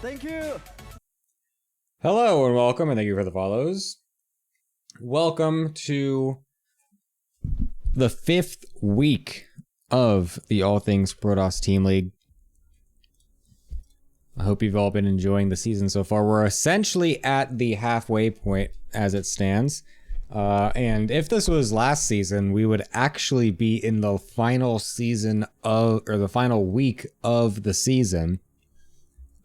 Thank you. Hello and welcome, and thank you for the follows. Welcome to the 5th week of the All Things Protoss Team League. I hope you've all been enjoying the season so far. We're essentially at the halfway point as it stands. And if this was last season, we would actually be in the final season of, or the final week of the season.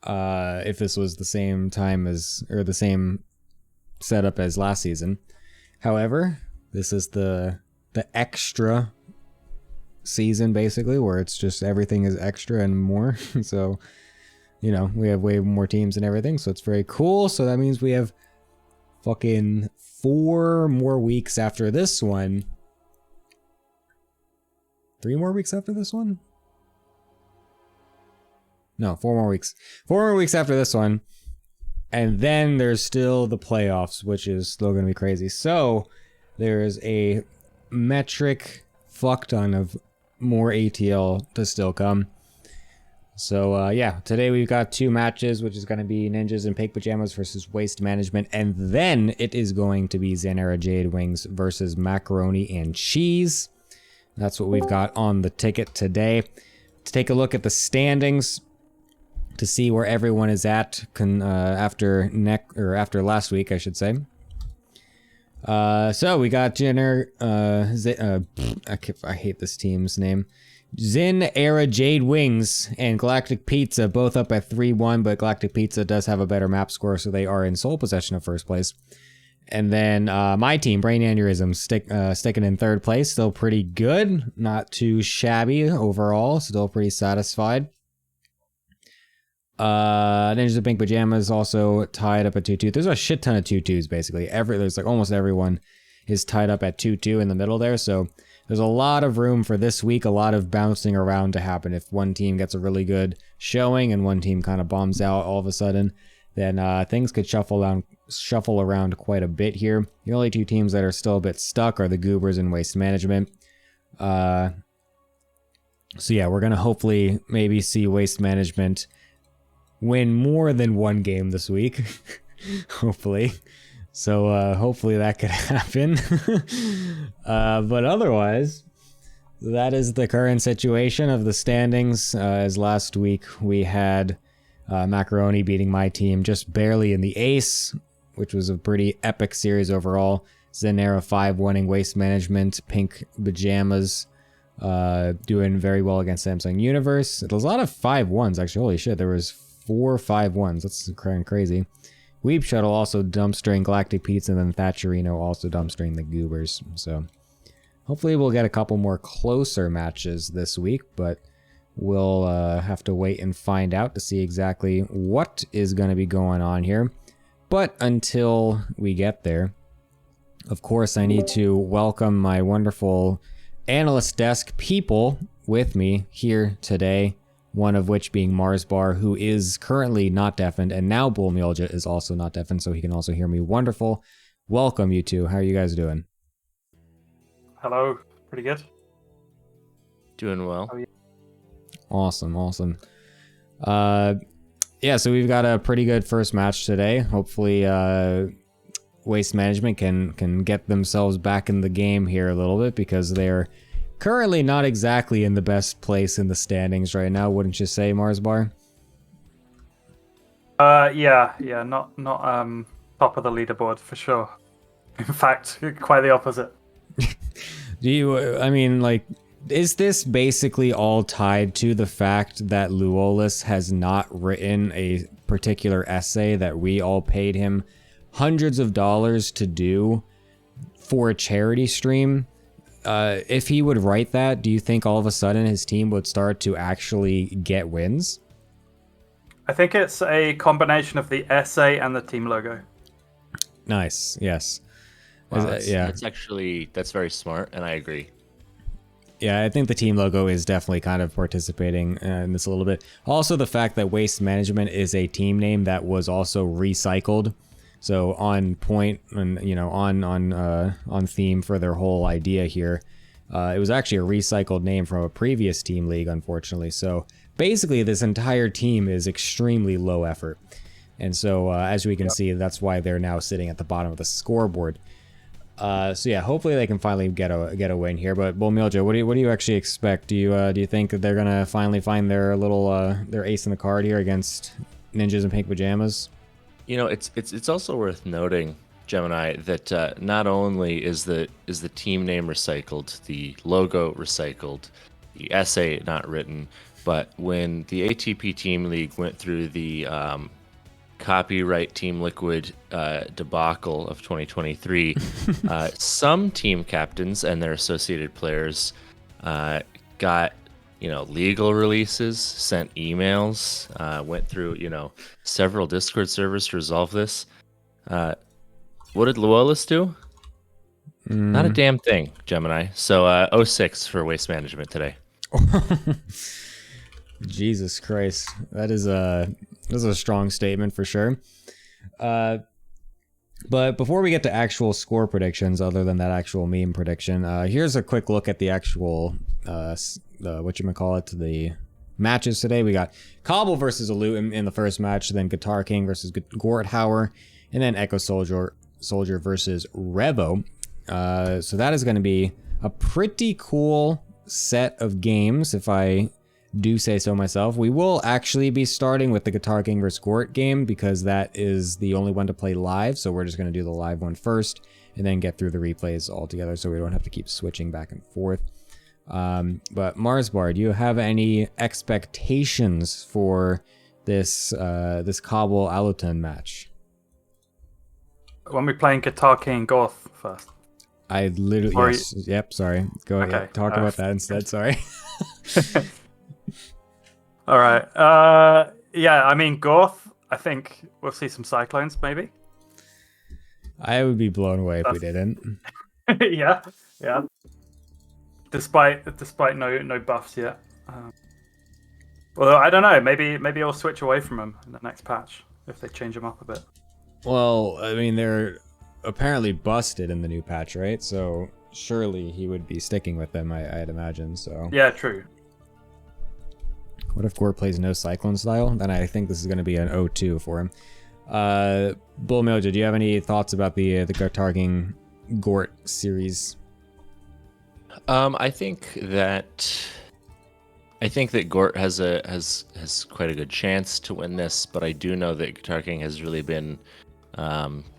If this was the same time as, or the same setup as last season. However, this is the extra season, basically, where it's just everything is extra and more. So, you know, we have way more teams and everything, so it's very cool. So that means we have fucking 4 more weeks after this one. 3 more weeks after this one? No, 4 more weeks. 4 more weeks after this one. And then there's still the playoffs, which is still going to be crazy. So there's a metric fuck ton of more ATL to still come. So yeah, today we've got 2 matches, which is going to be Ninjas in Pink Pajamas versus Waste Management. And then it is going to be XinEraJadeWings versus Macaroni and Cheese. That's what we've got on the ticket today. To take a look at the standings, to see where everyone is at after last week, I should say. So we got I hate this team's name. XinEraJadeWings and Galactic Pizza both up at 3-1, but Galactic Pizza does have a better map score, so they are in sole possession of first place. And then my team, Brain Aneurysm, sticking in 3rd place, still pretty good, not too shabby overall, still pretty satisfied. Ninjas in Pink Pajamas also tied up at 2-2. There's a shit ton of 2-2s basically. There's like almost everyone is tied up at 2-2 in the middle there. So there's a lot of room for this week, a lot of bouncing around to happen. If one team gets a really good showing and one team kind of bombs out all of a sudden, then things could shuffle around quite a bit here. The only 2 teams that are still a bit stuck are the Goobers and Waste Management. So yeah, we're gonna hopefully maybe see Waste Management win more than 1 game this week. Hopefully. So hopefully that could happen. But otherwise, that is the current situation of the standings. As last week we had Macro-roni beating my team just barely in the ace, which was a pretty epic series overall. XinEra 5 winning Waste Management, Pink Pajamas doing very well against Samsung Universe. There's a lot of 5-1s actually. Holy shit, there was 4 5-1s. That's crazy. Weeb Shuttle also dumpstering Galactic Pizza, and then Thatcherino also dumpstering the Goobers. So hopefully we'll get a couple more closer matches this week, but we'll have to wait and find out to see exactly what is going to be going on here. But until we get there, of course, I need to welcome my wonderful analyst desk people with me here today. One of which being Marsbar, who is currently not deafened, and now Bullmulja is also not deafened, so he can also hear me. Wonderful. Welcome, you two. How are you guys doing? Hello. Pretty good. Doing well. How are you? Awesome. Yeah, so we've got a pretty good first match today. Hopefully, Waste Management can get themselves back in the game here a little bit, because they're currently not exactly in the best place in the standings right now, wouldn't you say, Marsbar? Yeah, not top of the leaderboard for sure. In fact, quite the opposite. I mean, like, is this basically all tied to the fact that Luolis has not written a particular essay that we all paid him hundreds of dollars to do for a charity stream? If he would write that, do you think all of a sudden his team would start to actually get wins? I think it's a combination of the essay and the team logo. Nice, yes. Wow, Yeah. that's very smart, and I agree. Yeah, I think the team logo is definitely kind of participating in this a little bit. Also, the fact that Waste Management is a team name that was also recycled. So on point and, you know, on theme for their whole idea here. It was actually a recycled name from a previous team league, unfortunately. So basically this entire team is extremely low effort. And so as we can see, that's why they're now sitting at the bottom of the scoreboard. So yeah, hopefully they can finally get a win here. But Bull Miljo, what do you actually expect? Do you think that they're gonna finally find their little their ace in the card here against Ninjas in Pink Pajamas? You know, it's also worth noting, Gemini, that not only is the team name recycled, the logo recycled, the essay not written, but when the ATP Team League went through the copyright Team Liquid debacle of 2023, some team captains and their associated players got legal releases, sent emails, went through several Discord servers to resolve this. What did Luolis do? Not a damn thing, Gemini. So 06 for waste management today. Jesus Christ, that is a strong statement for sure. But before we get to actual score predictions, other than that actual meme prediction, here's a quick look at the actual the matches today. We got Cobble versus Alut in the first match, then Guitar King versus Gorthauer, and then Echo Soldier versus Revo. So that is going to be a pretty cool set of games, if I do say so myself. We will actually be starting with the Guitar King vs. Gort game because that is the only one to play live, so we're just going to do the live one first and then get through the replays all together so we don't have to keep switching back and forth. But Marsbar, do you have any expectations for this Cobble Aluton match? When we're playing Guitar King Goth first. I literally yep, sorry. Go ahead. Okay, Talk about that instead, sorry. All right. Yeah, I mean, Goth, I think we'll see some Cyclones, maybe. I would be blown away if we didn't. yeah. Despite no buffs yet. Although, I don't know, maybe I'll switch away from them in the next patch if they change them up a bit. Well, I mean, they're apparently busted in the new patch, right? So surely he would be sticking with them, I'd imagine. So yeah, true. What if Gort plays no Cyclone style? Then I think this is going to be an 0-2 for him. Bull Miljo, do you have any thoughts about the Guitar King Gort series? I think that Gort has quite a good chance to win this, but I do know that Guitar King has really been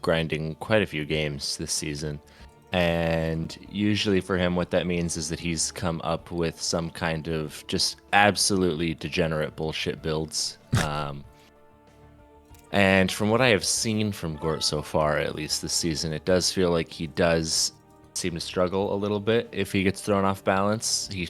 grinding quite a few games this season. And usually for him, what that means is that he's come up with some kind of just absolutely degenerate bullshit builds. And from what I have seen from Gort so far, at least this season, it does feel like he does seem to struggle a little bit if he gets thrown off balance. He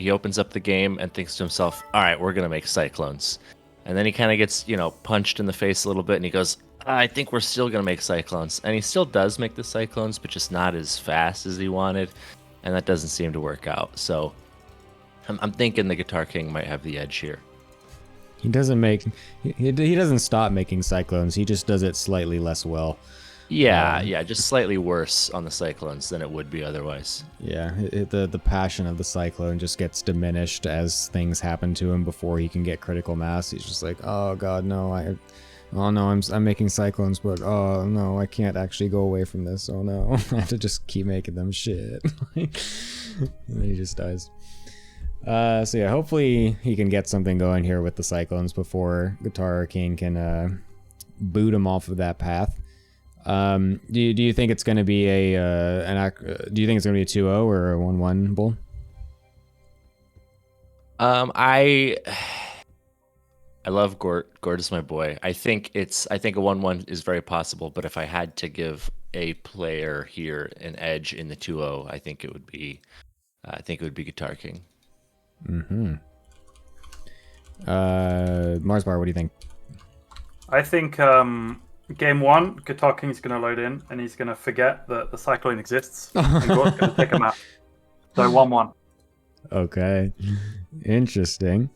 opens up the game and thinks to himself, all right, we're going to make Cyclones. And then he kind of gets, punched in the face a little bit and he goes, I think we're still going to make Cyclones. And he still does make the Cyclones, but just not as fast as he wanted. And that doesn't seem to work out. So I'm thinking the Guitar King might have the edge here. He doesn't stop making Cyclones. He just does it slightly less well. Yeah, just slightly worse on the Cyclones than it would be otherwise. Yeah, the passion of the Cyclone just gets diminished as things happen to him before he can get critical mass. He's just like, oh god, no, I'm making Cyclones, but oh no, I can't actually go away from this. Oh no, I have to just keep making them shit. And then he just dies. So yeah, hopefully he can get something going here with the Cyclones before Guitar King can boot him off of that path. Do you think it's going to be a 2-0 or a 1-1, Bull? I love Gort. Gort is my boy. I think a 1-1 is very possible, but if I had to give a player here an edge in the 2-0, I think it would be Guitar King. Mm-hmm. Marsbar, what do you think? I think game one, Guitar King's going to load in and he's going to forget that the Cyclone exists and Gort's going to take him out. So 1-1. Okay, interesting.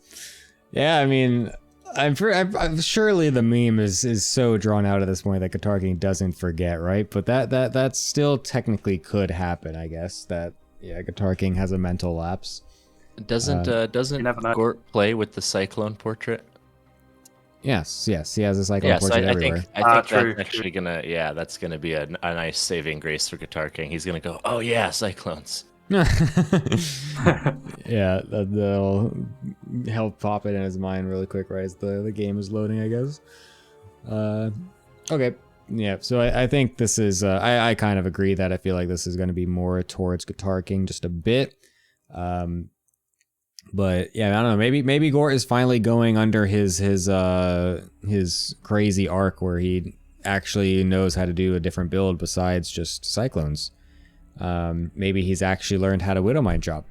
Yeah, I mean, I'm surely the meme is so drawn out at this point that Guitar King doesn't forget, right? But that still technically could happen, I guess. That Guitar King has a mental lapse. Doesn't You never know. Gort play with the Cyclone portrait? Yes, he has a cyclone Yes, portrait I everywhere. think that's True. actually that's gonna be a nice saving grace for Guitar King. He's gonna go, oh yeah, cyclones. Yeah, that'll help pop it in his mind really quick, right as the game is loading, I guess. Okay, yeah, so I think this is, I kind of agree that I feel like this is going to be more towards Guitar King just a bit. But yeah, I don't know, maybe Gort is finally going under his crazy arc where he actually knows how to do a different build besides just Cyclones. Maybe he's actually learned how to Widowmine drop.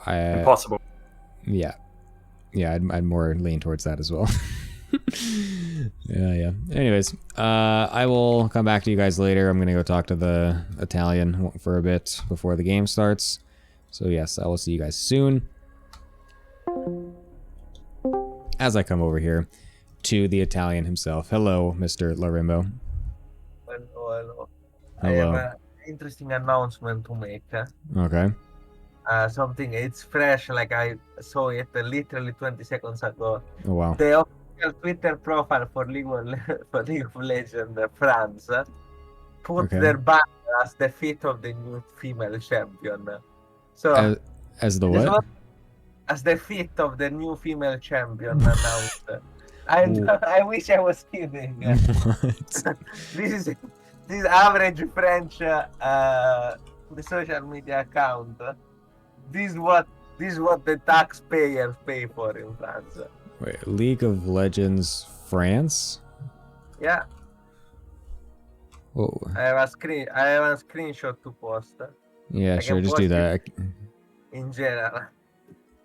Impossible. Yeah, I'd more lean towards that as well. Yeah. Anyways, I will come back to you guys later. I'm gonna go talk to the Italian for a bit before the game starts. So yes, I will see you guys soon. As I come over here to the Italian himself. Hello, Mr. Larimbo. Hello. I Hello. have an interesting announcement to make. Okay. Something, it's fresh, like I saw it literally 20 seconds ago. Oh wow. The official Twitter profile for League of Legends France put Okay. their banner as the feet of the new female champion. So, As the this what? was as the feet of the new female champion announced. I wish I was kidding. What? This is average French the social media account. This is what the taxpayers pay for in France. Wait, League of Legends France? Yeah, Whoa. I have a screenshot to post Yeah, I sure, can just do post that. in general,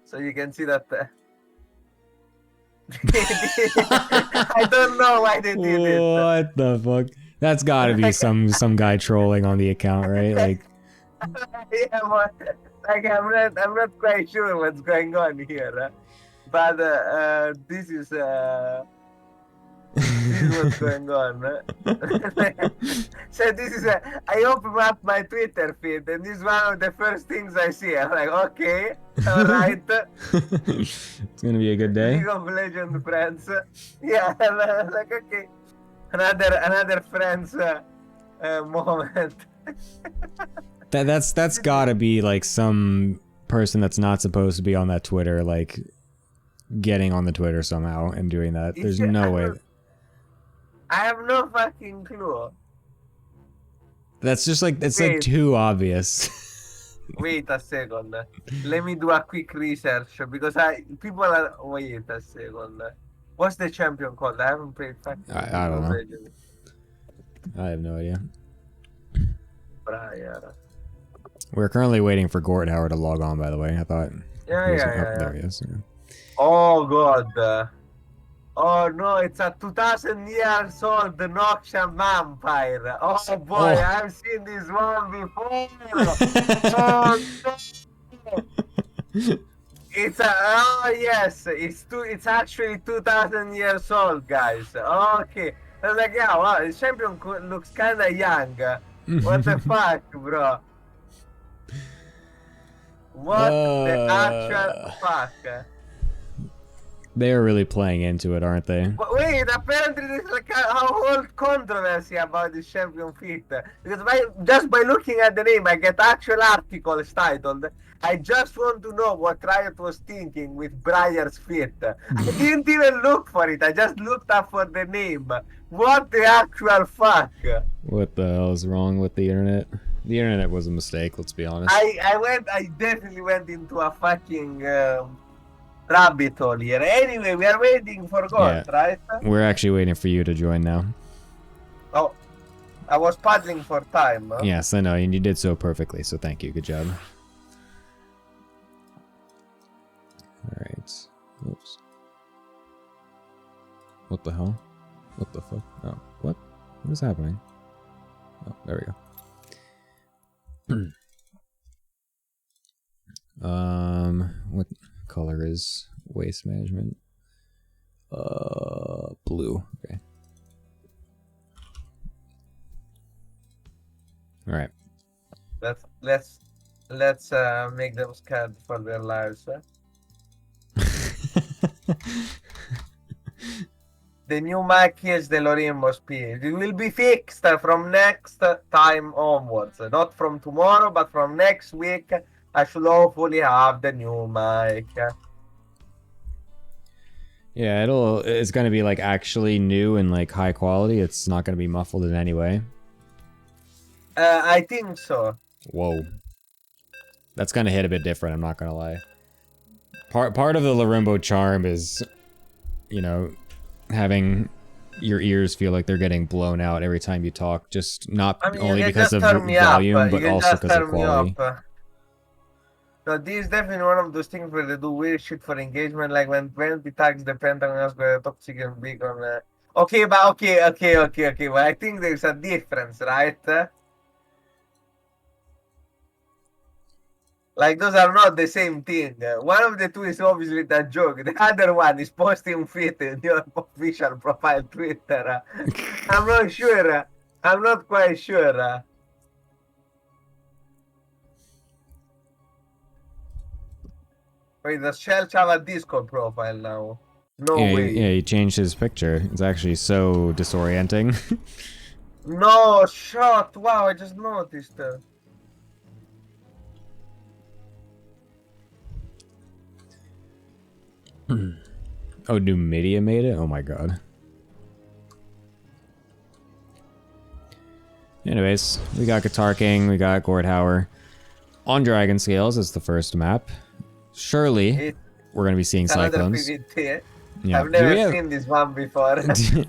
so you can see that. I don't know why they did it. What the fuck? That's gotta be some guy trolling on the account, right? Like, Yeah, but, like I'm not quite sure what's going on here, but this is what's going on. So this is I open up my Twitter feed, and this is one of the first things I see. I'm like, okay, all right. it's gonna be a good day. League of Legends friends. Yeah, like okay, another friends moment. That's gotta be like some person that's not supposed to be on that Twitter, like getting on the Twitter somehow and doing that. There's no way. I have no fucking clue. That's just like, it's like too obvious. Wait a second. Let me do a quick research because people are. Wait a second. What's the champion called? I haven't played fucking. I don't know. I have no idea. Briar. We're currently waiting for Gort Howard to log on, by the way. I thought. Yeah. There he is. Yeah. Oh god. Oh no, it's a 2000 years old Noxian vampire. Oh boy, I've seen this one before. Oh no. Yes, it's actually 2000 years old, guys. Okay. I was like, yeah, wow, the champion looks kinda young. What the fuck, bro? What the actual fuck? They're really playing into it, aren't they? But wait, apparently there's like a whole controversy about this champion feat. Because just by looking at the name, I get actual articles titled, I just want to know what Riot was thinking with Briar's feat. I didn't even look for it, I just looked up for the name. What the actual fuck? What the hell is wrong with the internet? The internet was a mistake, let's be honest. I definitely went into a fucking rabbit hole here. Anyway, we are waiting for God, right? We're actually waiting for you to join now. Oh, I was paddling for time. Huh? Yes, I know, and you did so perfectly, so thank you. Good job. Alright. Oops. What the hell? What the fuck? Oh, what? What is happening? Oh, there we go. What color is waste management? Blue. Okay. All right. Let's Let's make them scared for their lives. The new mic is the Lorimbo speed. It will be fixed from next time onwards. Not from tomorrow, but from next week. I should hopefully have the new mic. Yeah, it's gonna be like actually new and like high quality. It's not gonna be muffled in any way. I think so. Whoa. That's gonna hit a bit different, I'm not gonna lie. Part of the Lorimbo charm is, you know, having your ears feel like they're getting blown out every time you talk. Just not only because of volume, but also because of quality. So this is definitely one of those things where they do weird shit for engagement, like when 20 tags the Pentagon has got toxic and big on. Okay, but okay. But I think there's a difference, right? Like those are not the same thing. One of the two is obviously a joke. The other one is posting fit in your official profile Twitter. I'm not sure. I'm not quite sure. Wait, does Shell have a Discord profile now? No way. Yeah, he changed his picture. It's actually so disorienting. No shot! Wow, I just noticed. Oh, Numidia made it? Oh my god. Anyways, we got Guitar King, we got Gordhauer. On Dragon Scales is the first map. Surely, we're going to be seeing Cyclones. PvT. Yeah. I've never seen this one before.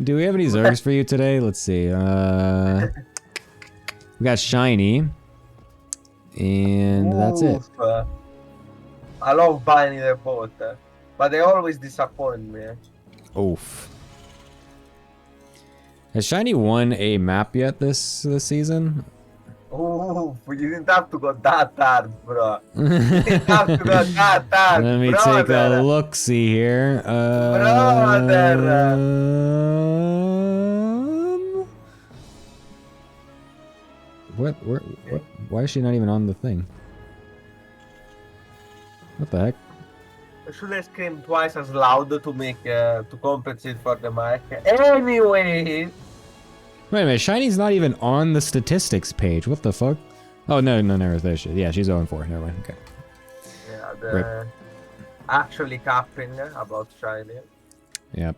Do we have any Zergs for you today? Let's see. We got Shiny. And that's it. I love buying the boat, but they always disappoint me. Oof. Has Shiny won a map yet this season? Ooh, you didn't have to go that hard, bro. You didn't have to go that hard, Let me brother. take a look-see here. Brother. What? Why is she not even on the thing? What the heck? Should I scream twice as loud to make to compensate for the mic? Anyway. Wait a minute, Shiny's not even on the statistics page. What the fuck? Oh, no, there she is. Yeah, she's 0-4. Never mind. Okay. Yeah, the actually capping about Shiny. Yep.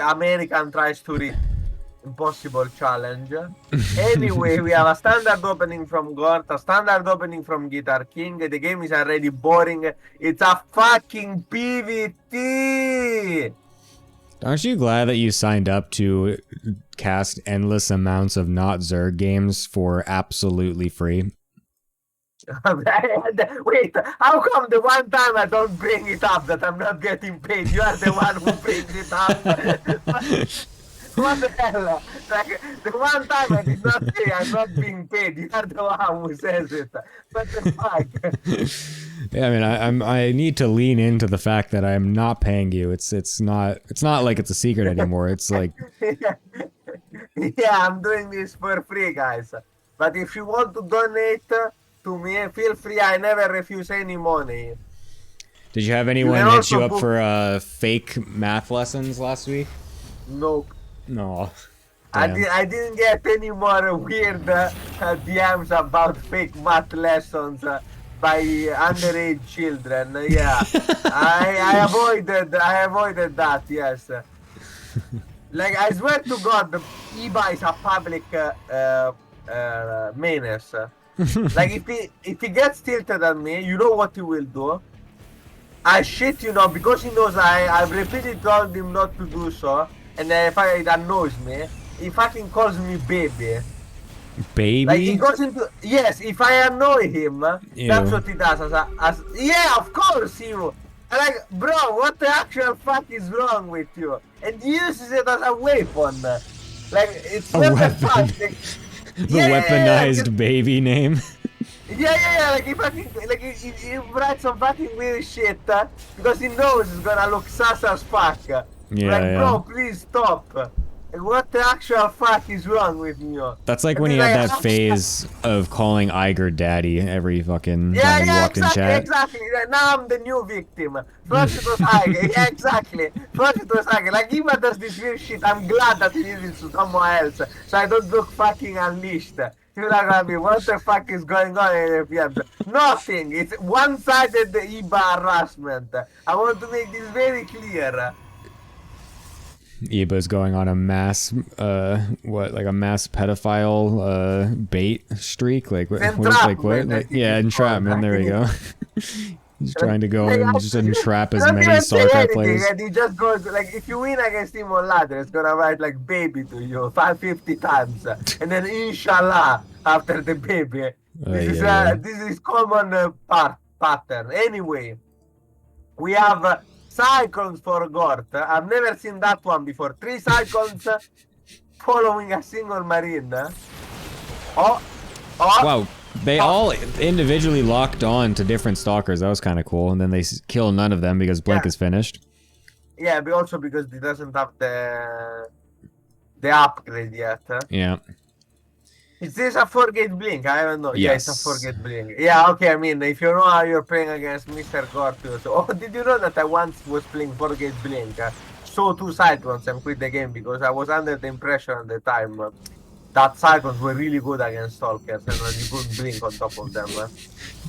American tries to read impossible challenge. Anyway, we have a standard opening from Gort, a standard opening from Guitar King. The game is already boring. It's a fucking PvT! Aren't you glad that you signed up to cast endless amounts of not Zerg games for absolutely free? Wait, how come the one time I don't bring it up that I'm not getting paid? You are the one who brings it up. What the hell? Like, the one time I did not say I'm not being paid, you are the one who says it. What the fuck? Yeah, I mean, I need to lean into the fact that I'm not paying you. It's not like it's a secret anymore. It's like yeah, I'm doing this for free, guys. But if you want to donate to me, feel free. I never refuse any money. Did you have anyone hit you up for fake math lessons last week? Nope. No. I didn't get any more weird DMs about fake math lessons by underage children. Yeah, I avoided that. Yes. Like, I swear to God, the Iba is a public menace. Like, if he gets tilted at me, you know what he will do? I shit, because he knows I've repeatedly told him not to do so, and then if it annoys me, he fucking calls me baby. Baby? Like, he goes into... Yes, if I annoy him, that's what he does. Yeah, of course, you. Like, bro, what the actual fuck is wrong with you? And he uses it as a weapon. Like, it's a not weapon. the fuck. The weaponized baby name. Yeah, like he writes some fucking weird shit because he knows it's gonna look sus as fuck. Yeah, like, bro, please stop. What the actual fuck is wrong with you? That's like I when mean, he had like, that phase of calling Iger daddy every fucking Yeah, time he yeah, walked in exactly, chat. exactly. Now I'm the new victim. First it was Iger. Yeah, exactly. First it was Iger. Like, if I does this weird shit, I'm glad that he did it to someone else, so I don't look fucking unleashed. You're not gonna be, what the fuck is going on in FPM? Nothing. It's one-sided IBA harassment. I want to make this very clear. Iba's going on a mass, like a mass pedophile, bait streak? Like, what is, like, what? Entrapment, I Like, think yeah, it's entrapment, called. there we go. He's trying to go and just entrap as Don't many even say StarCraft anything, players. and he just goes, like, if you win against him on ladder, it's gonna write, like, baby to you 550 times. And then, inshallah, after the baby. Yeah. This is common pattern. Anyway, we have cyclones for Gort. I've never seen that one before. 3 cyclones following a single marine. Oh, Wow, they all individually locked on to different stalkers. That was kind of cool. And then they kill none of them because Blink is finished. yeah, but also because he doesn't have the upgrade yet. Yeah. Is this a 4-gate blink? I don't know. Yes. Yeah, it's a 4-gate blink. Yeah, okay, I mean, if you know how you're playing against Mr. Gortius. Oh, did you know that I once was playing 4-gate blink? Saw 2 cyclones and quit the game because I was under the impression at the time that cyclones were really good against stalkers and you couldn't blink on top of them.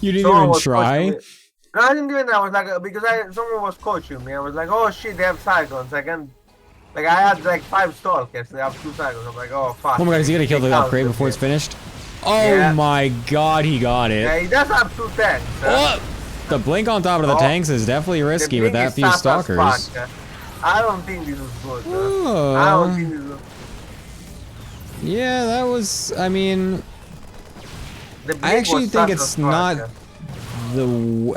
You didn't Someone even was try? coaching me. No, I didn't even. I was like, because someone was coaching me. I was like, oh shit, they have cyclones. I can. Like, I had like 5 stalkers. They have 2 cyclones. I'm like, oh fuck. Oh my god, is he gonna kill the upgrade before it's finished? Oh my god, he got it. Yeah, he does have 2 tanks. Oh! The blink on top of the tanks is definitely risky with that few stalkers. I don't think this was good. Oh. I don't think this was. Yeah, that was. I mean, The blink I actually was think such a it's spark. not the.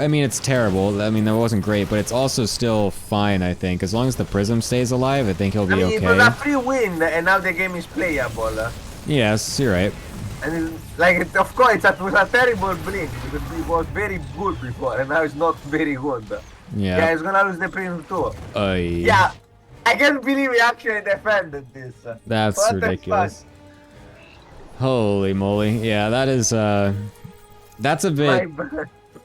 I mean, it's terrible. I mean, that wasn't great, but it's also still fine. I think as long as the prism stays alive, I think he'll be I mean, okay. it was a free win, and now the game is playable. Yes, you're right. And of course, it was a terrible blink because it was very good before, and now it's not very good. Yeah. Yeah, he's gonna lose the prism too. Yeah, I can't believe he actually defended this. That's What ridiculous. Holy moly! Yeah, that is. That's a bit.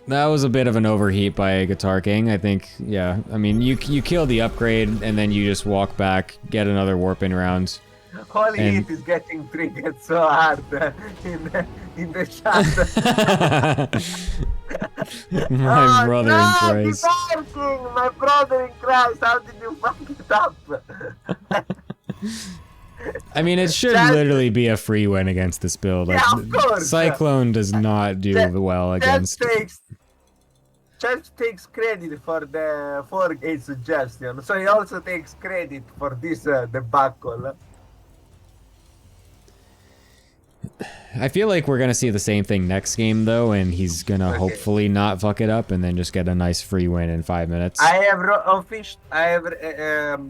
That was a bit of an overheat by Guitar King, I think. Yeah, I mean, you kill the upgrade and then you just walk back, get another warping round. Holy heat is getting triggered so hard in the chat. My brother in Christ. Guitar King, my brother in Christ, how did you fuck it up? I mean, it should literally be a free win against this build. Like, Yeah, of course. Cyclone does not do well against. Chef takes credit for the 4-gate suggestion, so he also takes credit for this debacle. I feel like we're gonna see the same thing next game though, and he's gonna hopefully not fuck it up and then just get a nice free win in 5 minutes. I have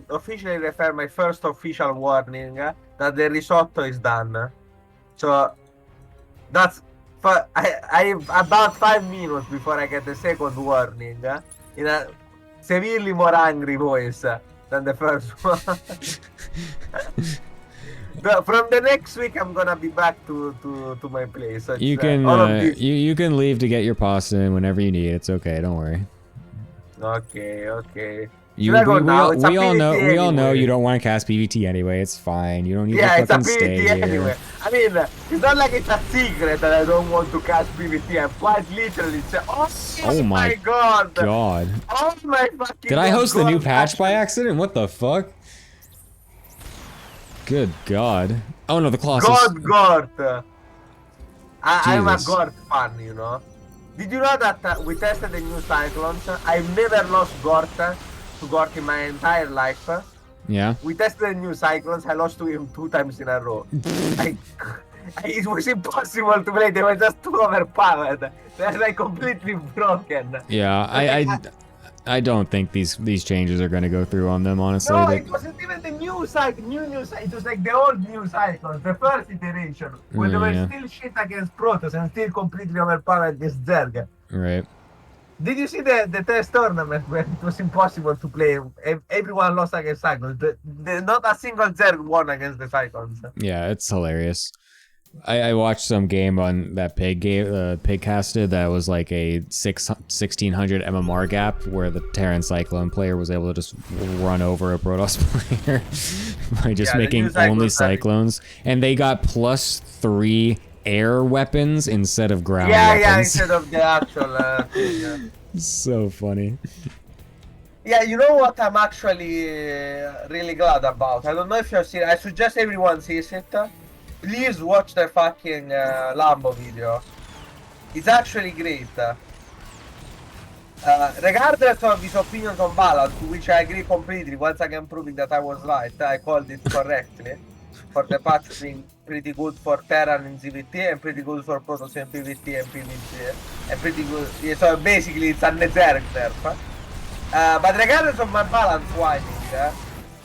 officially referred my first official warning that the risotto is done. So that's for I about 5 minutes before I get the second warning in a severely more angry voice than the first one. From the next week, I'm gonna be back to my place. So you can you can leave to get your pasta in whenever you need. It's okay. Don't worry. Okay. We all know you don't want to cast PvT anyway. It's fine. You don't need to fucking stay here. Anyway. I mean, it's not like it's a secret that I don't want to cast PvT. I'm quite literally saying, oh my god. Oh my fucking. Did I host the new patch by accident? What the fuck? Good god. Oh no, the Colossus. God. I'm a God fan, you know. Did you know that we tested the new Cyclones? I've never lost Gort to Gort in my entire life. Yeah. We tested the new Cyclones. I lost to him 2 times in a row. It was impossible to play. They were just too overpowered. They're like completely broken. Yeah, I don't think these changes are gonna go through on them, honestly. No, it wasn't even the new Cyclone. It was like the old new Cyclones, the first iteration, when they were still shit against Protoss and still completely overpowered against Zerg. Right. Did you see the test tournament where it was impossible to play? Everyone lost against Cyclones. Not a single Zerg won against the Cyclones. Yeah, it's hilarious. I watched some game on that pig casted that was like a 1600 MMR gap where the Terran Cyclone player was able to just run over a Protoss player by just making only Cyclones. And they got +3 air weapons instead of ground weapons. Yeah, instead of the actual thing, yeah. So funny. Yeah, you know what I'm actually really glad about? I don't know if you've seen it. I suggest everyone sees it. Please watch the fucking Lambo video. It's actually great. Regardless of his opinions on balance, to which I agree completely, once again proving that I was right, I called it correctly. For the patch being pretty good for Terran in ZVT and pretty good for Protoss in PvT and PvG. And pretty good, yeah, so basically it's a Zerg nerf. But regardless of my balance whining,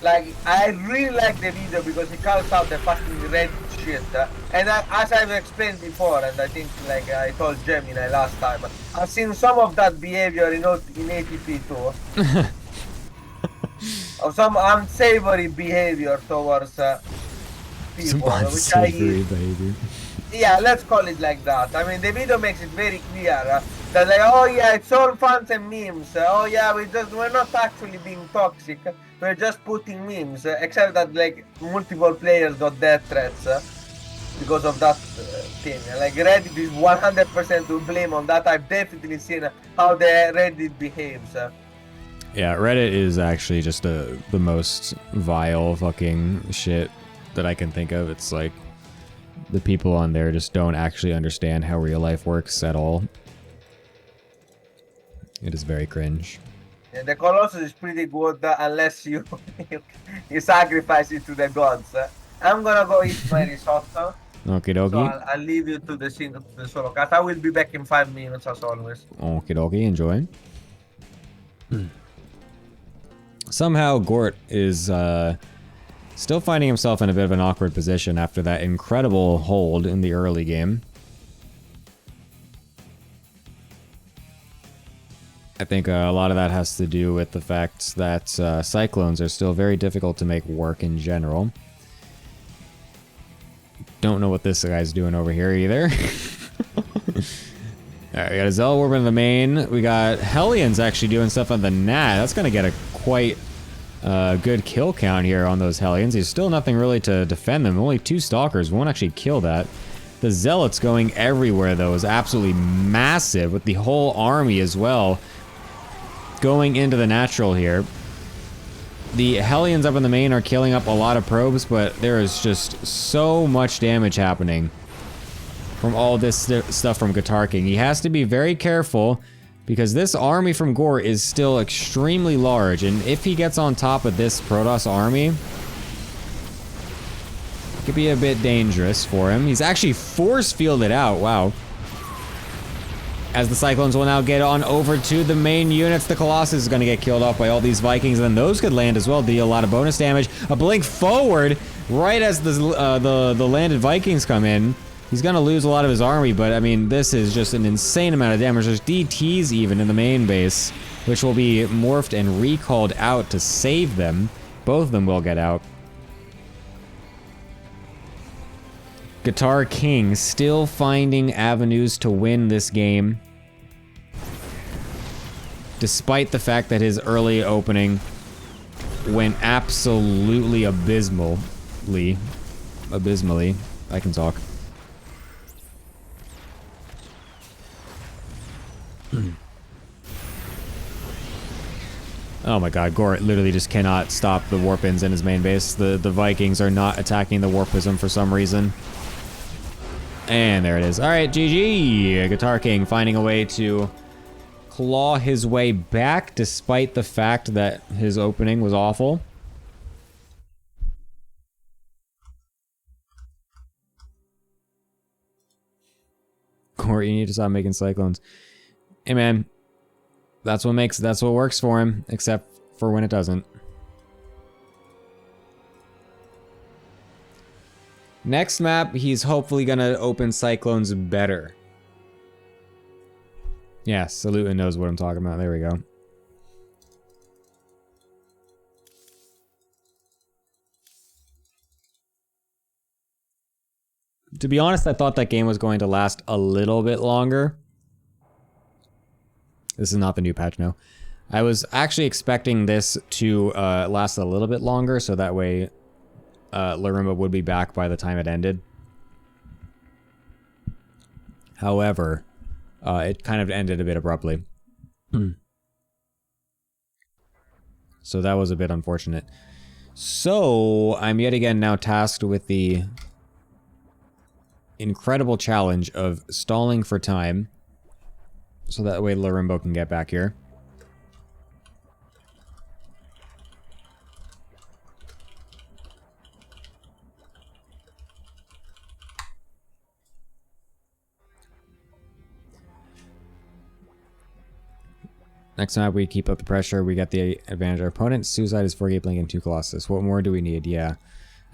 like, I really like the video because it calls out the fucking red shit. And as I've explained before, and I think like I told Gemini last time, I've seen some of that behavior in ATP too. Of some unsavory behavior towards people. Some unsavory behavior. Yeah, let's call it like that. I mean, the video makes it very clear that like, oh yeah, it's all fun and memes. Oh yeah, we're not actually being toxic. We're just putting memes. Except that like multiple players got death threats because of that thing. Like Reddit is 100% to blame on that. I've definitely seen how the Reddit behaves. Yeah, Reddit is actually just the most vile fucking shit that I can think of. It's like the people on there just don't actually understand how real life works at all. It is very cringe. Yeah, the Colossus is pretty good unless you you sacrifice it to the gods. I'm gonna go eat my risotto. Okie dokie. So I'll leave you to the scene of the solo cast. I will be back in 5 minutes as always. Okie dokie, enjoy. Somehow Gort is still finding himself in a bit of an awkward position after that incredible hold in the early game. I think a lot of that has to do with the fact that Cyclones are still very difficult to make work in general. Don't know what this guy's doing over here either. Alright, we got a Zellwarp in the main. We got Hellions actually doing stuff on the Nat. That's going to get a quite good kill count here on those Hellions. There's still nothing really to defend them. Only 2 Stalkers won't actually kill that. The Zealots going everywhere, though, is absolutely massive, with the whole army as well going into the natural here. The Hellions up in the main are killing up a lot of probes, but there is just so much damage happening from all this stuff from Guitar King. He has to be very careful because this army from Gore is still extremely large, and if he gets on top of this Protoss army, it could be a bit dangerous for him. He's actually force fielded out, wow. As the Cyclones will now get on over to the main units, the Colossus is going to get killed off by all these Vikings, and then those could land as well, deal a lot of bonus damage. A blink forward right as the landed Vikings come in. He's going to lose a lot of his army, but I mean, this is just an insane amount of damage. There's DTs even in the main base, which will be morphed and recalled out to save them. Both of them will get out. Guitar King still finding avenues to win this game, despite the fact that his early opening went absolutely abysmally. I can talk. Oh my god, Gort literally just cannot stop the Warpins in his main base. The Vikings are not attacking the Warpism for some reason. And there it is. Alright, GG! Guitar King finding a way to claw his way back despite the fact that his opening was awful. Gort, you need to stop making Cyclones. Hey man, that's what works for him, except for when it doesn't. Next map, he's hopefully gonna open Cyclones better. Yeah, Salutin knows what I'm talking about. There we go. To be honest, I thought that game was going to last a little bit longer. This is not the new patch, no. I was actually expecting this to last a little bit longer, so that way Larimba would be back by the time it ended. However, it kind of ended a bit abruptly. So that was a bit unfortunate. So, I'm yet again now tasked with the incredible challenge of stalling for time. So that way Larimbo can get back here. Next time we keep up the pressure, we get the advantage. Our opponent, Suicide is 4 Gate Blink and 2 Colossus. What more do we need? Yeah.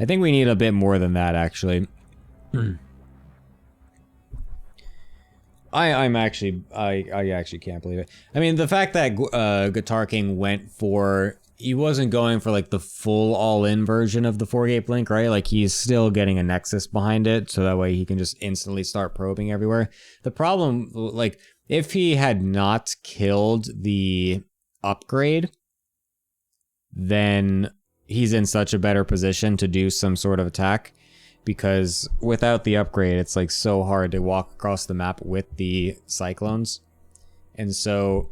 I think we need a bit more than that, actually. I actually can't believe it. I mean, the fact that Guitar King went for... He wasn't going for, like, the full all-in version of the 4 Gate Blink, right? Like, he's still getting a Nexus behind it, so that way he can just instantly start probing everywhere. The problem, like... If he had not killed the upgrade, then he's in such a better position to do some sort of attack. Because without the upgrade, it's like so hard to walk across the map with the Cyclones. And so...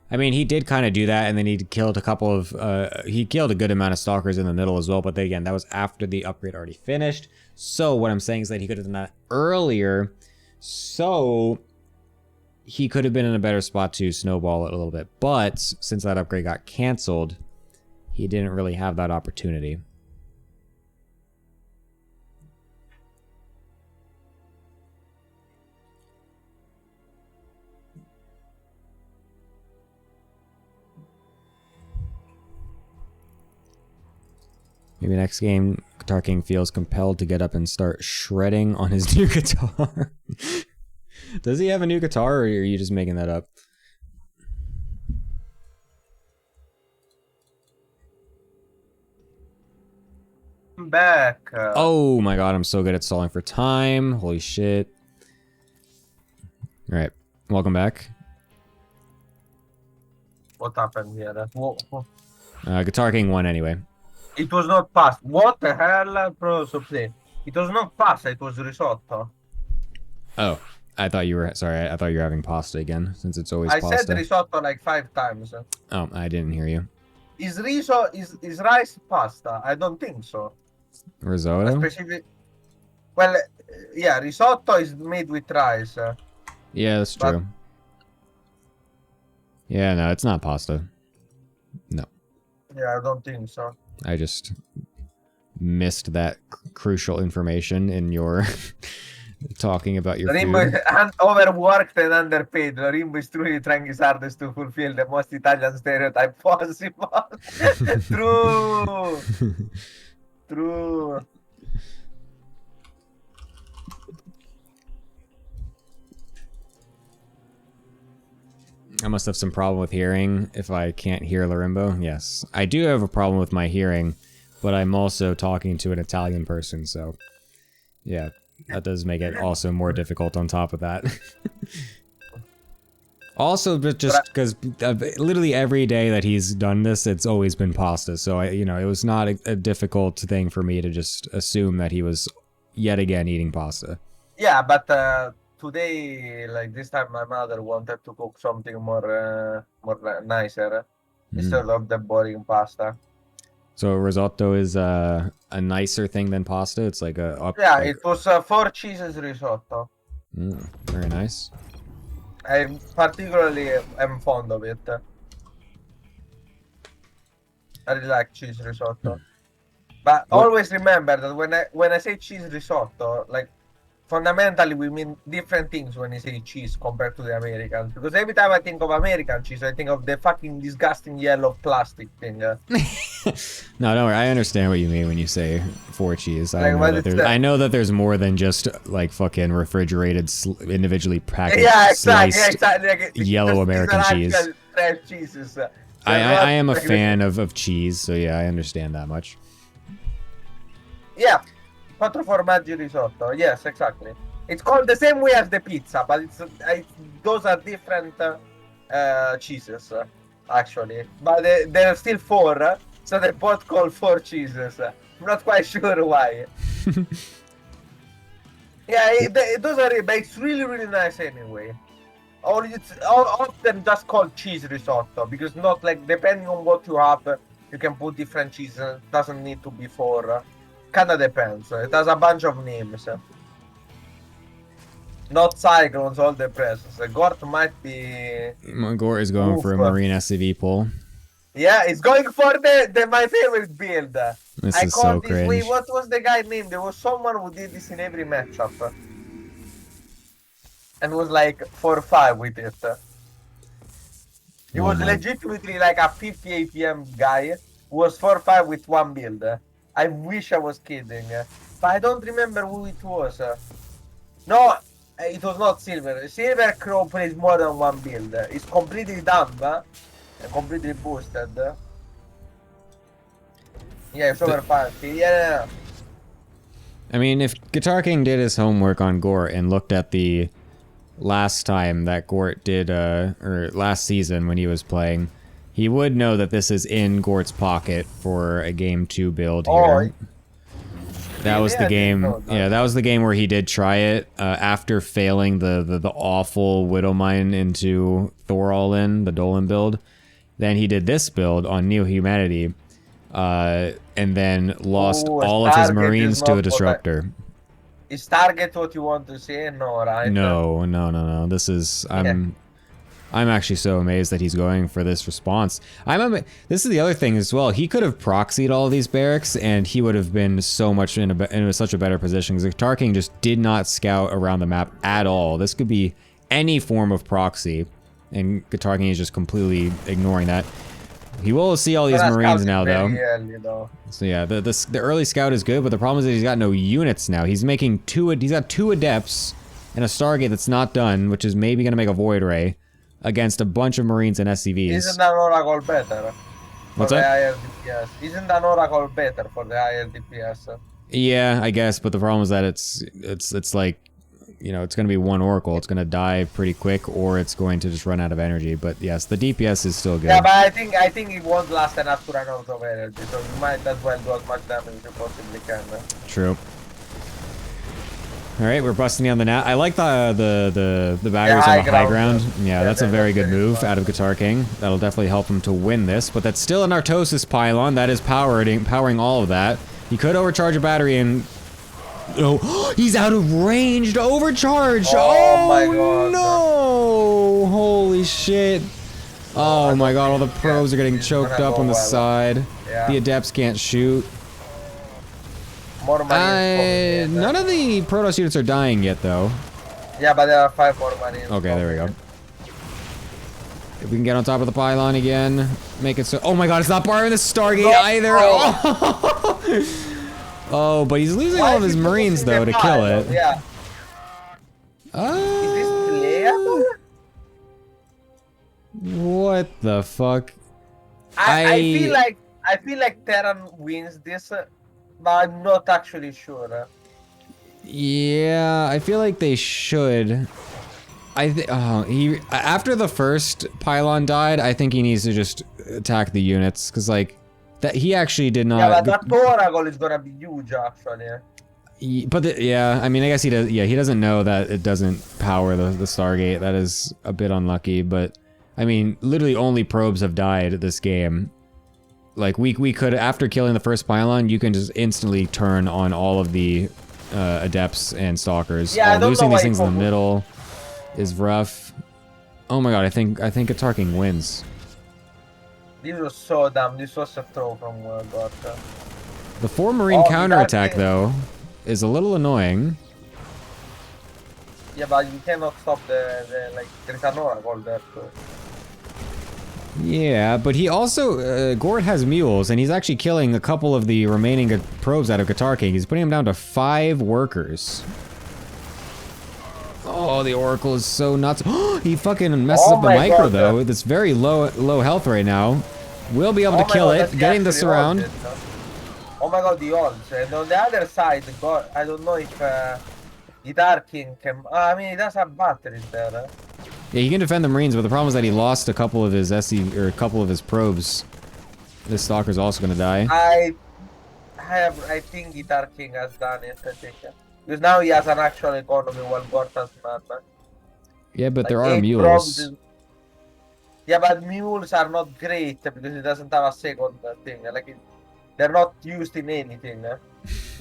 I mean, he did kind of do that, and then he killed a couple of... he killed a good amount of Stalkers in the middle as well, but then again, that was after the upgrade already finished. So what I'm saying is that he could have done that earlier, so he could have been in a better spot to snowball it a little bit. But since that upgrade got canceled, he didn't really have that opportunity. Maybe next game, Guitar King feels compelled to get up and start shredding on his new guitar. Does he have a new guitar, or are you just making that up? I'm back. Oh my god, I'm so good at stalling for time. Holy shit. Alright, welcome back. What happened here? Guitar King won anyway. It was not pasta. What the hell, bro? So play. It was not pasta, it was risotto. Oh, I thought you were... Sorry, I thought you were having pasta again, since it's always I pasta. said risotto like 5 times. Oh, I didn't hear you. Is rice pasta? I don't think so. Risotto? Well, yeah, risotto is made with rice. Yeah, that's true. Yeah, no, it's not pasta. No. Yeah, I don't think so. I just missed that crucial information in your talking about your Rimbo food. is overworked and underpaid. Rimbo is truly trying his hardest to fulfill the most Italian stereotype possible. True. True. I must have some problem with hearing if I can't hear Larimbo. Yes, I do have a problem with my hearing, but I'm also talking to an Italian person, so yeah, that does make it also more difficult on top of that. Also, but just because literally every day that he's done this, it's always been pasta, so it was not a difficult thing for me to just assume that he was yet again eating pasta. Yeah, but today, like this time, my mother wanted to cook something more nicer instead of the boring pasta. So risotto is a nicer thing than pasta. It's like a it was 4 cheeses risotto. Very nice. I particularly am fond of it. I really like cheese risotto. But always remember that when I say cheese risotto, like fundamentally we mean different things when you say cheese compared to the Americans. Because every time I think of American cheese, I think of the fucking disgusting yellow plastic thing. No, don't worry. I understand what you mean when you say 4 cheese. Like, I know that there's more than just like fucking refrigerated, individually packaged, yeah, sliced exactly. Like, yellow these are American cheese. actual fresh cheeses. I am a fan of cheese, so yeah, I understand that much. Yeah, quattro formaggi risotto. Yes, exactly. It's called the same way as the pizza, but those are different cheeses, actually. But there are still 4, so they're both called 4 cheeses. I'm not quite sure why. Yeah, those are, but it's really, really nice anyway. Or it's often just called cheese risotto, because not like, depending on what you have, you can put different cheeses. It doesn't need to be 4. Kinda depends. It has a bunch of names. Not cyclones, all the presses. Gort might be... Gort is going for a Marine SCV pull. Yeah, it's going for my favorite build. This is so cringe. Wait, what was the guy name? There was someone who did this in every matchup. And was like 4-5 with it. He was legitimately like a 50 APM guy who was 4-5 with one build. I wish I was kidding. But I don't remember who it was. No, it was not Silver. Silver Crow plays more than one build. It's completely dumb, completely boosted. Yeah, it's over 5. Yeah. I mean, if Guitar King did his homework on Gort and looked at the last time that Gort did, or last season when he was playing, he would know that this is in Gort's pocket for a game 2 build here. That was the game. Yeah, that was the game where he did try it after failing the awful Widowmine into Thor All In, the Dolan build. Then he did this build on Neo Humanity, and then lost all of his Marines to a Disruptor. Is target what you want to say? No, right? No. This is I'm actually so amazed that he's going for this response. This is the other thing as well. He could have proxied all of these barracks, and he would have been so much in such a better position. Because Guitar King just did not scout around the map at all. This could be any form of proxy, and Guitar King is just completely ignoring that. He will see all these Marines now, though. So yeah, the early scout is good, but the problem is that he's got no units now. He's making he's got 2 Adepts and a Stargate that's not done, which is maybe gonna make a Void Ray against a bunch of Marines and SCVs. Isn't an Oracle better? What's that? Higher DPS. Isn't an Oracle better for the higher DPS? Yeah, I guess, but the problem is that it's like, you know, it's going to be one Oracle. It's going to die pretty quick, or it's going to just run out of energy. But yes, the DPS is still good. Yeah, but I think it won't last enough to run out of energy, so you might as well do as much damage as you possibly can. True. All right, we're busting down the net. I like the batteries on the high ground. Yeah, that's a very good move out of Guitar King. That'll definitely help him to win this. But that's still an Artosis pylon that is powering all of that. He could overcharge a battery and... Oh, he's out of range to overcharge. Oh my god. No! Holy shit. Oh my god, all the probes are getting choked up on the side. The Adepts can't shoot. None of the Protoss units are dying yet, though. Yeah, but there are 5 more Marines. Okay, there we go. If we can get on top of the pylon again, make it so... Oh my god, it's not borrowing the Stargate either! Oh. Oh, but he's losing all of his Marines, though, to kill it. Yeah. Is this playable? What the fuck? I feel like Terran wins this, but I'm not actually sure. Yeah, I feel like they should. After the first pylon died, I think he needs to just attack the units, because like that he actually did not. Yeah, but that Oracle is gonna be huge, actually. But yeah, I mean, I guess he does. Yeah, he doesn't know that it doesn't power the Stargate. That is a bit unlucky, but I mean, literally only probes have died this game. Like we could, after killing the first pylon, you can just instantly turn on all of the Adepts and Stalkers. Yeah, losing these things in the middle is rough. Oh my god, I think Guitar King wins. This was so dumb. This was a throw from God. The 4 Marine counterattack, though, is a little annoying. Yeah, but you cannot stop the like, there's an Oracle there too. Yeah, but he also, Gort has mules, and he's actually killing a couple of the remaining probes out of Guitar King. He's putting them down to 5 workers. Oh, the Oracle is so nuts. He fucking messes up the micro, God, though. It's very low health right now. We'll be able to kill it, getting the surround. Oh my god, the odds. And on the other side, God, I don't know if Guitar King can... I mean, he does have batteries there. Yeah, he can defend the Marines, but the problem is that he lost a couple of his or a couple of his probes. This Stalker's also gonna die. I think Guitar King has done it, I think. Because now he has an actual economy while Gort has none. Yeah, but Like there are 8 mules. probes. Yeah, but mules are not great because it doesn't have a second thing. Like they're not used in anything. It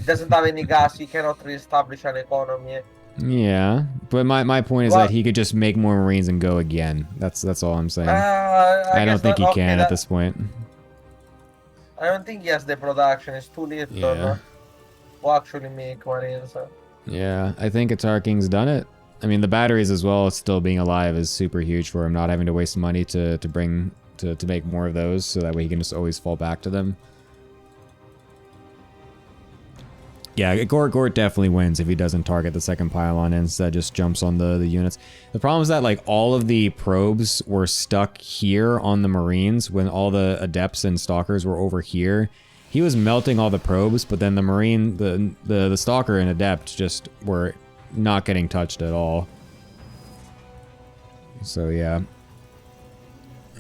doesn't have any gas. He cannot reestablish an economy. Yeah, but my point is that he could just make more Marines and go again. That's all I'm saying. I don't think he can at this point. I don't think he has the production. It's too late to actually make Marines. Yeah, I think Guitar King's done it. I mean, the batteries as well, still being alive is super huge for him, not having to waste money to make more of those, so that way he can just always fall back to them. Yeah, Gort definitely wins if he doesn't target the second pylon and instead just jumps on the units. The problem is that like all of the probes were stuck here on the Marines when all the Adepts and Stalkers were over here. He was melting all the probes, but then the Marine, the Stalker and Adept just were not getting touched at all. So yeah,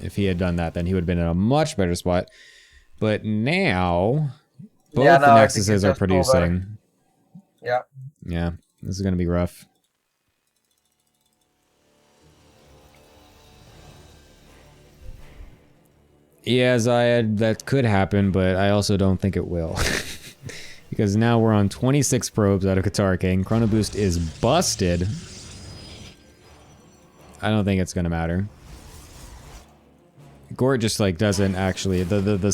if he had done that, then he would have been in a much better spot. But now... both the Nexuses are producing. Over. Yeah. Yeah, this is gonna be rough. Yeah, Zayed, that could happen, but I also don't think it will. Because now we're on 26 probes out of Guitar King. Chrono Boost is busted. I don't think it's gonna matter. Gort just like doesn't actually the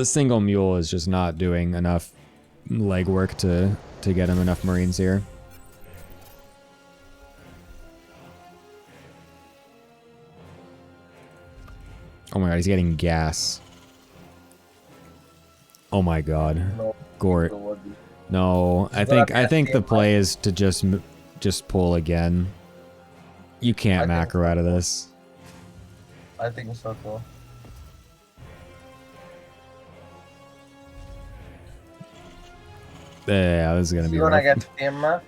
single mule is just not doing enough legwork to get him enough Marines here. Oh my god, he's getting gas. Oh my god. No. Gort. No, I think the play is to just pull again. You can't macro out of this. I think so too. Yeah, this is gonna be You're gonna rough. get him. That's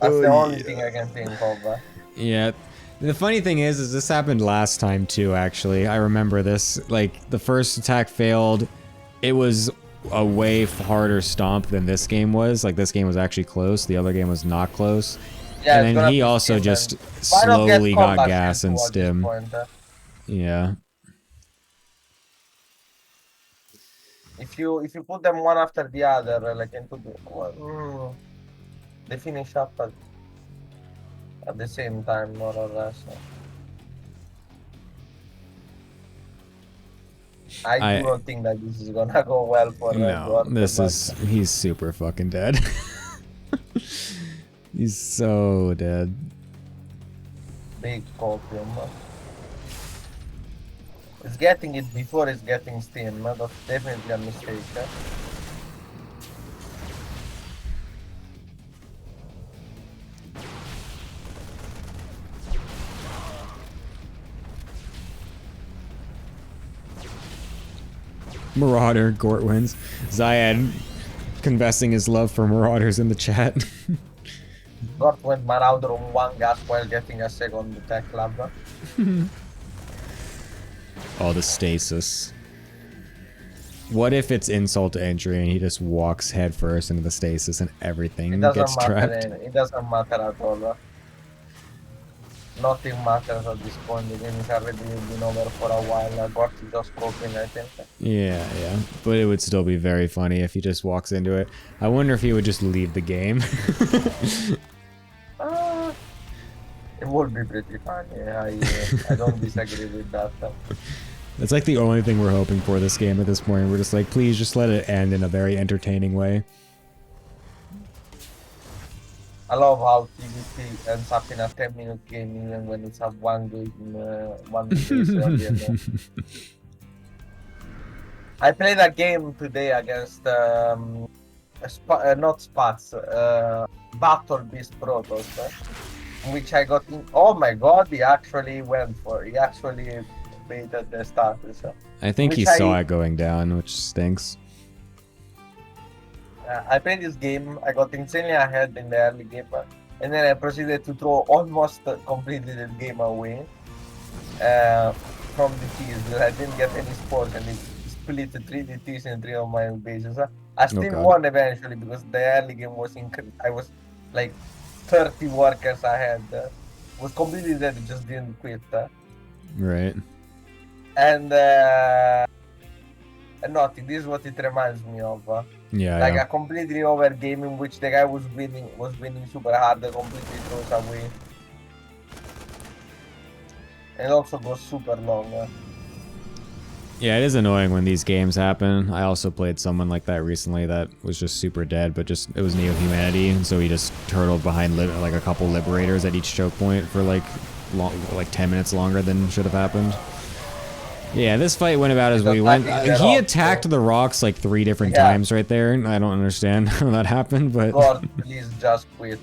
the only thing I can think of. Yeah. The funny thing is this happened last time too, actually. I remember this. Like, the first attack failed. It was a way harder stomp than this game was. Like, this game was actually close. The other game was not close. Yeah, and then he also just slowly got gas and stim. Yeah. If you put them one after the other, like into the they finish up at the same time, more or less. I do not think that this is gonna go well for no, he's super fucking dead. He's so dead. Big copium. It's getting it before it's getting steam. That's definitely a mistake. Marauder, Gort wins. Zayed confessing his love for Marauders in the chat. Gort went Marauder on one gas while getting a second tech lab. Oh, the stasis. What if it's insult to injury and he just walks headfirst into the stasis and everything gets trapped? It doesn't matter at all. Nothing matters at this point. The game is already been over for a while. Gort is just coping, I think. Yeah. But it would still be very funny if he just walks into it. I wonder if he would just leave the game. It would be pretty funny. I don't disagree with that. That's like the only thing we're hoping for this game at this point. We're just like, please just let it end in a very entertaining way. I love how TVP ends up in a 10-minute game even when it's a one game, one base at the end. I played a game today against not Spats, Battle Beast Protoss, which I got in. Oh my god, he actually went for. He actually baited the status. I think he saw it going down, which stinks. I played this game. I got insanely ahead in the early game, and then I proceeded to throw almost completely the game away from the T's because I didn't get any spores, and it split 3 DTs in 3 of my bases. I still won eventually because the early game was I was like 30 workers ahead. Was completely dead, just didn't quit. Right. And nothing. This is what it reminds me of. Yeah. Like a completely over game in which the guy was winning super hard, completely throws away. And it also goes super long. Yeah, it is annoying when these games happen. I also played someone like that recently that was just super dead, but just it was Neo-Humanity, and so he just turtled behind like a couple Liberators at each choke point for like 10 minutes longer than should have happened. Yeah, this fight went about as we went. He attacked the rocks like 3 different times right there. I don't understand how that happened, but... God, please just quit.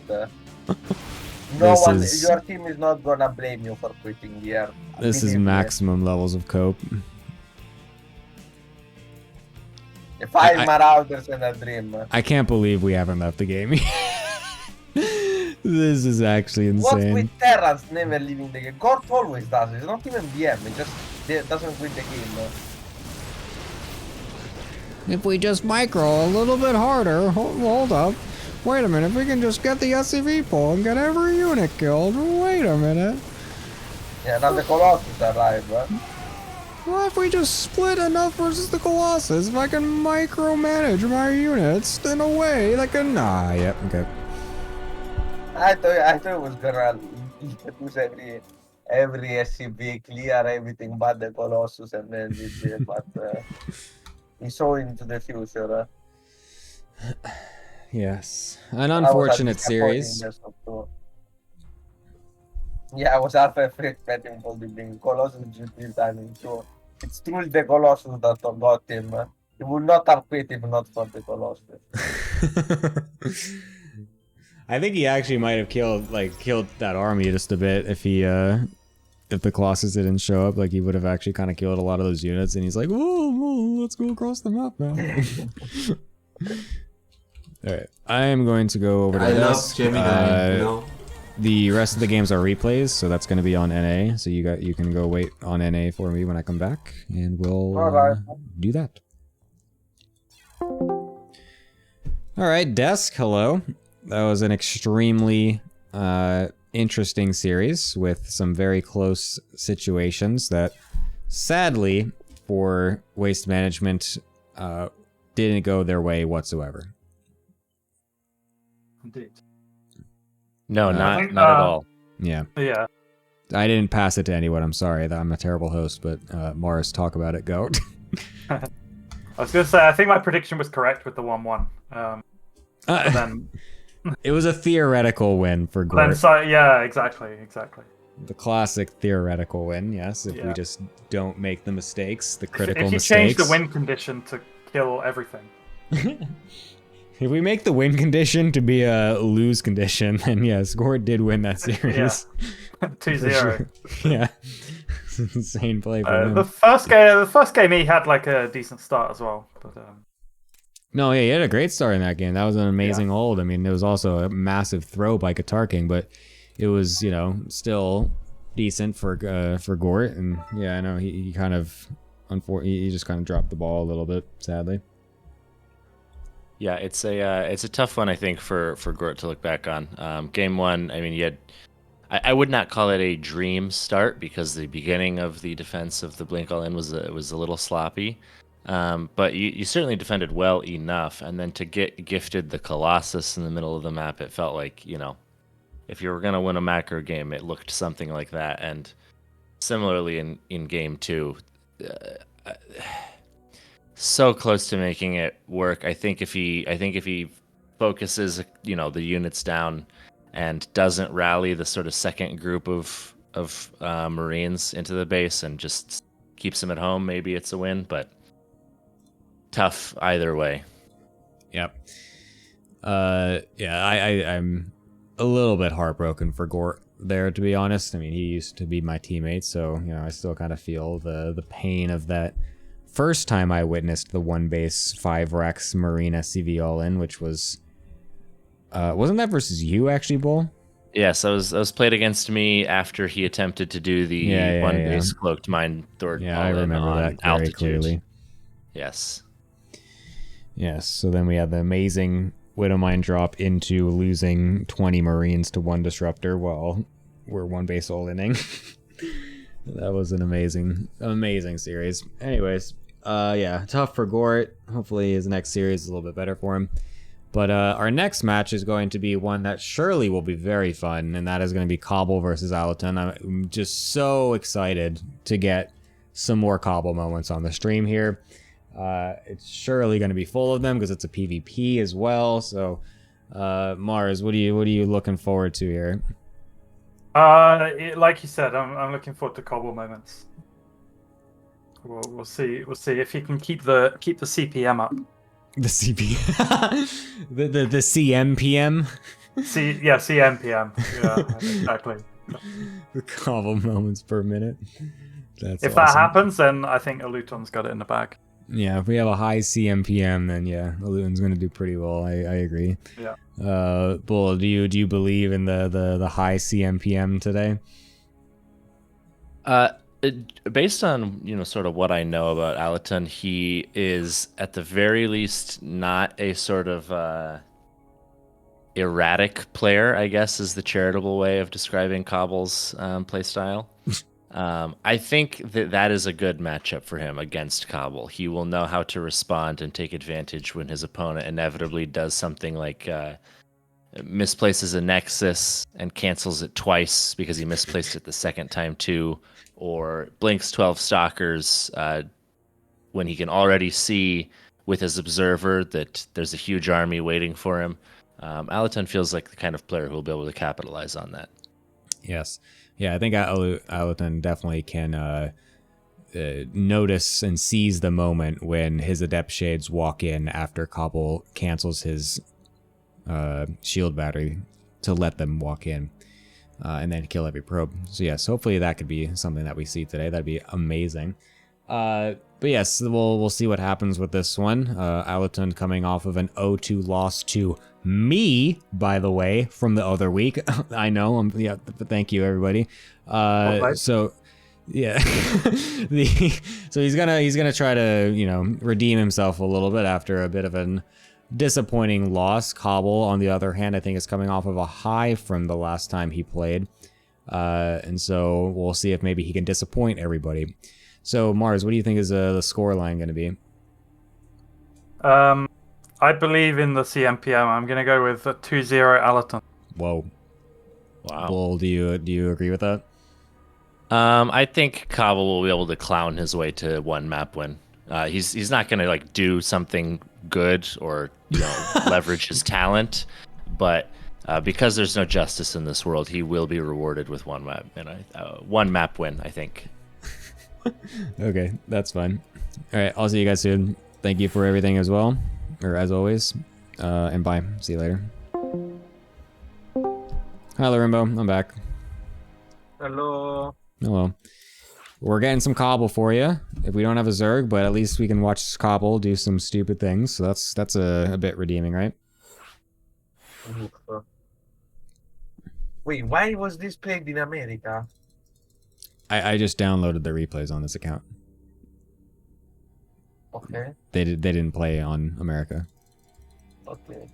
Your team is not gonna blame you for quitting here. This is maximum levels of cope. 5 Marauders in a dream. I can't believe we haven't left the game. This is actually insane. What with Terrans never leaving the game? God always does. It's not even BM. It just doesn't quit the game. If we just micro a little bit harder, hold up. Wait a minute, if we can just get the SCV pull and get every unit killed. Wait a minute. Yeah, now the Colossus arrived. Well, if we just split enough versus the Colossus, if I can micromanage my units in a way that can... Nah, yep, okay. I thought it was gonna use every SCV, clear everything but the Colossus, and then it, but he saw into the future. Yes, an unfortunate series. Yeah, I was half expecting for the being Colossus GP timing, so it's truly the Colossus that got him. He would not have quit if not for the Colossus. I think he actually might have killed that army just a bit if the Colossus didn't show up. Like, he would have actually kind of killed a lot of those units, and he's like, whoa, let's go across the map now. Alright, I am going to go over to this. The rest of the games are replays, so that's going to be on NA. So you can go wait on NA for me when I come back, and we'll do that. Alright, Desk, hello. That was an extremely interesting series with some very close situations that, sadly, for Waste Management, didn't go their way whatsoever. Indeed. No, not at all. Yeah. Yeah. I didn't pass it to anyone. I'm sorry. I'm a terrible host, but Morris, talk about it. Go. I was going to say, I think my prediction was correct with the 1-1. But then... It was a theoretical win for Gort. Yeah, exactly. The classic theoretical win, yes. If we just don't make the mistakes, the critical mistakes. If you change the win condition to kill everything. If we make the win condition to be a lose condition, then yes, Gort did win that series. Yeah. 2-0. Yeah. Insane play for him. The first game he had like a decent start as well. But, No, yeah, he had a great start in that game. That was an amazing hold. I mean, it was also a massive throw by Qatar King, but it was, still decent for Gort. And yeah, I know he kind of, he just kind of dropped the ball a little bit, sadly. Yeah, it's a tough one, I think, for Gort to look back on. Game 1, I mean, I would not call it a dream start because the beginning of the defense of the Blink All In was a little sloppy. But you certainly defended well enough, and then to get gifted the Colossus in the middle of the map, it felt like, if you were going to win a macro game, it looked something like that. And similarly in game 2, so close to making it work. I think if he focuses, the units down and doesn't rally the sort of second group of Marines into the base and just keeps them at home, maybe it's a win, but tough either way. Yep. Yeah, I'm a little bit heartbroken for Gort there, to be honest. I mean, he used to be my teammate, so, you know, I still kind of feel the pain of that first time I witnessed the one base 5 Rex Marine SCV all in, which was, wasn't that versus you actually, Bull? Yes, I was played against me after he attempted to do the one base cloaked mine thord. Yeah, I remember that very altitude. clearly. Yes. Yes, so then we had the amazing Widowmine drop into losing 20 Marines to 1 Disruptor while we're one base all-inning. That was an amazing series. Anyways, yeah, tough for Gort. Hopefully his next series is a little bit better for him. But our next match is going to be one that surely will be very fun, and that is going to be Cobble versus Alaton. I'm just so excited to get some more Cobble moments on the stream here. It's surely going to be full of them because it's a PvP as well. So, Mars, what are you looking forward to here? Like you said, I'm looking forward to Cobble moments. We'll see if he can keep the CPM up. The CP, the CMPM. CMPM. Yeah, exactly. The Cobble moments per minute. That's if awesome. that happens, then I think Aluton's got it in the bag. Yeah, if we have a high CMPM, then yeah, Aluton's gonna do pretty well. I agree. Yeah. Bull, do you believe in the high CMPM today? Based on, you know, sort of what I know about Alaton, he is at the very least not a sort of erratic player, I guess is the charitable way of describing Cobble's playstyle. I think that is a good matchup for him against Cobble. He will know how to respond and take advantage when his opponent inevitably does something like misplaces a Nexus and cancels it twice because he misplaced it the second time too, or blinks 12 Stalkers when he can already see with his observer that there's a huge army waiting for him. Alaton feels like the kind of player who will be able to capitalize on that. Yes. Yeah, I think Alaton definitely can notice and seize the moment when his Adept Shades walk in after Cobble cancels his shield battery to let them walk in and then kill every probe. So yes, hopefully that could be something that we see today. That'd be amazing. But yes, we'll see what happens with this one. Alaton coming off of an 0-2 loss to me, by the way, from the other week. I know. Yeah, but thank you, everybody. So yeah, so he's gonna try to, you know, redeem himself a little bit after a bit of an disappointing loss. Cobble, on the other hand, I think is coming off of a high from the last time he played, and so we'll see if maybe he can disappoint everybody. So Mars, what do you think is the score line going to be? I believe in the CMPM. I'm going to go with a 2-0 Alaton. Whoa. Wow. Bull, do you agree with that? I think Cobble will be able to clown his way to one map win. He's not going to like do something good or, you know, leverage his talent, but because there's no justice in this world, he will be rewarded with one map win, I think. Okay, that's fine. All right, I'll see you guys soon. Thank you for everything as well, or as always, and bye. See you later. Hi, Rimbo. I'm back. Hello. Hello. We're getting some Cobble for you. If we don't have a Zerg, but at least we can watch Cobble do some stupid things. So that's a bit redeeming, right? Wait, why was this played in America? I just downloaded the replays on this account. Okay. They didn't play on America. Okay.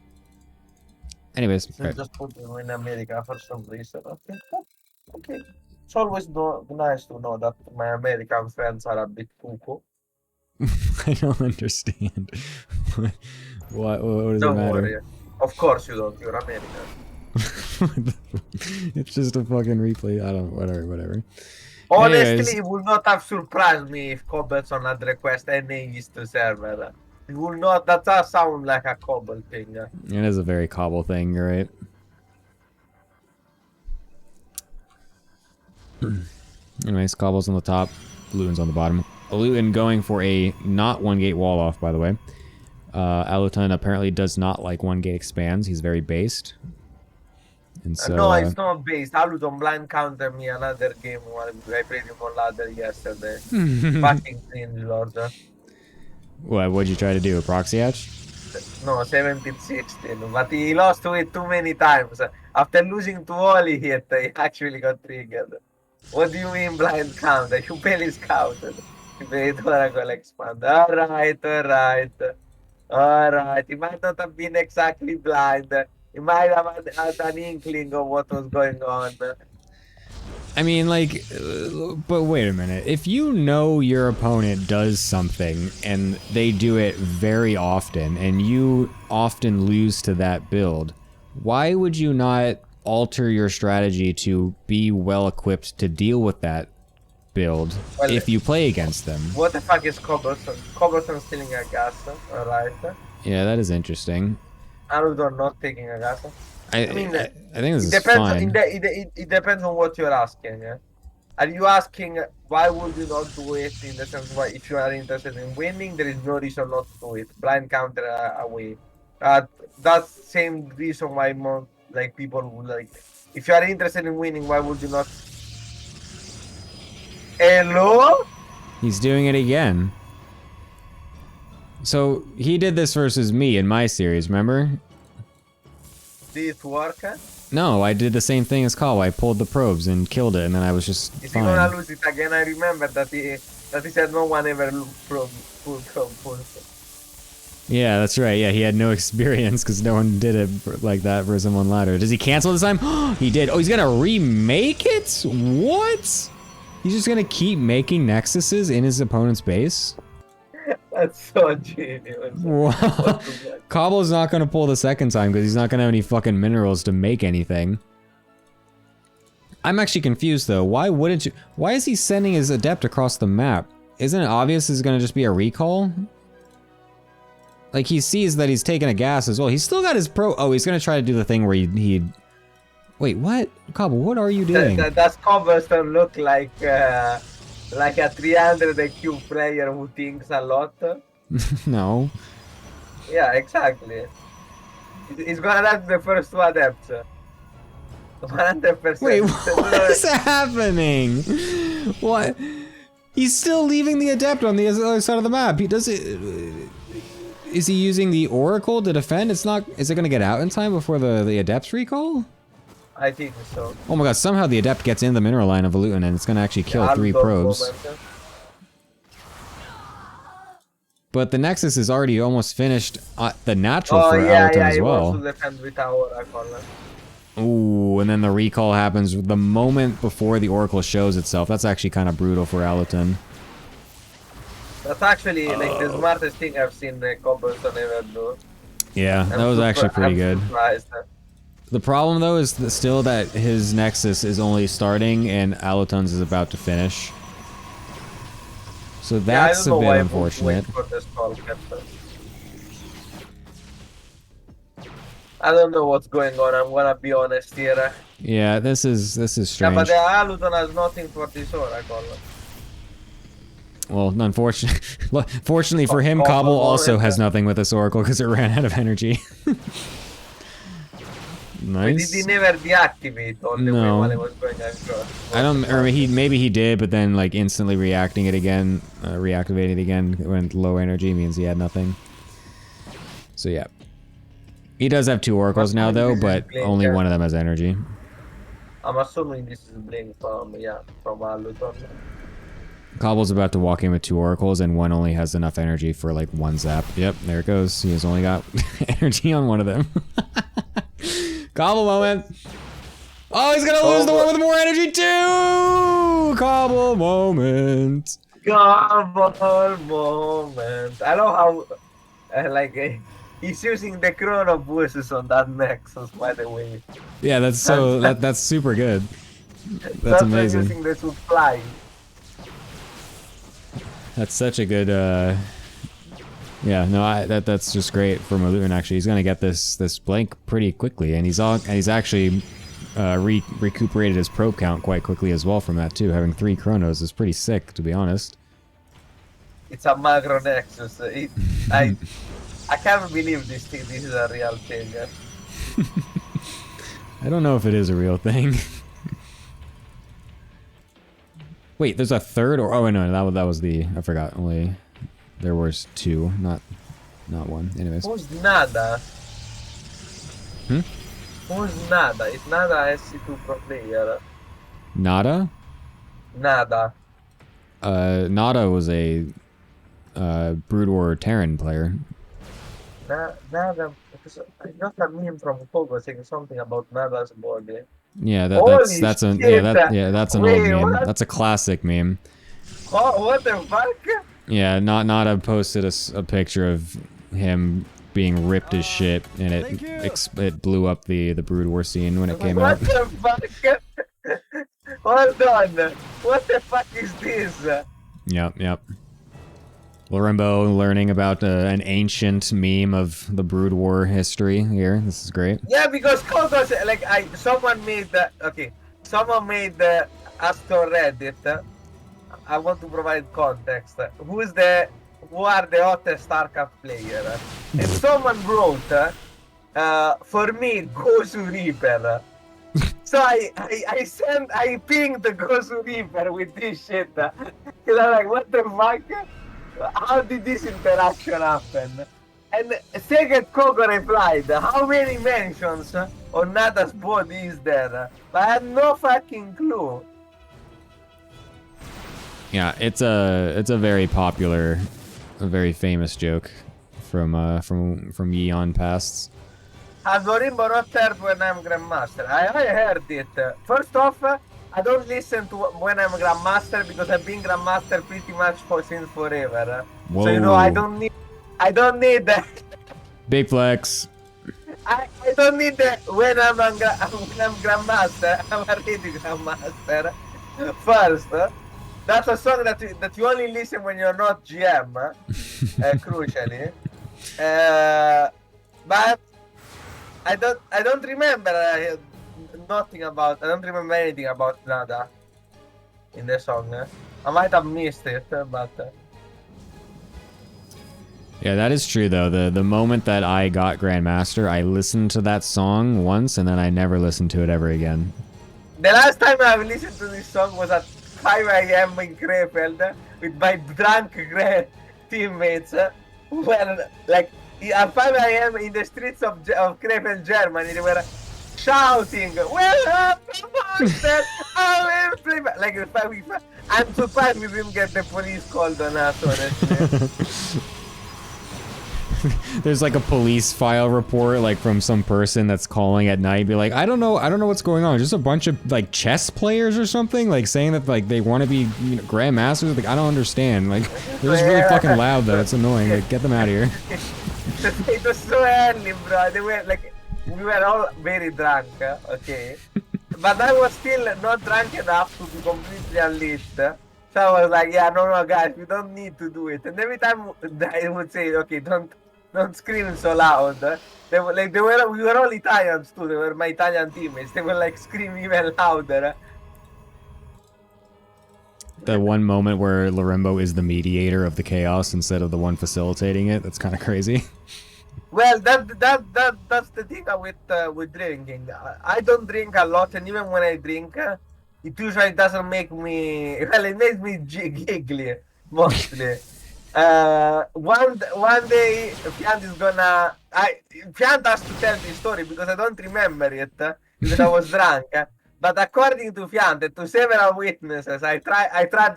Anyways, So right. just put them in America for some reason. Okay. Okay. It's always nice to know that my American friends are a bit cuckoo. I don't understand. What does Don't it matter? worry. Of course you don't. You're American. It's just a fucking replay. I don't. Whatever. Honestly, Anyways. it would not have surprised me if Cobblestone had requested any East server. It would not. That does sound like a Cobble thing. It is a very Cobble thing. You're right. Anyways, Cobble's on the top, Luton's on the bottom. Luton going for a not one gate wall off, by the way. Aluton apparently does not like one gate expands. He's very based. And so, no, it's not based. Aluton blind counter me another game while I played him on ladder yesterday. Fucking cringe, Lord. what'd you try to do? A proxy hatch? No, 17-16. But he lost to it too many times. After losing to all he hit, he actually got triggered. What do you mean blind counter? You barely scouted. You played Oracle Expand. Alright. He might not have been exactly blind. He might have had an inkling of what was going on. I mean, like, but wait a minute. If you know your opponent does something and they do it very often and you often lose to that build, why would you not alter your strategy to be well equipped to deal with that build if you play against them? What the fuck is Cobblestone? Cobblestone stealing a gas, alright. Yeah, that is interesting. Aluton not taking a gas. I mean, I think this is depends fine. it depends on what you're asking. Yeah? Are you asking why would you not do it, in the sense why if you are interested in winning, there is no reason not to do it. Blind counter away. That's same reason why more like people would like. If you are interested in winning, why would you not? Hello? He's doing it again. So he did this versus me in my series, remember? Did it work? No, I did the same thing as Kawa. I pulled the probes and killed it, and then I was just Is fine. he gonna lose it again? I remember that he said no one ever pulled pulls. Yeah, that's right. Yeah, he had no experience because no one did it like that versus him on ladder. Does he cancel this time? He did. Oh, he's gonna remake it? What? He's just gonna keep making nexuses in his opponent's base? That's so genius. Wow. Cobble's not gonna pull the second time because he's not gonna have any fucking minerals to make anything. I'm actually confused though. Why wouldn't you? Why is he sending his adept across the map? Isn't it obvious it's gonna just be a recall? Like he sees that he's taking a gas as well. He's still got his pro. Oh, he's gonna try to do the thing where he. Wait, what? Cobble, what are you doing? Does Cobblestone look like a 300 IQ player who thinks a lot? No. Yeah, exactly. He's gonna have the first two adepts. 100%. Wait, what is happening? What? He's still leaving the adept on the other side of the map. He does it. Is he using the oracle to defend? It's not. Is it gonna get out in time before the adept's recall? I think so. Oh my god! Somehow the adept gets in the mineral line of Luton and it's gonna actually kill 3 probes. But the Nexus is already almost finished. The natural for Aluton as well. He wants to defend with our Ooh, and then the recall happens the moment before the oracle shows itself. That's actually kind of brutal for Aluton. That's actually like the smartest thing I've seen Cobblestone ever do. Yeah, that was actually pretty good. Surprised. The problem though is still that his Nexus is only starting and Aluton's is about to finish. So that's a bit unfortunate. I don't know what's going on, I'm gonna be honest here. Yeah, this is strange. Yeah, but the Aluton has nothing for this oracle. Well, unfortunately, fortunately for him, Cobble also has nothing with this oracle because it ran out of energy. Nice. Did he never deactivate all the way while it was going across? I don't, or maybe he did, but then like instantly reacting it again, reactivating it again when low energy means he had nothing. So yeah. He does have 2 oracles now though, but only one of them has energy. I'm assuming this is Blink from Aluton. Cobble's about to walk in with 2 oracles and one only has enough energy for like 1 zap. Yep, there it goes. He has only got energy on one of them. Cobble moment. Oh, he's gonna lose the one with more energy too! Cobble moment. Cobble moment. I love how, he's using the chrono boosts on that Nexus, by the way. Yeah, that's so, that's super good. That's amazing. Using the supply. That's such a good, yeah, no, that's just great for Malutin. Actually, he's gonna get this blank pretty quickly, and he's actually recuperated his probe count quite quickly as well from that too. Having 3 chronos is pretty sick, to be honest. It's a macro nexus. I can't believe this thing. This is a real thing. I don't know if it is a real thing. Wait, there's a third, or oh no, that was the, I forgot. Only there was 2, not 1. Anyways. Who's Nada? Hmm? Who's Nada? It's Nada SC2 pro player. Nada? Nada. Nada was a Brood War Terran player. Nada. Because I got a meme from Pogo saying something about Nada's body. Yeah, Holy that's an shit. that's an Wait, old meme. what? That's a classic meme. Oh, what the fuck? Yeah, Nada posted a picture of him being ripped as shit, and it blew up the Brood War scene when it came out. What the fuck? Hold on. What the fuck is this? Yep. Lorimbo learning about an ancient meme of the Brood War history here. This is great. Yeah, because Kogos, like, someone made someone made us to Reddit. I want to provide context. Who are the hottest StarCraft player? And someone wrote, for me, Gozu Reaper. So I pinged the Gozu Reaper with this shit. Cause I'm like, what the fuck? How did this interaction happen? And Second Kogo replied, how many mentions on Nada's body is there? I had no fucking clue. Yeah, it's a very popular, a very famous joke from Yeon pasts. Has Lorimbo not heard when I'm Grandmaster? I heard it. First off, I don't listen to when I'm Grandmaster because I've been Grandmaster pretty much since forever. Whoa. So you know I don't need that. Big flex. I don't need that when I'm Grandmaster. I'm already Grandmaster. First, that's a song that you only listen when you're not GM, crucially. But I don't remember I don't remember anything about Nada in the song. I might have missed it, but Yeah, that is true though. The moment that I got Grandmaster, I listened to that song once and then I never listened to it ever again. the last time I listened to this song was at 5 a.m. in Krefeld with my drunk teammates. Well, like at 5 a.m. in the streets of Krefeld, Germany, they were shouting, "Well, monster! Like, I'm surprised we didn't get the police called on us, honestly. There's like a police file report like from some person that's calling at night, be like, I don't know what's going on. Just a bunch of like chess players or something, like saying that like they want to be grandmasters. Like I don't understand. Like they're just really fucking loud though. It's annoying. Like get them out of here. It was so early, bro. They were like, we were all very drunk, okay? But I was still not drunk enough to be completely unleashed. So I was like, yeah, no, guys, we don't need to do it. And every time I would say, okay, don't scream so loud. We were all Italians too. They were my Italian teammates. They were like screaming even louder. The one moment where Lorimbo is the mediator of the chaos instead of the one facilitating it. That's kind of crazy. Well, that's the thing with drinking. I don't drink a lot, and even when I drink, it usually doesn't make me. Well, it makes me giggly mostly. One day, Fiant is gonna. Fiant has to tell this story because I don't remember it because I was drunk. But according to Fiant and to several witnesses, I tried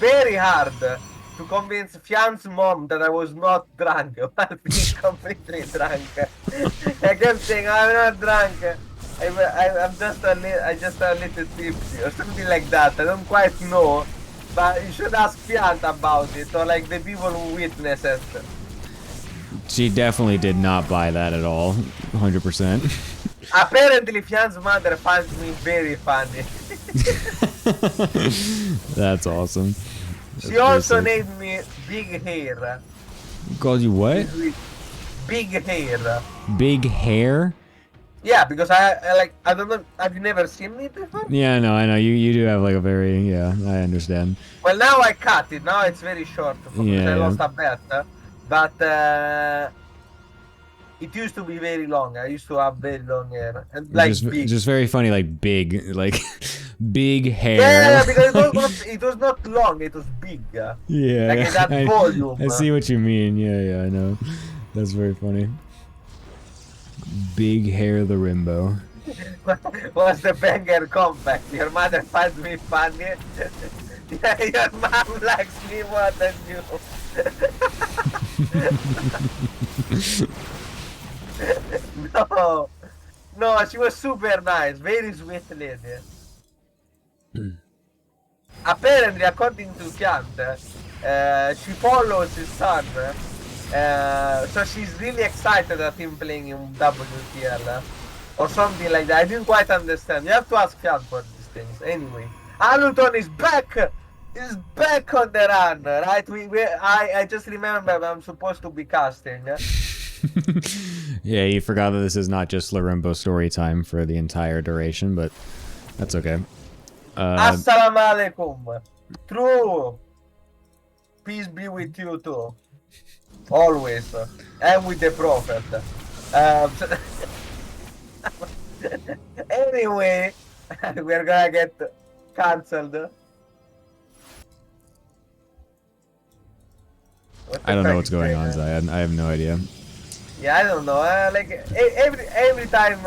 very hard to convince Fiant's mom that I was not drunk while being completely drunk. I kept saying, I'm not drunk. I'm just a little tipsy or something like that. I don't quite know. But you should ask Fiant about it, or like the people who witnessed it. She definitely did not buy that at all. 100%. Apparently, Fiant's mother finds me very funny. That's awesome. She also named me Big Hair. Called you what? Big Hair. Big hair? Yeah, because I don't know. Have you never seen me before? Yeah, no, I know. You do have like a very, yeah, I understand. Well, now I cut it. Now it's very short because I Yeah, lost a bet. But it used to be very long. I used to have very long hair and like big. just very funny, like big, like big hair. Yeah, because it was not long. It was big. Yeah, Like it had volume. I see what you mean. Yeah, I know. That's very funny. Big hair, the Rimbo. Was the banger compact? Your mother finds me funny. Yeah, your mom likes me more than you. No, no, she was super nice, very sweet lady. Apparently, according to Kant, she follows his son, so she's really excited at him playing in WTL or something like that. I didn't quite understand. You have to ask Kant for these things. Anyway, Hamilton is back. He's back on the run, right? I just remember I'm supposed to be casting. Yeah, you forgot that this is not just Larimbo story time for the entire duration, but that's okay. Assalamu alaikum. True. Peace be with you too. Always. And with the prophet. Anyway, we're gonna get cancelled. I don't know what's going on, Zayad. I have no idea. Yeah, I don't know. Like every time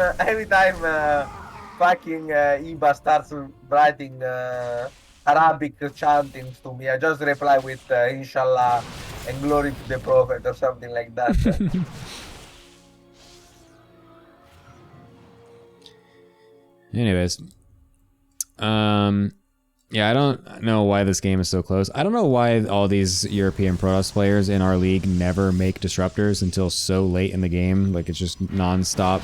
fucking Iba starts writing Arabic chantings to me, I just reply with Inshallah and glory to the Prophet or something like that. Anyways, yeah, I don't know why this game is so close. I don't know why all these European Protoss players in our league never make disruptors until so late in the game. Like, it's just non-stop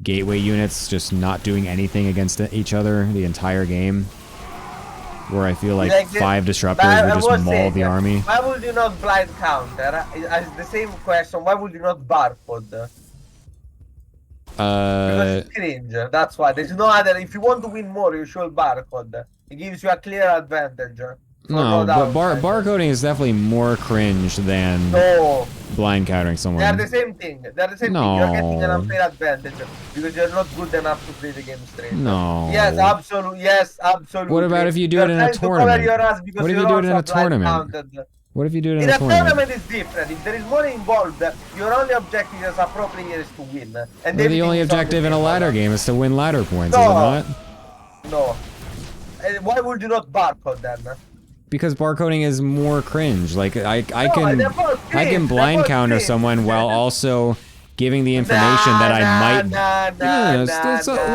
gateway units just not doing anything against each other the entire game. Where I feel like 5 disruptors would just maul the army. Why would you not blind counter? It's the same question. Why would you not barcode? Because it's cringe. That's why. There's no other. If you want to win more, you should barcode. It gives you a clear advantage. No, but barcoding is definitely more cringe than blind countering someone. They're the same thing. They're the same thing. You're getting an unfair advantage because you're not good enough to play the game straight. No. Yes, absolutely. Yes, absolutely. What about if you do it in a tournament? What if you do it in a tournament? What if you do it in a tournament? In a tournament is different. If there is money involved, your only objective as a pro player is to win. And the only objective in a ladder game is to win ladder points, is it not? No. Why would you not barcode then? Because barcoding is more cringe. Like I can blind counter someone while also giving the information that I might.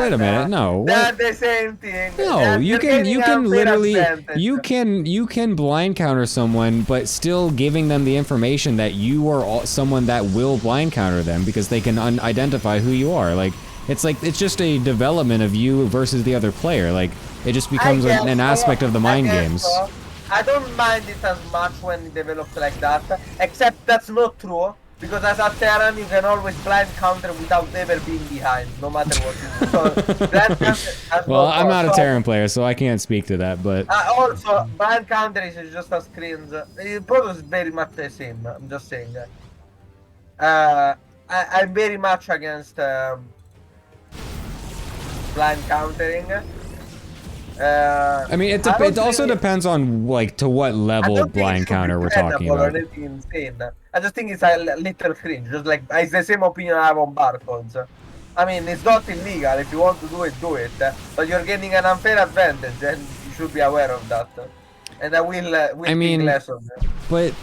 Wait a minute, no. That's the same thing. No, you can literally you can blind counter someone, but still giving them the information that you are someone that will blind counter them because they can identify who you are. Like it's just a development of you versus the other player. Like it just becomes an aspect of the mind games. I don't mind it as much when it develops like that, except that's not true, because as a Terran you can always blind counter without ever being behind, no matter what you do. So that's well, I'm not a Terran player, so I can't speak to that, but... also, blind counter is just a screens. Protoss is very much the same, I'm just saying. I'm very much against blind countering. I mean, it also depends on like to what level blind counter we're talking about. Insane. I just think it's a little cringe. Just like it's the same opinion I have on barcodes. I mean, it's not illegal. If you want to do it. But you're getting an unfair advantage, and you should be aware of that. And I will. I mean, less of it.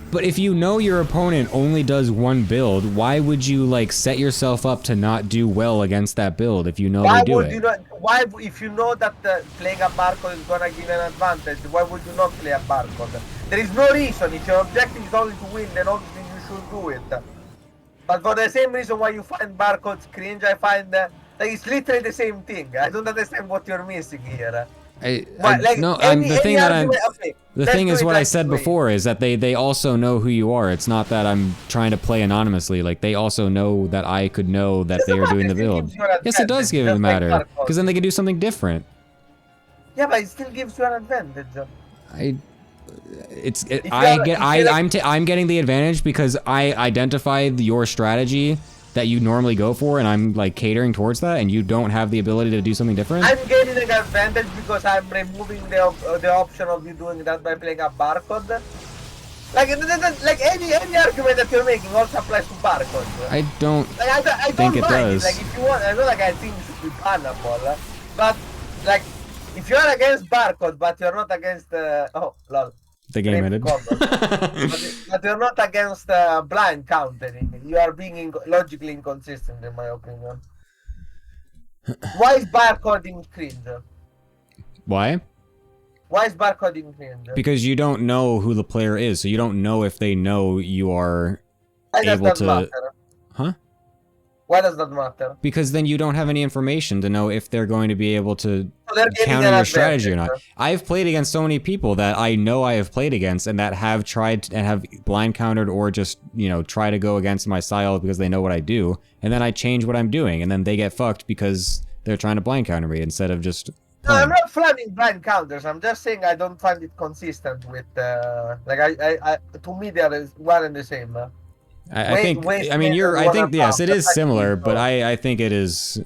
But if you know your opponent only does one build, why would you like set yourself up to not do well against that build if you know they do it? Why, if you know that playing a barcode is gonna give an advantage, why would you not play a barcode? There is no reason. If your objective is only to win, then obviously you should do it. But for the same reason why you find barcodes cringe, I find that it's literally the same thing. I don't understand what you're missing here. The thing that I'm. Okay, The thing is what I said before is that they also know who you are. It's not that I'm trying to play anonymously. Like they also know that I could know that they are doing the build. Yes, it does give it a matter because then they can do something different. Yeah, but it still gives you an advantage. I'm getting the advantage because I identified your strategy that you normally go for, and I'm like catering towards that, and you don't have the ability to do something different. I'm getting an advantage because I'm removing the option of you doing that by playing a barcode. Like any argument that you're making also applies to barcodes. I don't I think don't it mind does. Like if you want, I know like I think it should be bannable, but like if you're against barcode but you're not against oh lol. The game ended. But you're not against blind countering. You are being logically inconsistent, in my opinion. Why is barcoding cringe? Why? Why is barcoding cringe? Because you don't know who the player is, so you don't know if they know you are able to. Matter? Huh? Why does that matter? Because then you don't have any information to know if they're going to be able to So counter your strategy or not. I've played against so many people that I know I have played against and that have tried and have blind countered or just, you know, try to go against my style because they know what I do. And then I change what I'm doing and then they get fucked because they're trying to blind counter me instead of just playing. No, I'm not flagging blind counters. I'm just saying I don't find it consistent with, like, to me, they are one and the same. I think yes, it is similar, but I think it is.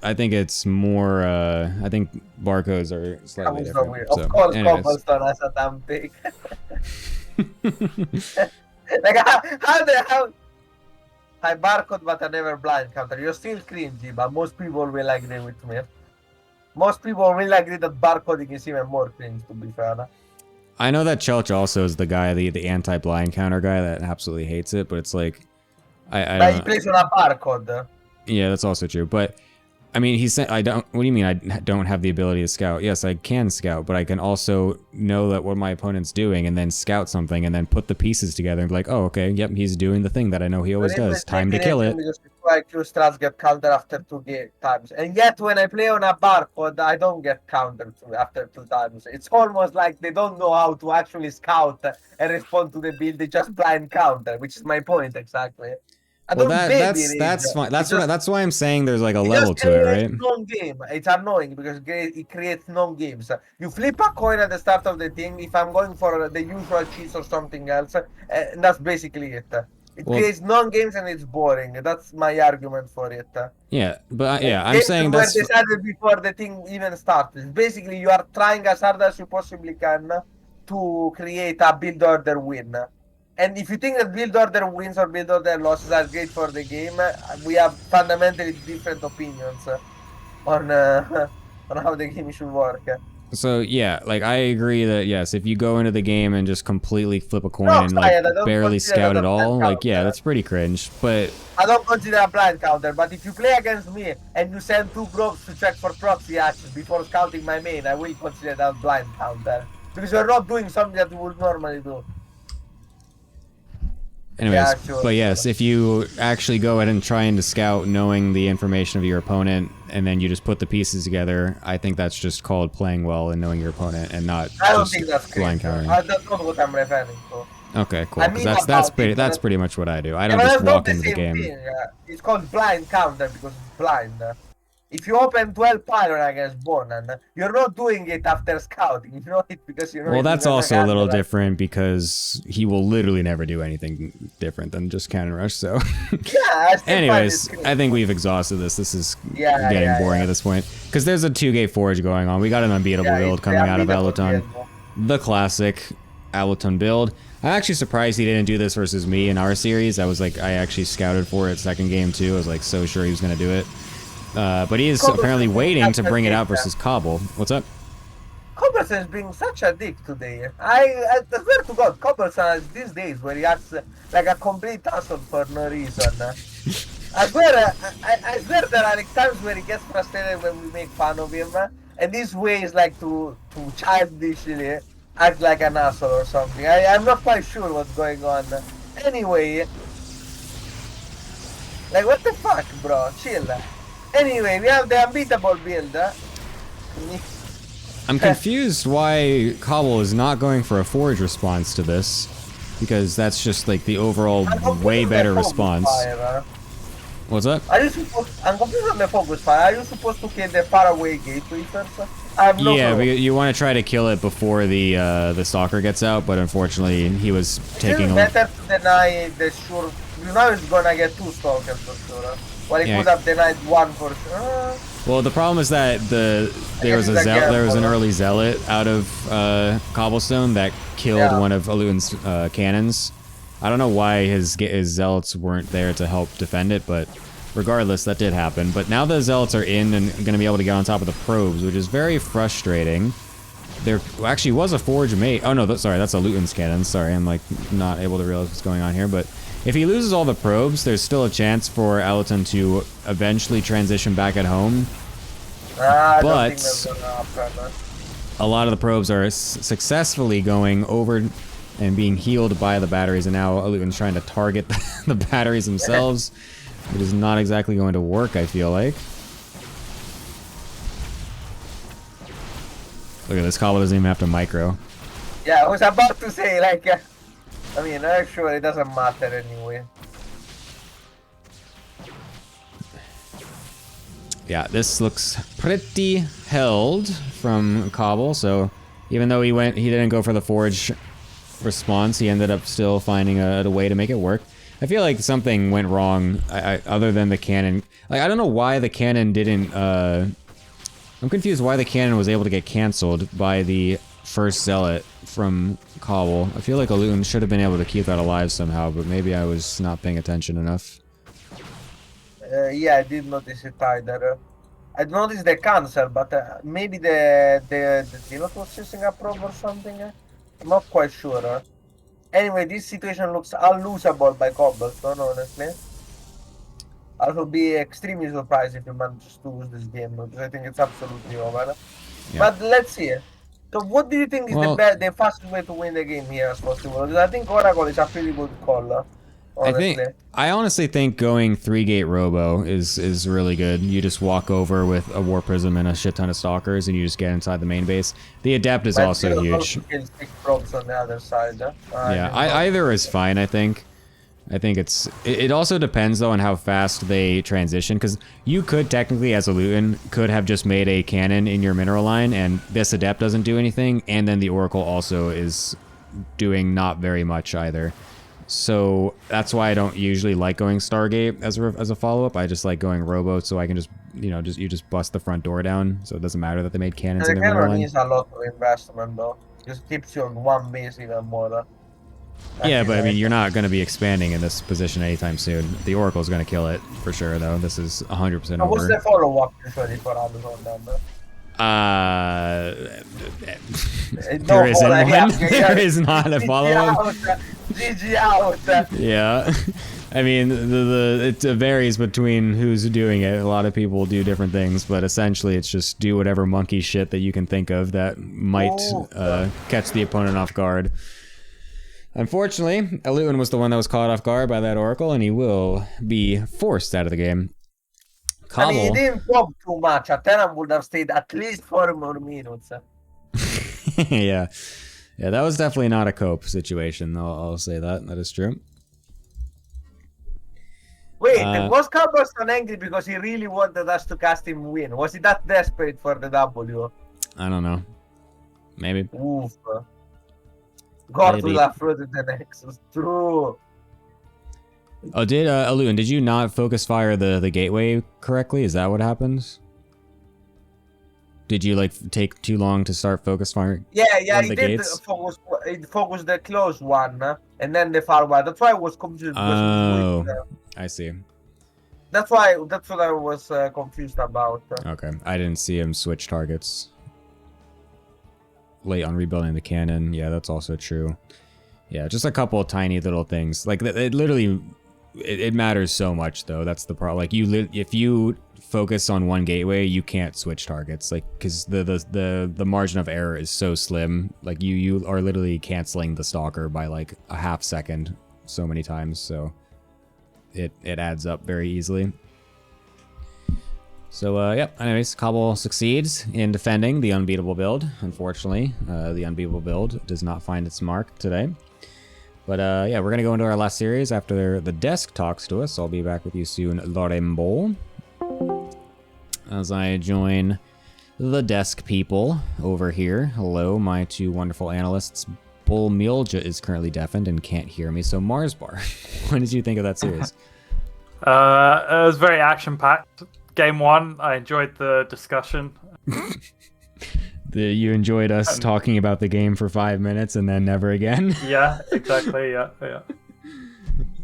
I think it's more. I think barcodes are slightly different. Weird. So, of course, anyways. cobblestone has a damn pig. Like how I barcode but I never blind counter. You're still cringy, but most people will agree with me. Most people will agree that barcoding is even more cringe, to be fair. I know that Chelch also is the guy, the anti-blind counter guy that absolutely hates it, but it's like, I but he plays on a barcode. Yeah, that's also true. But I mean, he said, what do you mean I don't have the ability to scout? Yes, I can scout, but I can also know that what my opponent's doing and then scout something and then put the pieces together and be like, oh, okay, yep, he's doing the thing that I know he always does. Time to kill it. Q strats get countered after 2 times. And yet when I play on a barcode, I don't get countered after 2 times. It's almost like they don't know how to actually scout and respond to the build. They just blind counter, which is my point exactly. Well, that's fine. That's why I'm saying there's like a level to it, right? Non-game. It's annoying because it creates non-games. You flip a coin at the start of the thing. If I'm going for the usual cheese or something else, that's basically it. It creates non-games and it's boring. That's my argument for it. Yeah, but I'm saying that's decided before the thing even started. Basically, you are trying as hard as you possibly can to create a build order win. And if you think that build order wins or build order losses are great for the game, we have fundamentally different opinions on how the game should work. So yeah, like I agree that yes, if you go into the game and just completely flip a coin and like barely scout at all, like yeah, that's pretty cringe. But I don't consider a blind counter. But if you play against me and you send 2 probes to check for proxy actions before scouting my main, I will consider that blind counter because you're not doing something that you would normally do. Anyways, yeah, sure. But yes, if you actually go ahead and trying to scout knowing the information of your opponent and then you just put the pieces together, I think that's just called playing well and knowing your opponent and not blind countering. That's not what I'm referring to. Okay, cool. Because that's pretty much what I do. I don't just walk into the game. It's called blind counter because it's blind. If you open 12 pylon against Bonan, you're not doing it after scouting. You know it because you know. Well, that's also a little different because he will literally never do anything different than just counter rush. So, yeah. Anyways, I think we've exhausted this. This is getting boring at this point because there's a 2-gate forge going on. We got an unbeatable build coming out of Alaton, the classic Alaton build. I'm actually surprised he didn't do this versus me in our series. I actually scouted for it second game too. I was like so sure he was gonna do it. But he is apparently waiting to bring it out versus Cobble. What's up? Cobbleson is being such a dick today. I swear to God, Cobbleson has these days where he acts like a complete asshole for no reason. I swear there are like times where he gets frustrated when we make fun of him, and this way is like to childishly act like an asshole or something. I'm not quite sure what's going on. Anyway, like what the fuck, bro? Chill. Anyway, we have the unbeatable build. I'm confused why Cobble is not going for a forge response to this, because that's just like the overall way better response. What's that? I'm confused on the focus fire. Are you supposed to kill the faraway gateway first? I have no Yeah, clue. you want to try to kill it before the stalker gets out, but unfortunately he was taking. It's better to deny the sure. You know he's gonna get 2 stalkers for sure. Well, he could have denied 1 for sure. Well, the problem is that there was an early zealot out of Cobblestone that killed one of Alutin's cannons. I don't know why his zealots weren't there to help defend it, but regardless, that did happen. But now the zealots are in and going to be able to get on top of the probes, which is very frustrating. There actually was a forge mate. Oh no, sorry, that's Alutin's cannon. Sorry, I'm like not able to realize what's going on here, but. If he loses all the probes, there's still a chance for Alutin to eventually transition back at home. I don't But think that's gonna happen. a lot of the probes are successfully going over and being healed by the batteries, and now Alutin's trying to target the batteries themselves, which is not exactly going to work, I feel like. Look at this, Cobble doesn't even have to micro. Yeah, I was about to say, like, I mean, actually, it doesn't matter anyway. Yeah, this looks pretty held from Cobble, so even though he didn't go for the forge response, he ended up still finding a way to make it work. I feel like something went wrong, other than the cannon. Like, I don't know why the cannon didn't, I'm confused why the cannon was able to get cancelled by the first zealot from Cobble. I feel like Alutin should have been able to keep that alive somehow, but maybe I was not paying attention enough. Yeah, I did notice it either. I noticed the cancel, but maybe the Dilot was using a probe or something. I'm not quite sure. Anyway, this situation looks unlosable by Cobblestone, honestly. I would be extremely surprised if you manage to lose this game, because I think it's absolutely over. Yeah. But let's see. So what do you think is the fastest way to win the game here as possible? Because I think Oracle is a pretty good call, honestly. I honestly think going 3-gate Robo is really good. You just walk over with a War Prism and a shit ton of Stalkers, and you just get inside the main base. The Adept is also huge. Kill 6 probes on the other side. Yeah, either is fine, I think. I think it also depends though on how fast they transition, because you could technically, as a Luton, could have just made a cannon in your mineral line, and this Adept doesn't do anything, and then the Oracle also is doing not very much either. So that's why I don't usually like going Stargate as a follow-up. I just like going Robo, so I can just, you know, you just bust the front door down, so it doesn't matter that they made cannons in the mineral line. The cannon needs a lot of investment though. Just keeps you on one base even more. Yeah, but I mean, you're not going to be expanding in this position anytime soon. The Oracle's going to kill it, for sure, though. This is 100% over. What's the follow-up usually for Amazon then? There isn't one. There is not a follow-up. GG out. Yeah. I mean, it varies between who's doing it. A lot of people do different things, but essentially it's just do whatever monkey shit that you can think of that might catch the opponent off guard. Unfortunately, Alutin was the one that was caught off guard by that Oracle, and he will be forced out of the game. Cobble. I mean, he didn't pop too much. Athenan would have stayed at least 4 more minutes. Yeah. Yeah, that was definitely not a cope situation. I'll say that. That is true. Wait, was Cobblestone angry because he really wanted us to cast him win? Was he that desperate for the W? I don't know. Maybe. Oof. God will have flooded the Nexus. True. Oh, Alutin, did you not focus fire the gateway correctly? Is that what happens? Did you like take too long to start focus firing? Yeah, he did focus the close one, and then the far one. That's why I was confused. Oh, I see. That's what I was confused about. Okay, I didn't see him switch targets. Late on rebuilding the cannon. Yeah, that's also true. Yeah, just a couple of tiny little things. Like it literally, it matters so much though. That's the problem. Like if you focus on one gateway, you can't switch targets. Like because the margin of error is so slim. Like you are literally canceling the stalker by like a half second so many times. So it adds up very easily. So, yep, anyways, Cobble succeeds in defending the unbeatable build. Unfortunately, the unbeatable build does not find its mark today. But, yeah, we're going to go into our last series after the desk talks to us. I'll be back with you soon, Lorembo. As I join the desk people over here. Hello, my two wonderful analysts. Bull Milja is currently deafened and can't hear me, so Marsbar, what did you think of that series? It was very action-packed. Game 1, I enjoyed the discussion. You enjoyed us talking about the game for 5 minutes and then never again? Yeah, exactly. Yeah.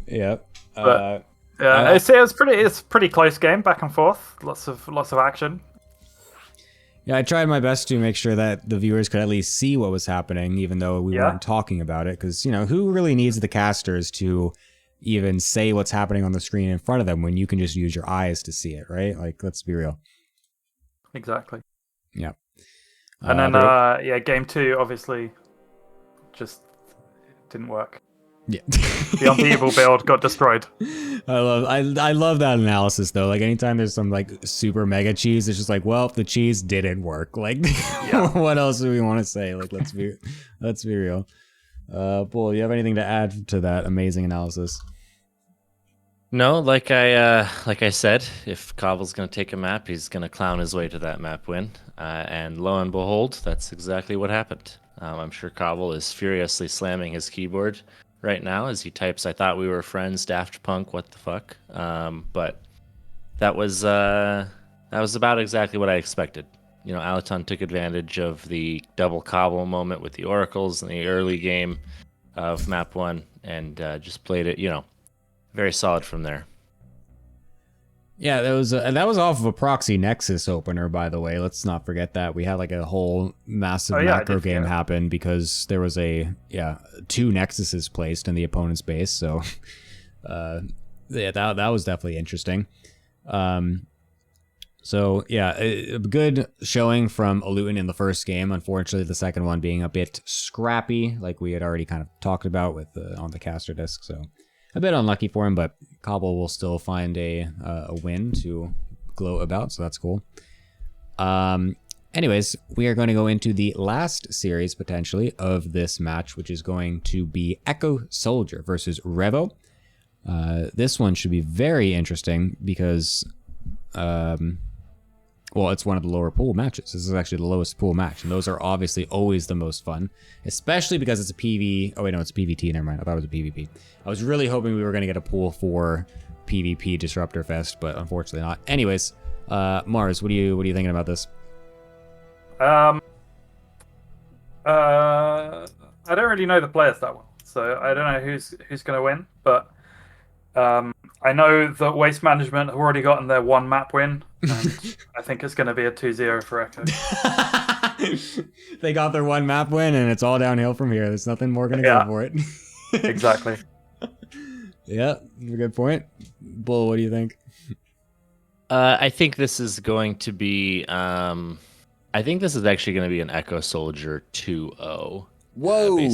Yep. But, it's a pretty close game, back and forth. Lots of action. Yeah, I tried my best to make sure that the viewers could at least see what was happening, even though we weren't talking about it. Because, who really needs the casters to even say what's happening on the screen in front of them when you can just use your eyes to see it, right? Like, let's be real. Exactly. Yeah. And then, game 2, obviously, just didn't work. Yeah. The unbeatable build got destroyed. I love that analysis though. Like anytime there's some like super mega cheese, it's just like, well, the cheese didn't work. Like, what else do we want to say? Like, let's be real. Bull, do you have anything to add to that amazing analysis? No, like I said, if Cobble's going to take a map, he's going to clown his way to that map win. And lo and behold, that's exactly what happened. I'm sure Cobble is furiously slamming his keyboard right now as he types, "I thought we were friends, Daft Punk, what the fuck?" But that was about exactly what I expected. Alaton took advantage of the double Cobble moment with the Oracles in the early game of map 1 and just played it, very solid from there. Yeah, that was off of a proxy Nexus opener, by the way. Let's not forget that. We had like a whole massive macro game happen because there was two Nexuses placed in the opponent's base. So, that was definitely interesting. So yeah, a good showing from Alutin in the first game. Unfortunately, the second one being a bit scrappy, like we had already kind of talked about with on the caster disc. So a bit unlucky for him, but Cobble will still find a win to gloat about, so that's cool. Anyways, we are going to go into the last series, potentially, of this match, which is going to be Echo Soldier versus Revo. This one should be very interesting because, well, it's one of the lower pool matches. This is actually the lowest pool match, and those are obviously always the most fun, especially because it's a PV. Oh wait, no, it's a PVT. Never mind. I thought it was a PvP. I was really hoping we were going to get a pool for PvP Disruptor Fest, but unfortunately not. Anyways, Mars, what are you thinking about this? I don't really know the players that well, so I don't know who's going to win, but I know that Waste Management have already gotten their one map win, and I think it's going to be a 2-0 for Echo. They got their one map win, and it's all downhill from here. There's nothing more going to go for it. Exactly. Yeah, a good point. Bull, what do you think? I think this is going to be... I think this is actually going to be an Echo Soldier 2-0. Whoa!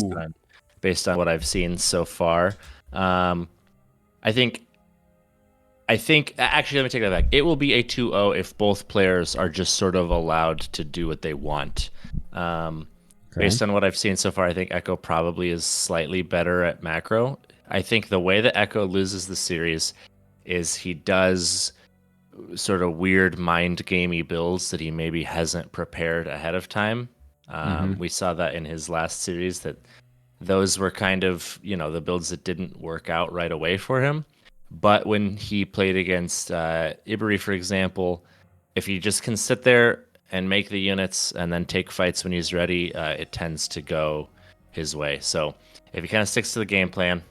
Based on what I've seen so far. I think actually, let me take that back. It will be a 2-0 if both players are just sort of allowed to do what they want. Based on what I've seen so far, I think Echo probably is slightly better at macro. I think the way that Echo loses the series is he does sort of weird mind gamey builds that he maybe hasn't prepared ahead of time. We saw that in his last series, that those were kind of, the builds that didn't work out right away for him. But when he played against Iberi, for example, if he just can sit there and make the units and then take fights when he's ready, it tends to go his way. So if he kind of sticks to the game plan,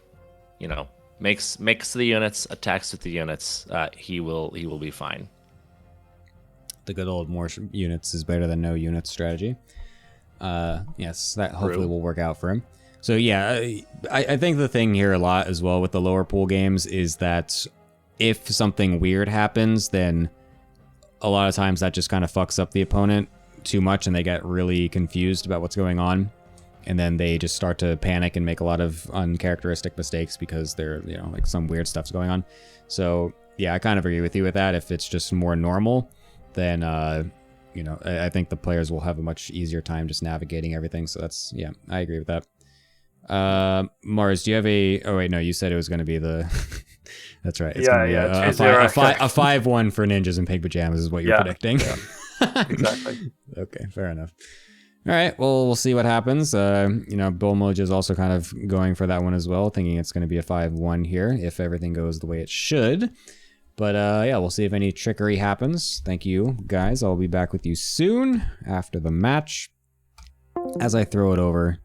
makes the units, attacks with the units, he will be fine. The good old more units is better than no units strategy. Yes, that hopefully will work out for him. So yeah, I think the thing here a lot as well with the lower pool games is that if something weird happens, then a lot of times that just kind of fucks up the opponent too much and they get really confused about what's going on. And then they just start to panic and make a lot of uncharacteristic mistakes because they're, like some weird stuff's going on. So yeah, I kind of agree with you with that. If it's just more normal, then you know, I think the players will have a much easier time just navigating everything. So that's, yeah, I agree with that. Mars, do you have a? Oh wait, no, you said it was going to be the. That's right. It's going to be a 5-1 for ninjas in pink pajamas is what you're predicting. Yeah. Exactly. Okay, fair enough. All right, well, we'll see what happens. You know, Bolmoj is also kind of going for that one as well, thinking it's going to be a 5-1 here if everything goes the way it should. But yeah, we'll see if any trickery happens. Thank you, guys. I'll be back with you soon after the match as I throw it over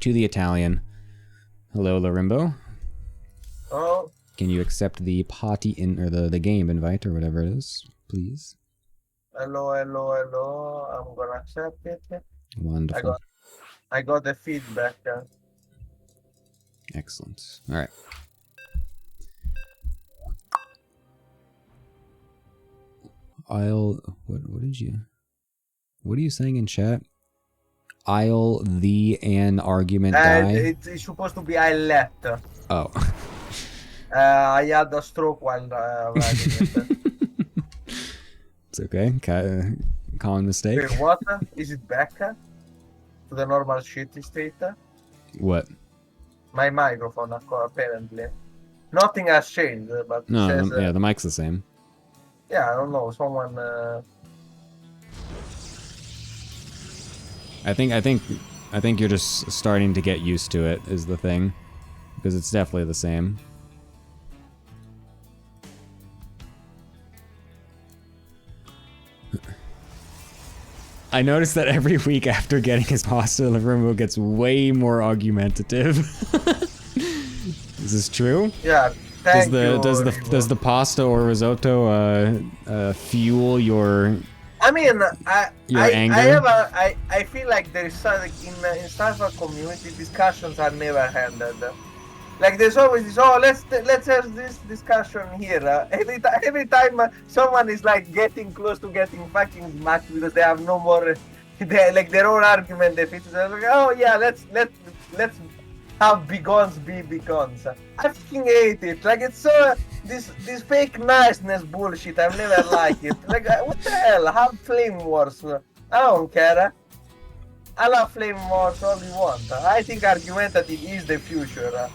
to the Italian. Hello, Larimbo. Oh. Can you accept the or the game invite or whatever it is, please? Hello, hello, hello. I'm gonna accept it. Wonderful. I got the feedback. Excellent. All right. What are you saying in chat? I'll an argument die? It's supposed to be I let. Oh. I had a stroke while writing it. It's okay. Common mistake. Wait, what? Is it back to the normal shitty state? What? My microphone, apparently. Nothing has changed, but No, it says, yeah, the mic's the same. yeah, I don't know. Someone. I think you're just starting to get used to it. Is the thing, because it's definitely the same. I noticed that every week after getting his pasta, Larimbo gets way more argumentative. Is this true? Yeah. Thank you. Does the pasta or risotto fuel your? I mean, anger? I feel like there is something in Starfall community discussions are never handled. Like there's always this, oh, let's have this discussion here. Every time someone is like getting close to getting fucking smacked because they have no more, they like their own argument. They fit. They're like, oh yeah, let's have begons be begons. I fucking hate it. Like it's so this fake niceness bullshit. I've never liked it. Like what the hell? Have flame wars. I don't care. I love flame wars all you want. I think argumentative is the future.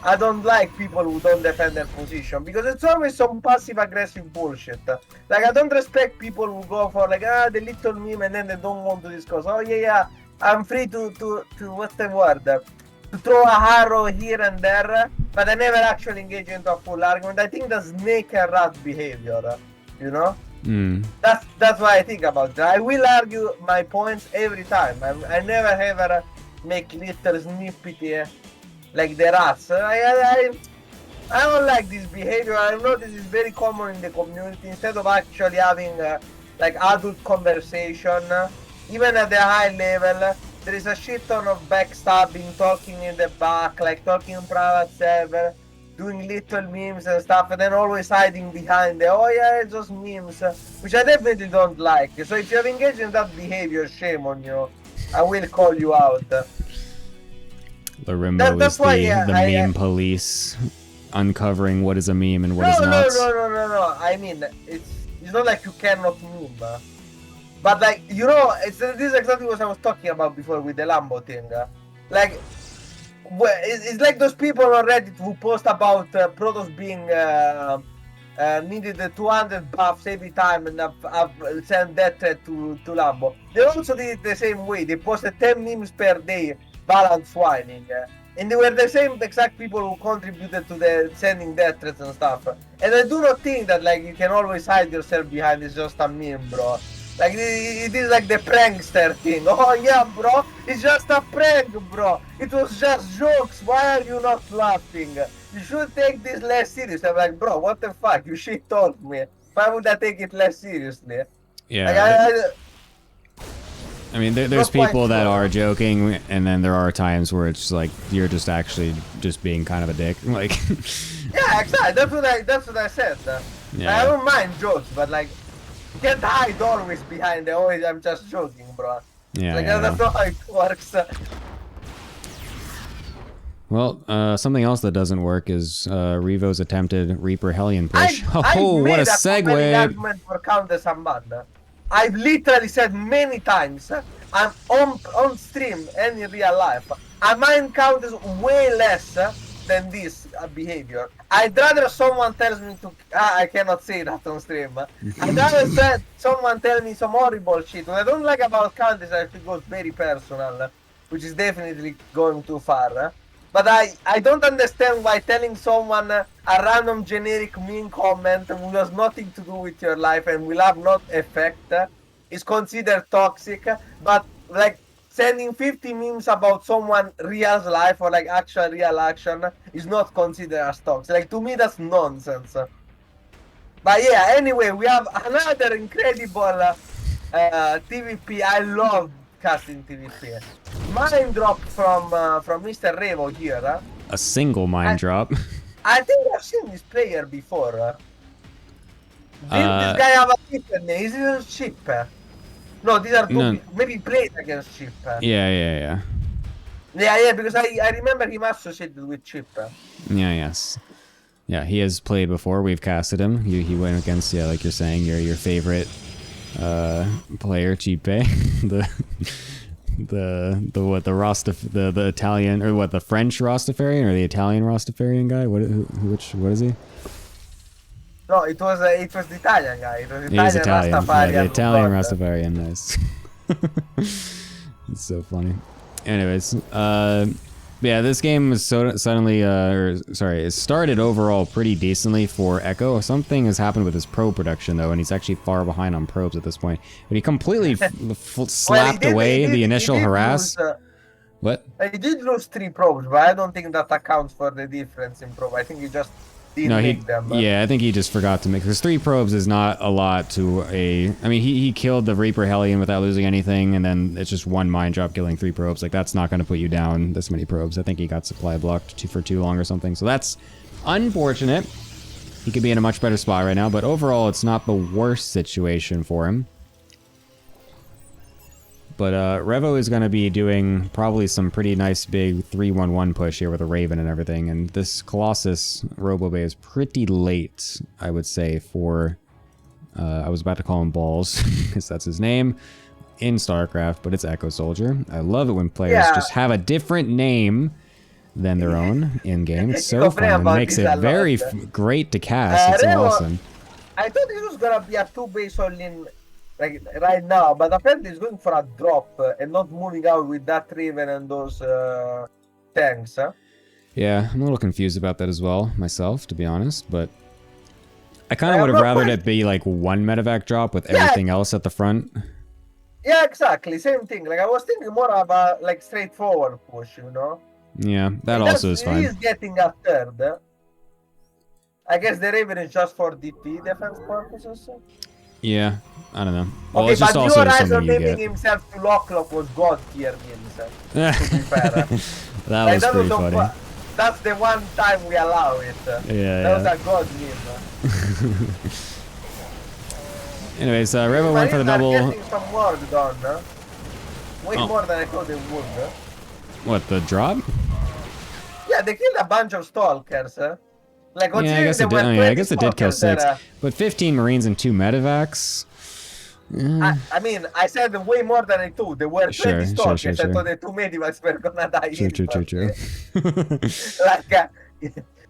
I don't like people who don't defend their position because it's always some passive aggressive bullshit. Like I don't respect people who go for like the little meme and then they don't want to discuss. Oh yeah, I'm free to what's the word? To throw a arrow here and there, but I never actually engage into a full argument. I think that's snake and rat behavior, you know? That's what I think about that. I will argue my points every time. I never ever make little snippety like the rats. I don't like this behavior. I know this is very common in the community. Instead of actually having like adult conversation, even at the high level, there is a shit ton of backstabbing, talking in the back, like talking in private server, doing little memes and stuff, and then always hiding behind the, oh yeah, it's just memes, which I definitely don't like. So if you have engaged in that behavior, shame on you. I will call you out. Larimbo is the meme police, uncovering what is a meme and what is not. No. I mean, it's not like you cannot meme. But like, you know, this is exactly what I was talking about before with the Lambo thing. Like, it's like those people on Reddit who post about Protoss being needed 200 buffs every time and have sent that threat to Lambo. They also did it the same way. They posted 10 memes per day, balance whining. And they were the same exact people who contributed to the sending death threats and stuff. And I do not think that like you can always hide yourself behind it's just a meme, bro. Like, it is like the prankster thing. Oh yeah, bro, it's just a prank, bro. It was just jokes. Why are you not laughing? You should take this less serious. I'm like, bro, what the fuck? You shit told me. Why would I take it less seriously? Yeah. Like, I mean, there's people that are joking, and then there are times where it's like you're just actually just being kind of a dick. Like, yeah, exactly. That's what I said. Yeah. I don't mind jokes, but like, you can't hide always behind the always. I'm just joking, bro. Yeah. Like yeah. that's not how it works. Well, something else that doesn't work is Revo's attempted Reaper Hellion push. I've Oh, what a made compelling segue! argument for Countess Unbanned. I've literally said many times, I'm on stream and in real life, I mind Countess way less than this behavior. I'd rather someone tells me to... I cannot say that on stream. I'd rather someone tell me some horrible shit. What I don't like about Countess, I think it goes very personal, which is definitely going too far. But I don't understand why telling someone a random generic mean comment who has nothing to do with your life and will have no effect is considered toxic. But like sending 50 memes about someone real's life or like actual real action is not considered as toxic. Like to me that's nonsense. But yeah, anyway, we have another incredible TVP. I love casting TVP. Mine drop from Mr. Revo here. A single mine drop. I think I've seen this player before. Didn't this guy have a different name? Is it Chip? No, these are two. No. Maybe he played against Chip. Yeah. Yeah, because I remember him associated with Chip. Yes. Yeah, he has played before. We've casted him. He went against, yeah, like you're saying, your favorite player, Chipe. the Italian, or what, the French Rastafarian or the Italian Rastafarian guy? What is he? No, it was the Italian guy. It was Italian, He's Italian. Rastafarian. Yeah, the Italian Rastafarian, nice. It's so funny. Anyways, yeah, this game was suddenly, it started overall pretty decently for Echo. Something has happened with his probe production, though, and he's actually far behind on probes at this point. But he completely slapped away the initial harass. What? He did lose 3 probes, but I don't think that accounts for the difference in probe. I think he just didn't make them. Yeah, I think he just forgot to make, because 3 probes is not a lot to a... I mean, he killed the Reaper Hellion without losing anything, and then it's just 1 mine drop killing 3 probes. Like, that's not going to put you down this many probes. I think he got supply blocked for too long or something, so that's unfortunate. He could be in a much better spot right now, but overall, it's not the worst situation for him. But Revo is going to be doing probably some pretty nice big 3-1-1 push here with a Raven and everything. And this Colossus Robobay is pretty late, I would say, for... I was about to call him Balls, because that's his name in StarCraft, but it's Echo Soldier. I love it when players just have a different name than their own in-game. It's so fun. It makes it very great to cast. It's Revo, awesome. I thought it was going to be a 2-base all-in like right now, but apparently he's going for a drop and not moving out with that Raven and those tanks. Yeah, I'm a little confused about that as well, myself, to be honest, but I kind of would have rathered it be like 1 medevac drop with everything else at the front. Yeah, exactly, same thing. Like I was thinking more of a like straightforward push, you know? Yeah, that also is fine. He is getting a third. I guess the Raven is just for DP defense purposes. Yeah, I don't know. Well, Okay, it's just but also Horizon something you naming get. himself to Lock was God tier memes. To be fair. That was pretty funny. That's the one time we allow it. That was a God meme. Anyways, Revo went for the double. Getting some work done. Way more than I thought they would. What, the drop? Yeah, they killed a bunch of stalkers. Like, Yeah, I guess it did. Oh, yeah, I guess it did kill 6, but 15 Marines and 2 medevacs. I mean, I said way more than I thought. There were 20 stalkers. I thought the 2 medevacs were gonna die. True. Like,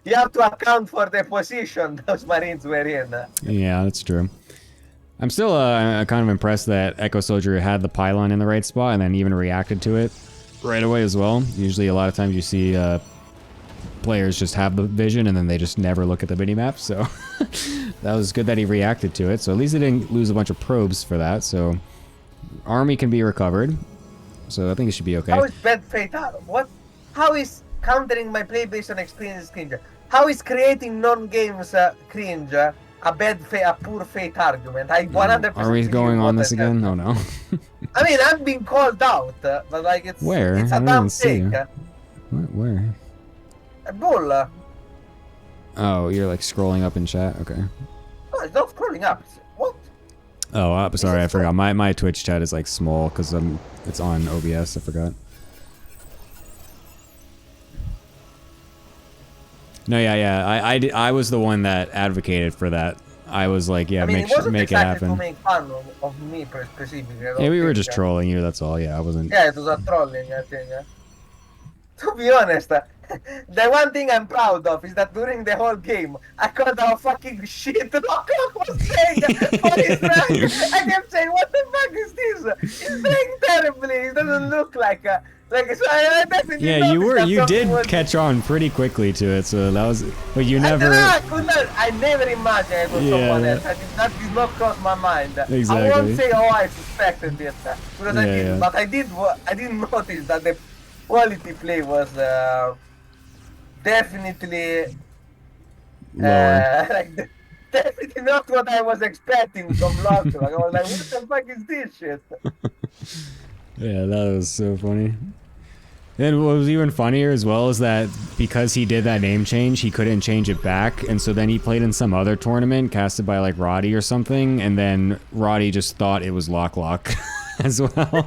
you have to account for the position those Marines were in. Yeah, that's true. I'm still kind of impressed that Echo Soldier had the pylon in the right spot and then even reacted to it right away as well. Usually, a lot of times you see players just have the vision and then they just never look at the minimap, so that was good that he reacted to it. So at least he didn't lose a bunch of probes for that, so army can be recovered, so I think it should be okay. How is bad fate? What? How is countering my play based on experience cringe? How is creating non-games cringe a poor fate argument? I 100%. Are we going on this again? Oh no. I mean, I'm being called out, but like it's where? It's a damn take. Where? Bull. Oh, you're like scrolling up in chat? Okay. No, it's not scrolling up. What? Oh, sorry, I forgot. My Twitch chat is like small because it's on OBS. I forgot. No, yeah. I was the one that advocated for that. I was like, yeah, I mean, make it wasn't it exactly happen. to make fun of me specifically. I don't Yeah, we were think, just trolling you. That's all. Yeah, I wasn't. Yeah, it was a trolling, I think. To be honest, the one thing I'm proud of is that during the whole game, I called how fucking shit Rock was playing for his rank. I kept saying, what the fuck is this? He's playing terribly. He doesn't look like so I definitely Yeah, you did catch on pretty quickly to it, so that was, but you never. I never imagined it was someone else. That did not cross my mind. Exactly. I won't say, oh, I suspected it, because I didn't. But I didn't notice that the quality play was definitely like definitely not what I was expecting from Lockdown. I was like, what the fuck is this shit? Yeah, that was so funny. And what was even funnier as well is that because he did that name change, he couldn't change it back, and so then he played in some other tournament casted by like Roddy or something, and then Roddy just thought it was Lock as well,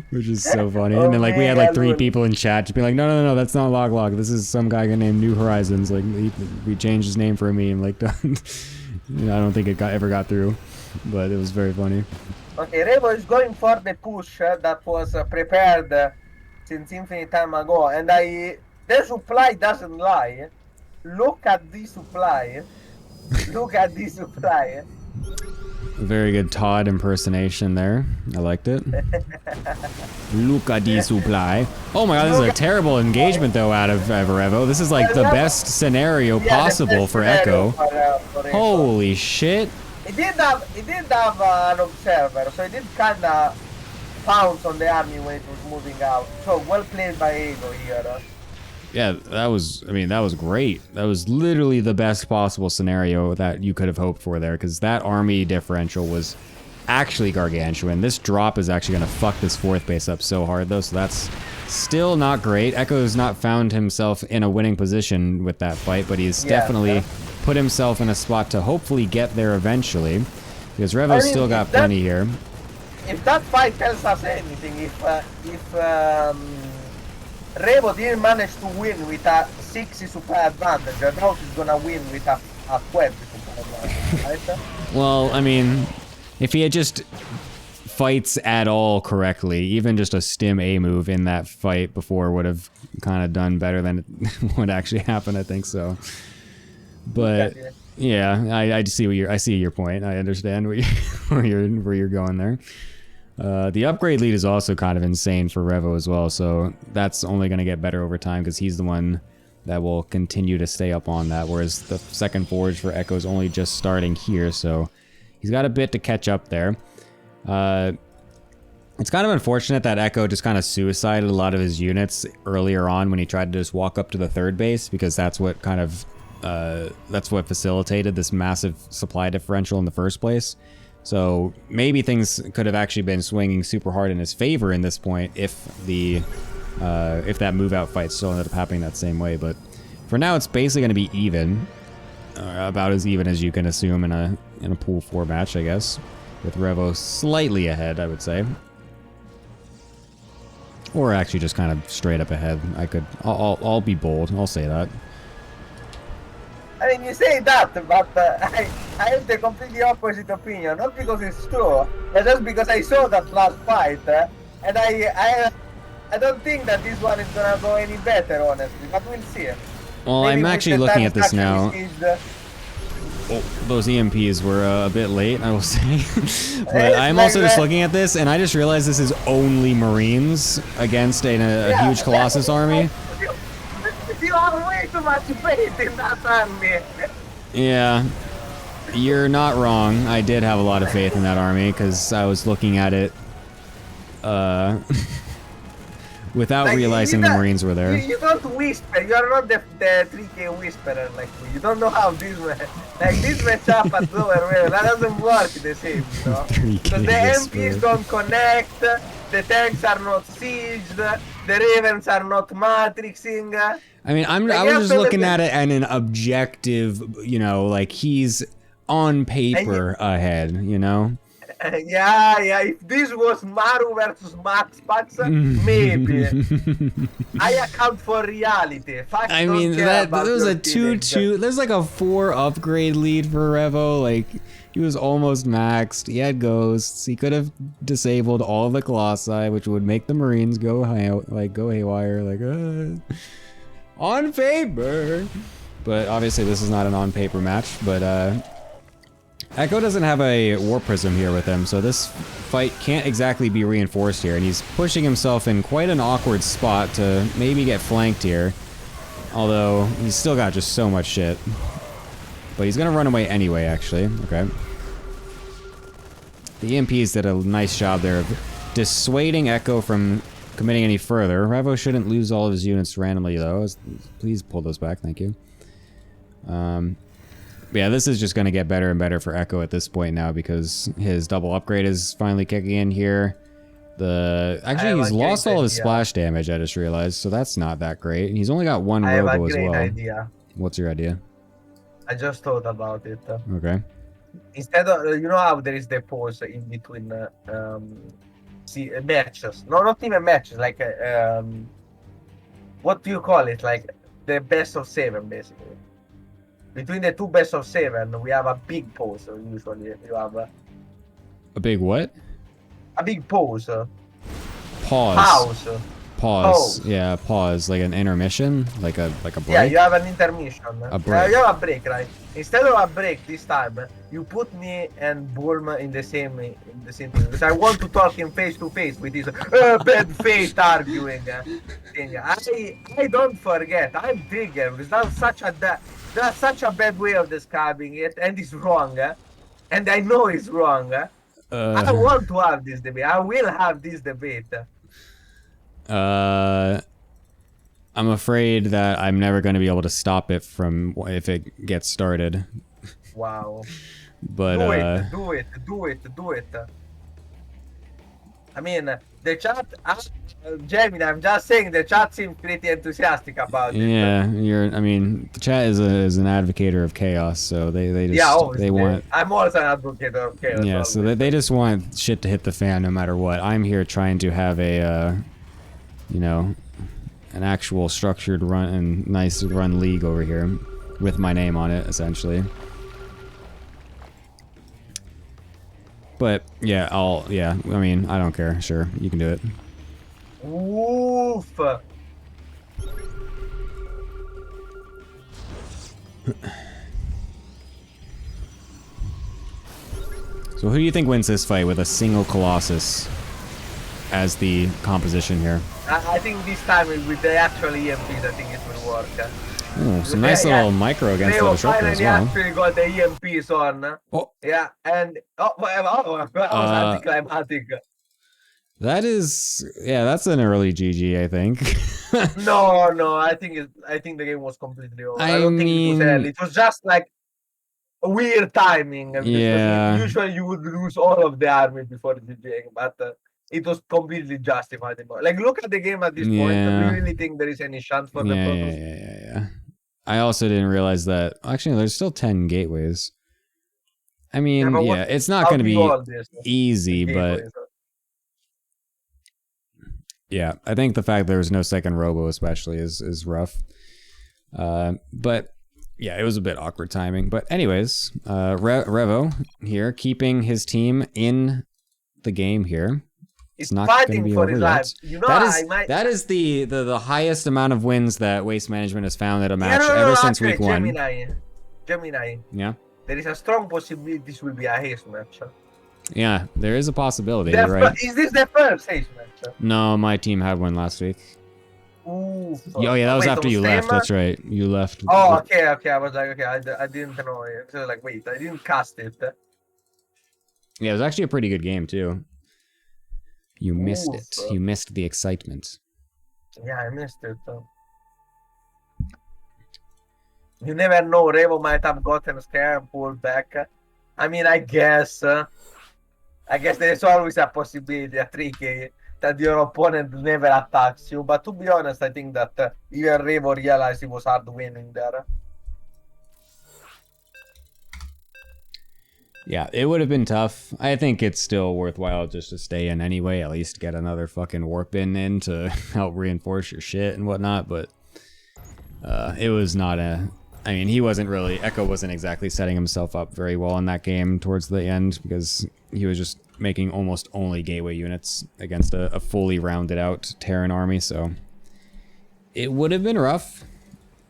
which is so funny. And then like we had like 3 people in chat to be like, no, that's not Lock. This is some guy named New Horizons. Like we changed his name for a meme. Like, I don't think it ever got through, but it was very funny. Okay, Revo is going for the push that was prepared since infinite time ago, and the supply doesn't lie. Look at this supply. Look at this supply. Very good Todd impersonation there. I liked it. Look at the supply. Oh my god, this is a terrible engagement though out of Revo. This is like the best scenario possible for Echo. For Holy shit. He did have an observer, so he did kinda pounce on the army when it was moving out. So well played by Ego here. Yeah, that was great. That was literally the best possible scenario that you could have hoped for there, because that army differential was actually gargantuan. This drop is actually going to fuck this 4th base up so hard though, so that's still not great. Echo's not found himself in a winning position with that fight, but he's definitely put himself in a spot to hopefully get there eventually, because Revo's still got plenty here. If that fight tells us anything, if Revo didn't manage to win with a 60 supply advantage, I doubt he's gonna win with a 20 supply advantage, right? Well, I mean, if he had just fights at all correctly, even just a stim A move in that fight before would have kind of done better than what actually happened, I think so. But yeah, I see your point. I understand where you're going there. The upgrade lead is also kind of insane for Revo as well, so that's only going to get better over time because he's the one that will continue to stay up on that, whereas the second forge for Echo is only just starting here, so he's got a bit to catch up there. It's kind of unfortunate that Echo just kind of suicided a lot of his units earlier on when he tried to just walk up to the 3rd base, because that's what kind of that's what facilitated this massive supply differential in the first place. So maybe things could have actually been swinging super hard in his favor in this point if that move out fight still ended up happening that same way. But for now, it's basically going to be even, about as even as you can assume in a pool 4 match, I guess, with Revo slightly ahead, I would say, or actually just kind of straight up ahead. I'll be bold. I'll say that. I mean, you say that, but I have the completely opposite opinion. Not because it's true, but just because I saw that last fight, and I don't think that this one is gonna go any better, honestly. But we'll see. Well, Maybe I'm actually looking at this now. Oh, those EMPs were a bit late, I will say. But I'm also just looking at this, and I just realized this is only Marines against a huge Colossus army. You have way too much faith in that army. Yeah, you're not wrong. I did have a lot of faith in that army because I was looking at it without realizing the Marines were there. You don't whisper. You are not the 3K whisperer like me. You don't know how this match up at lower level. That doesn't work the same, you know? Because the MPs don't connect, the tanks are not sieged, the Ravens are not matrixing. I mean, I was just looking at it at an objective, you know, like he's on paper ahead, you know? Yeah. If this was Maru versus Max Pax, maybe. I account for reality. Facts I don't mean, care that about there was your a 2-2. feelings. There's like a 4 upgrade lead for Revo. Like, he was almost maxed. He had ghosts. He could have disabled all the Colossi, which would make the Marines go go haywire. Like, on paper. But obviously, this is not an on paper match. But Echo doesn't have a War Prism here with him, so this fight can't exactly be reinforced here, and he's pushing himself in quite an awkward spot to maybe get flanked here. Although, he's still got just so much shit. But he's gonna run away anyway, actually. Okay. The EMPs did a nice job there of dissuading Echo from committing any further. Revo shouldn't lose all of his units randomly, though. Please pull those back, thank you. Yeah, this is just going to get better and better for Echo at this point now because his double upgrade is finally kicking in here. Actually, he's lost all of his splash damage, I just realized, so that's not that great. And he's only got one robo as well. Idea. What's your idea? I just thought about it. Okay. Instead of, you know how there is the pause in between matches? No, not even matches, like, what do you call it? Like, the best of 7, basically. Between the two best of 7, we have a big pause, usually. You have a big what? A big pause. Pause. Pause. Yeah, pause. Like an intermission? Like a break? Yeah, you have an intermission. A break. You have a break, right? Instead of a break this time, you put me and Bulma in the same thing. Because I want to talk him face to face with his bad faith arguing thing. I don't forget. I'm triggered because that's such a bad way of describing it, and it's wrong. And I know it's wrong. I want to have this debate. I will have this debate. I'm afraid that I'm never going to be able to stop it from if it gets started. Wow. But do it. I mean, the chat, Gemini, I'm just saying the chat seems pretty enthusiastic about it. Yeah, I mean, the chat is an advocator of chaos, so they just, they want... I'm also an advocate of chaos. Yeah, so they just want shit to hit the fan no matter what. I'm here trying to have a, you know, an actual structured run and nice run league over here with my name on it, essentially. But yeah, I mean, I don't care. Sure, you can do it. Oof. So who do you think wins this fight with a single Colossus as the composition here? I think this time with the actual EMPs, I think it will work. Oh, some nice little micro against the disruptor as well. Actually got the EMPs on. Oh. Yeah, and that was anticlimactic. That is, yeah, that's an early GG, I think. No, I think the game was completely over. I don't think it was early. It was just like a weird timing. Yeah. Usually you would lose all of the army before GGing, but it was completely justified. Like, look at the game at this point. Do you really think there is any chance for the Protoss? Yeah. I also didn't realize that. Actually, there's still 10 gateways. I mean, yeah, it's not going to be easy, but yeah, I think the fact there was no second robo especially is rough. But yeah, it was a bit awkward timing. But anyways, Revo here keeping his team in the game here. It's not going to be over yet. You know, that is the highest amount of wins that Waste Management has found at a match ever since week 1. Gemini. Yeah. There is a strong possibility this will be a haste match. Yeah, there is a possibility, you're right. Is this the first haste match? No, my team had one last week. Ooh. Oh yeah, that was after you left. That's right. You left. Oh, okay. I was like, okay, I didn't know. So like, wait, I didn't cast it. Yeah, it was actually a pretty good game too. You missed it. You missed the excitement. Yeah, I missed it. You never know. Revo might have gotten scared and pulled back. I mean, I guess there's always a possibility, a tricky, that your opponent never attacks you. But to be honest, I think that even Revo realized it was hard winning there. Yeah, it would have been tough. I think it's still worthwhile just to stay in anyway, at least get another fucking warp in to help reinforce your shit and whatnot, but it was not a... I mean, he wasn't really... Echo wasn't exactly setting himself up very well in that game towards the end because he was just making almost only gateway units against a fully rounded out Terran army, so... It would have been rough.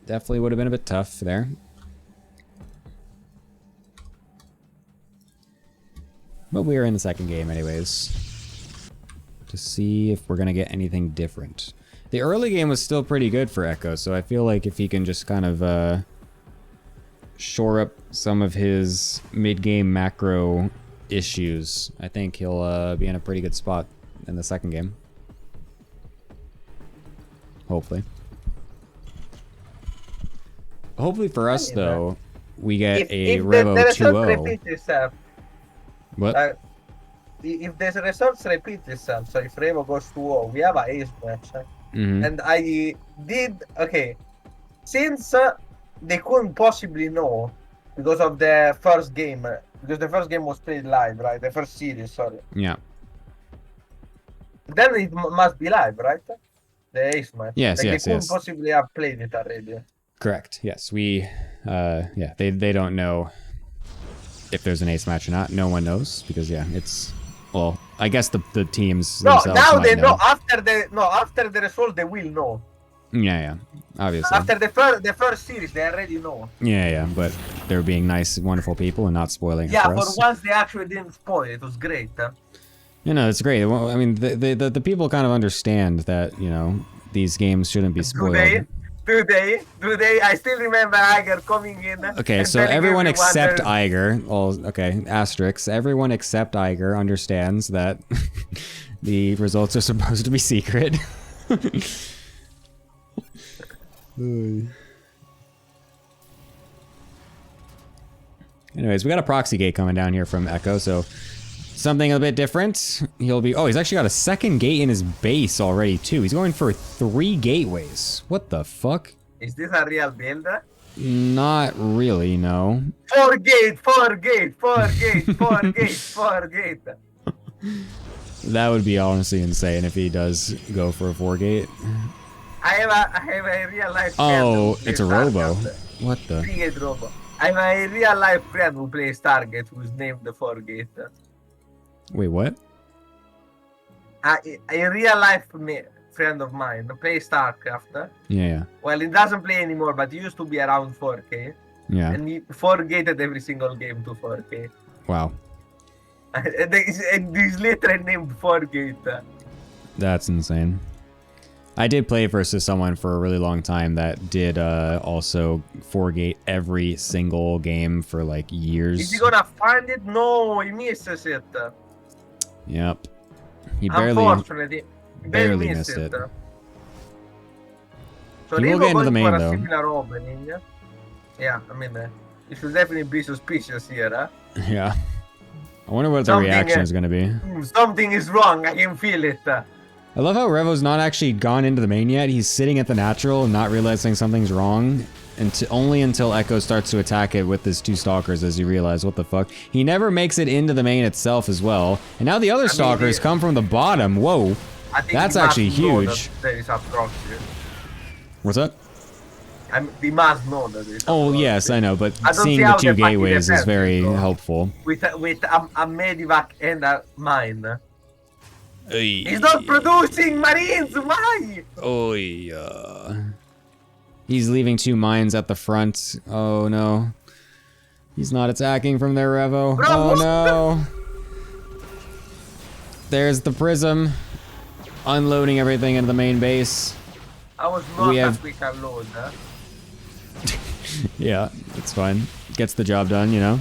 Definitely would have been a bit tough there. But we are in the second game anyways. To see if we're going to get anything different. The early game was still pretty good for Echo, so I feel like if he can just kind of shore up some of his mid-game macro issues, I think he'll be in a pretty good spot in the second game. Hopefully. Hopefully for us, though, we get a Revo 2-0. What? If the results repeat itself, so if Revo goes 2-0, we have an ace match. And I did... Okay. Since they couldn't possibly know, because of the first game, because the first game was played live, right? The first series, sorry. Yeah. Then it must be live, right? The ace match. Yes, like yes, they couldn't yes. possibly have played it already. Correct. Yes, we... yeah, they don't know if there's an ace match or not. No one knows, because, yeah, it's... Well, I guess the teams No, themselves now might they know. After the result, they will know. Yeah, obviously. After the first series, they already know. Yeah, but they're being nice, wonderful people and not spoiling it Yeah, for for us. once they actually didn't spoil it. It was great. You know, it's great. Well, I mean, the people kind of understand that, you know, these games shouldn't be spoiled. Do they? I still remember Iger coming in. Okay, so everyone except Iger, well, okay, asterisks, everyone except Iger understands that the results are supposed to be secret. Anyways, we got a proxy gate coming down here from Echo, so something a bit different. He'll be... Oh, he's actually got a second gate in his base already, too. He's going for 3 gateways. What the fuck? Is this a real build? Not really, no. 4 gate. That would be honestly insane if he does go for a 4 gate. I have a real life friend. Oh, it's a robo. What the? 3 gate robo. I have a real life friend who plays Target who's named the 4 gate. Wait, what? A real life friend of mine who plays StarCraft. Yeah. Well, he doesn't play anymore, but he used to be around 4K. Yeah. And he 4-gated every single game to 4K. Wow. And he's literally named 4-gate. That's insane. I did play versus someone for a really long time that did also 4-gate every single game for like years. Is he gonna find it? No, he misses it. Yep. He Unfortunately, he barely missed it. So He they will go get into the going for main, a though. similar opening. Yeah, I mean, you should definitely be suspicious here. Yeah. I wonder what the Something, reaction is going to be. Something is wrong, I can feel it. I love how Revo's not actually gone into the main yet. He's sitting at the natural and not realizing something's wrong. Only until Echo starts to attack it with his 2 stalkers as you realize, what the fuck. He never makes it into the main itself as well. And now the other stalkers come from the bottom. Whoa. That's actually huge. There is a proxy. What's up? We must know that there is a Oh, proxy. yes, I know. But I don't seeing see the how 2 they fucking gateways is defend very it, though. helpful. With a medivac and a mine. He's not producing Marines! Why? Oh, yeah. He's leaving 2 mines at the front. Oh, no. He's not attacking from there, Revo. Bro, Oh, what no. There's the prism. Unloading everything into the main base. I was not We a have- quick unload. Yeah, it's fine. Gets the job done, you know.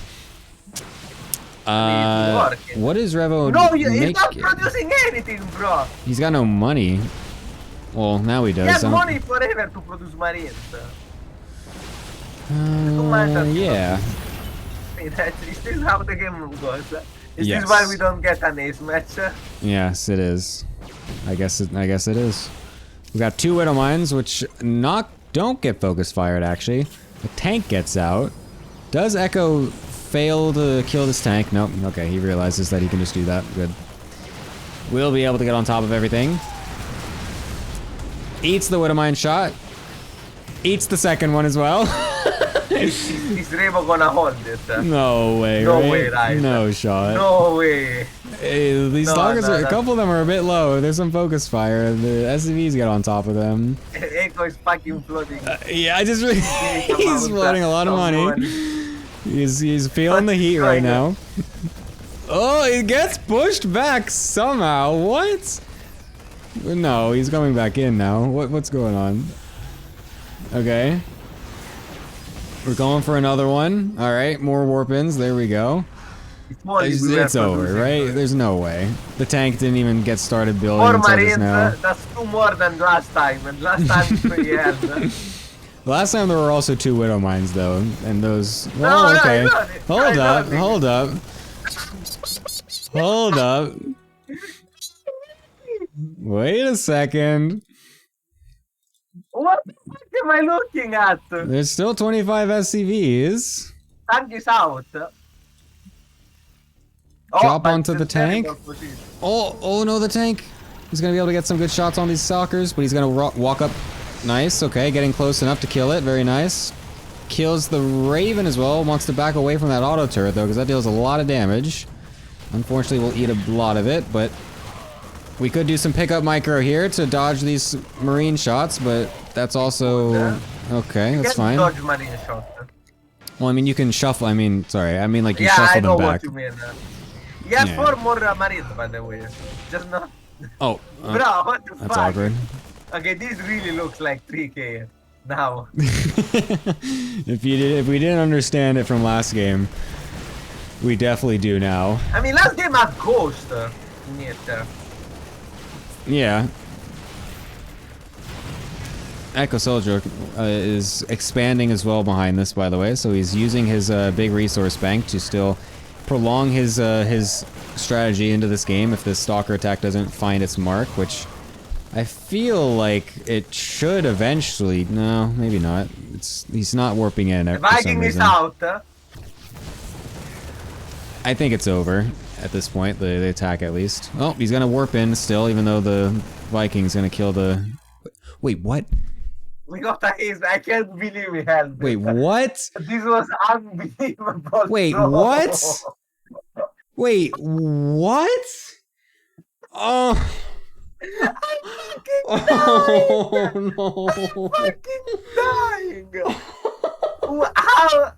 working. What is Revo No, he's not making? producing anything, bro. He's got no money. Well, now he He does. has money forever to produce Marines. Yeah. Is this how the game goes? Is Yes. this why we don't get an ace match? Yes, it is. I guess it is. We got 2 Widow Mines, which don't get focus fired, actually. The tank gets out. Does Echo fail to kill this tank. Nope. Okay, he realizes that he can just do that. Good. We'll be able to get on top of everything. Eats the Widowmine shot. Eats the second one as well. Is Remo gonna hold it? No way, No right? way, right? No shot. No way. Hey, these stalkers, a couple of them are a bit low. There's some focus fire. The SCVs get on top of them. Echo is fucking floating. Yeah, I just he's floating a lot of money. He's feeling the heat right now. Oh, he gets pushed back somehow. What? No, he's coming back in now. What's going on? Okay. We're going for another one. All right, more warp-ins. There we go. It's over, right? There's no way. The tank didn't even get started building until just now. That's 2 more than last time, and last time we had. Last time there were also 2 widow mines though, and those. Well, no, okay. Hold up. Hold up. Wait a second. What the fuck am I looking at? There's still 25 SCVs. Tank is out. Drop onto the tank. Oh no, the tank. He's gonna be able to get some good shots on these stalkers, but he's gonna walk up. Nice, okay, getting close enough to kill it. Very nice. Kills the Raven as well. Wants to back away from that auto turret though, because that deals a lot of damage. Unfortunately, we'll eat a lot of it, but we could do some pickup micro here to dodge these marine shots, but that's also okay. That's fine. Dodge marine shots. Well, I mean, you can shuffle. I mean, sorry, I mean like you shuffle them back. What you mean. Yeah, 4 more marines, by the way. Just not. Oh, bro, what the that's fuck? awkward. Okay, this really looks like 3K now. If we didn't understand it from last game, we definitely do now. I mean, last game had Ghost in it. Yeah. Echo Soldier is expanding as well behind this, by the way. So he's using his big resource bank to still prolong his strategy into this game if this stalker attack doesn't find its mark, which I feel like it should eventually. No, maybe not. He's not warping in. The Viking is out. I think it's over at this point, the attack at least. Oh, he's gonna warp in still, even though the Viking's gonna kill the... Wait, what? We got a haze. I can't believe we had this. Wait, what? This was unbelievable. Wait, bro. what? Wait, what? Oh... I'm no. fucking dying. How?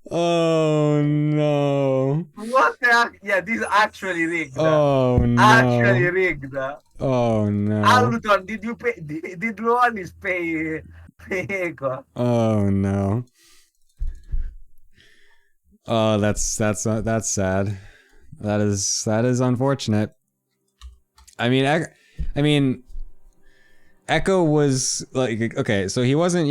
Oh no. What the heck? Yeah, this is actually rigged. Oh no. Actually rigged. Oh no. Aluton, did you pay? Did Luonis pay Echo? Oh no. Oh, that's sad. That is unfortunate. I mean, Echo was like, okay, so he wasn't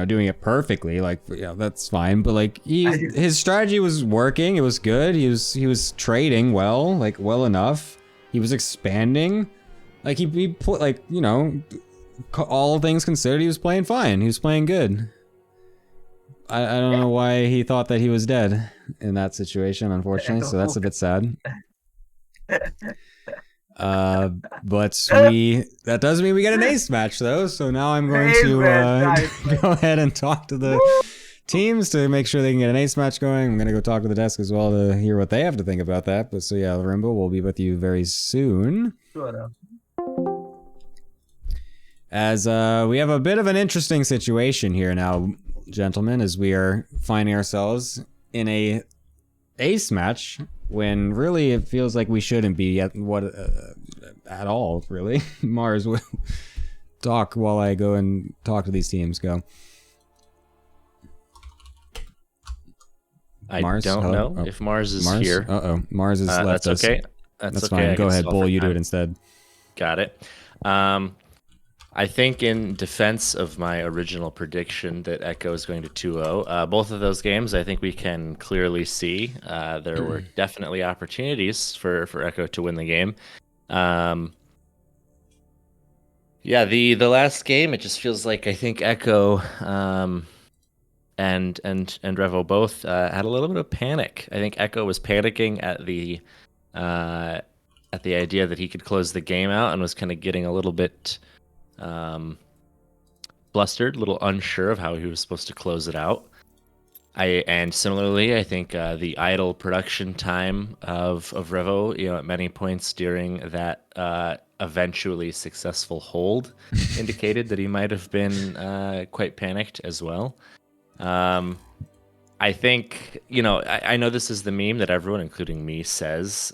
doing it perfectly. Like, yeah, that's fine. But like, his strategy was working. It was good. He was trading well, like well enough. He was expanding. Like he put, like, you know, all things considered, he was playing fine. He was playing good. I don't know why he thought that he was dead in that situation, unfortunately, so that's a bit sad. But that does mean we get an ace match though, so now I'm going to go ahead and talk to the teams to make sure they can get an ace match going. I'm gonna go talk to the desk as well to hear what they have to think about that. But so yeah, Rimbo, we'll be with you very soon. Sure. As we have a bit of an interesting situation here now, gentlemen, as we are finding ourselves in a ace match when really it feels like we shouldn't be at all, really. Mars will talk while I go and talk to these teams. Go. Mars? Don't know if Mars is here. Uh-oh. Mars has left us. That's okay. That's okay. Fine. Go ahead, Bull. You do it instead. Got it. I think in defense of my original prediction that Echo is going to 2-0, both of those games, I think we can clearly see there were definitely opportunities for Echo to win the game. Yeah, the last game, it just feels like I think Echo and Revo both had a little bit of panic. I think Echo was panicking uh, at the idea that he could close the game out and was kind of getting a little bit flustered, a little unsure of how he was supposed to close it out. And similarly, I think the idle production time of Revo, at many points during that eventually successful hold, indicated that he might have been quite panicked as well. I think, I know this is the meme that everyone, including me, says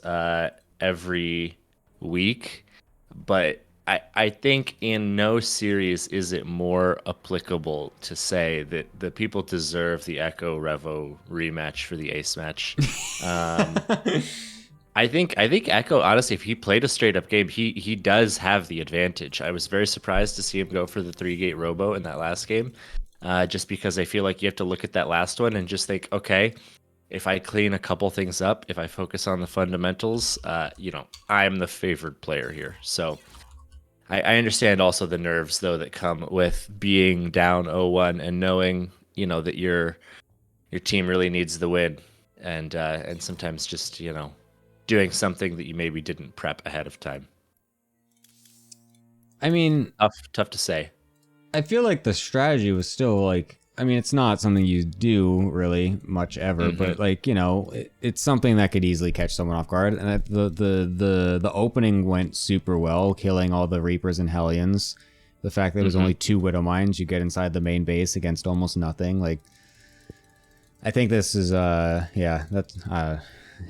every week, but I think in no series is it more applicable to say that the people deserve the Echo Revo rematch for the ace match. I think Echo, honestly, if he played a straight up game, he does have the advantage. I was very surprised to see him go for the 3-gate robo in that last game, just because I feel like you have to look at that last one and just think, okay, if I clean a couple things up, if I focus on the fundamentals, I'm the favored player here. So I understand also the nerves, though, that come with being down 0-1 and knowing, that your team really needs the win, and sometimes just, doing something that you maybe didn't prep ahead of time. I mean, Tough to say. I feel like the strategy was still like, I mean, it's not something you do really much ever, but like, it's something that could easily catch someone off guard. And the opening went super well, killing all the Reapers and Hellions. The fact that it was only 2 Widow Mines, you get inside the main base against almost nothing. Like, I think this is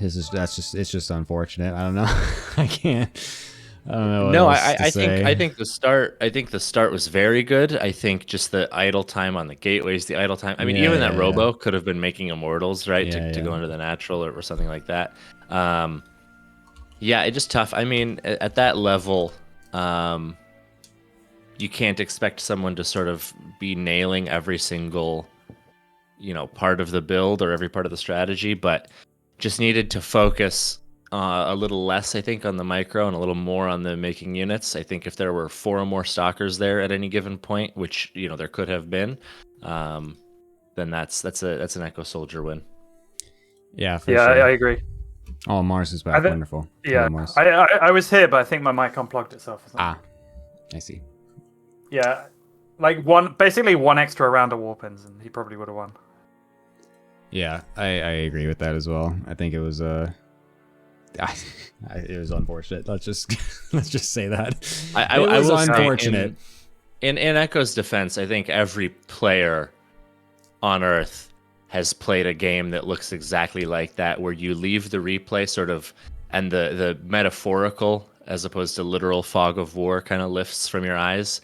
it's just unfortunate. I don't know. I don't know. No, I think the start was very good. I think just the idle time on the gateways, the idle time. I mean, even that robo could have been making immortals, right? To go into the natural or something like that. It's just tough. I mean, at that level, you can't expect someone to sort of be nailing every single, part of the build or every part of the strategy, but just needed to focus a little less, I think, on the micro and a little more on the making units. I think if there were 4 or more stalkers there at any given point, which there could have been, then that's an Echo Soldier win. Yeah, for sure. I agree. Oh, Mars is back. Wonderful. Yeah, Mars. I was here, but I think my mic unplugged itself or something. I see. Yeah, like basically one extra round of warpins, and he probably would have won. Yeah, I agree with that as well. I think it was it was unfortunate. Let's just say that. It was unfortunate. In Echo's defense, I think every player on Earth has played a game that looks exactly like that, where you leave the replay sort of, and the metaphorical as opposed to literal fog of war kind of lifts from your eyes,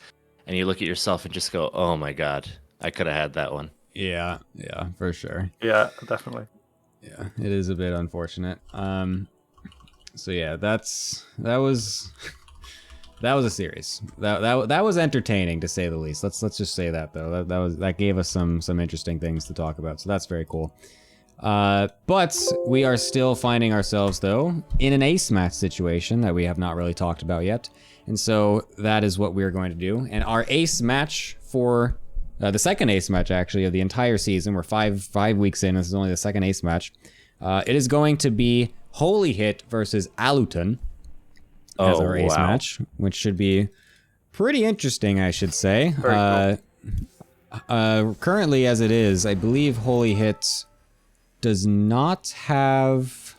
and you look at yourself and just go, "Oh my God, I could have had that one." Yeah, for sure. Yeah, definitely. Yeah, it is a bit unfortunate. So yeah, that was a series. That was entertaining, to say the least. Let's just say that, though. That gave us some interesting things to talk about. So that's very cool. But we are still finding ourselves, though, in an ace match situation that we have not really talked about yet. And so that is what we're going to do. And our ace match for the second ace match, actually, of the entire season. We're five weeks in. This is only the second ace match. It is going to be Holy Hit versus Aluton as our ace match, which should be pretty interesting, I should say. Currently, as it is, I believe Holy Hit does not have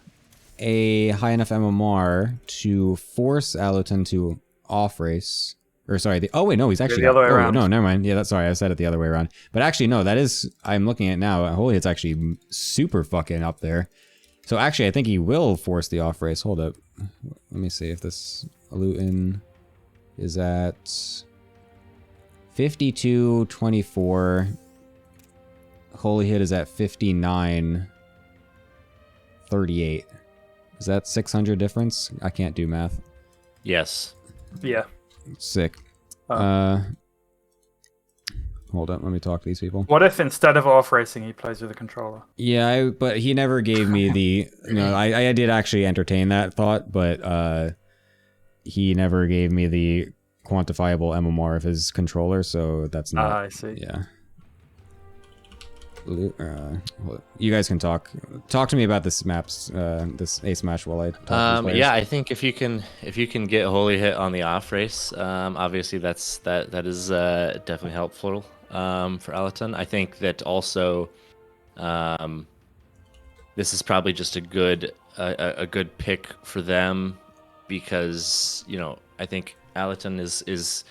a high enough MMR to force Aluton to off race. Or sorry, oh wait, no, he's actually the other way around. No, never mind. Yeah, sorry, I said it the other way around. But actually, no, that is, I'm looking at now. Holy Hit's actually super fucking up there. So actually, I think he will force the off race. Hold up, let me see if this Aluton is at 52-24. Holy Hit is at 59-38. Is that 600 difference? I can't do math. Yes. Yeah. Sick. Hold up, let me talk to these people. What if instead of off racing, he plays with a controller? Yeah, but he never gave me the. No, I did actually entertain that thought, but he never gave me the quantifiable MMR of his controller, so that's not. I see. Yeah. You guys can talk to me about this maps, this ace match while I talk to these players. Yeah, I think if you can get Holy Hit on the off race, obviously that is definitely helpful for Alaton. I think that also this is probably just a good pick for them because I think Alaton is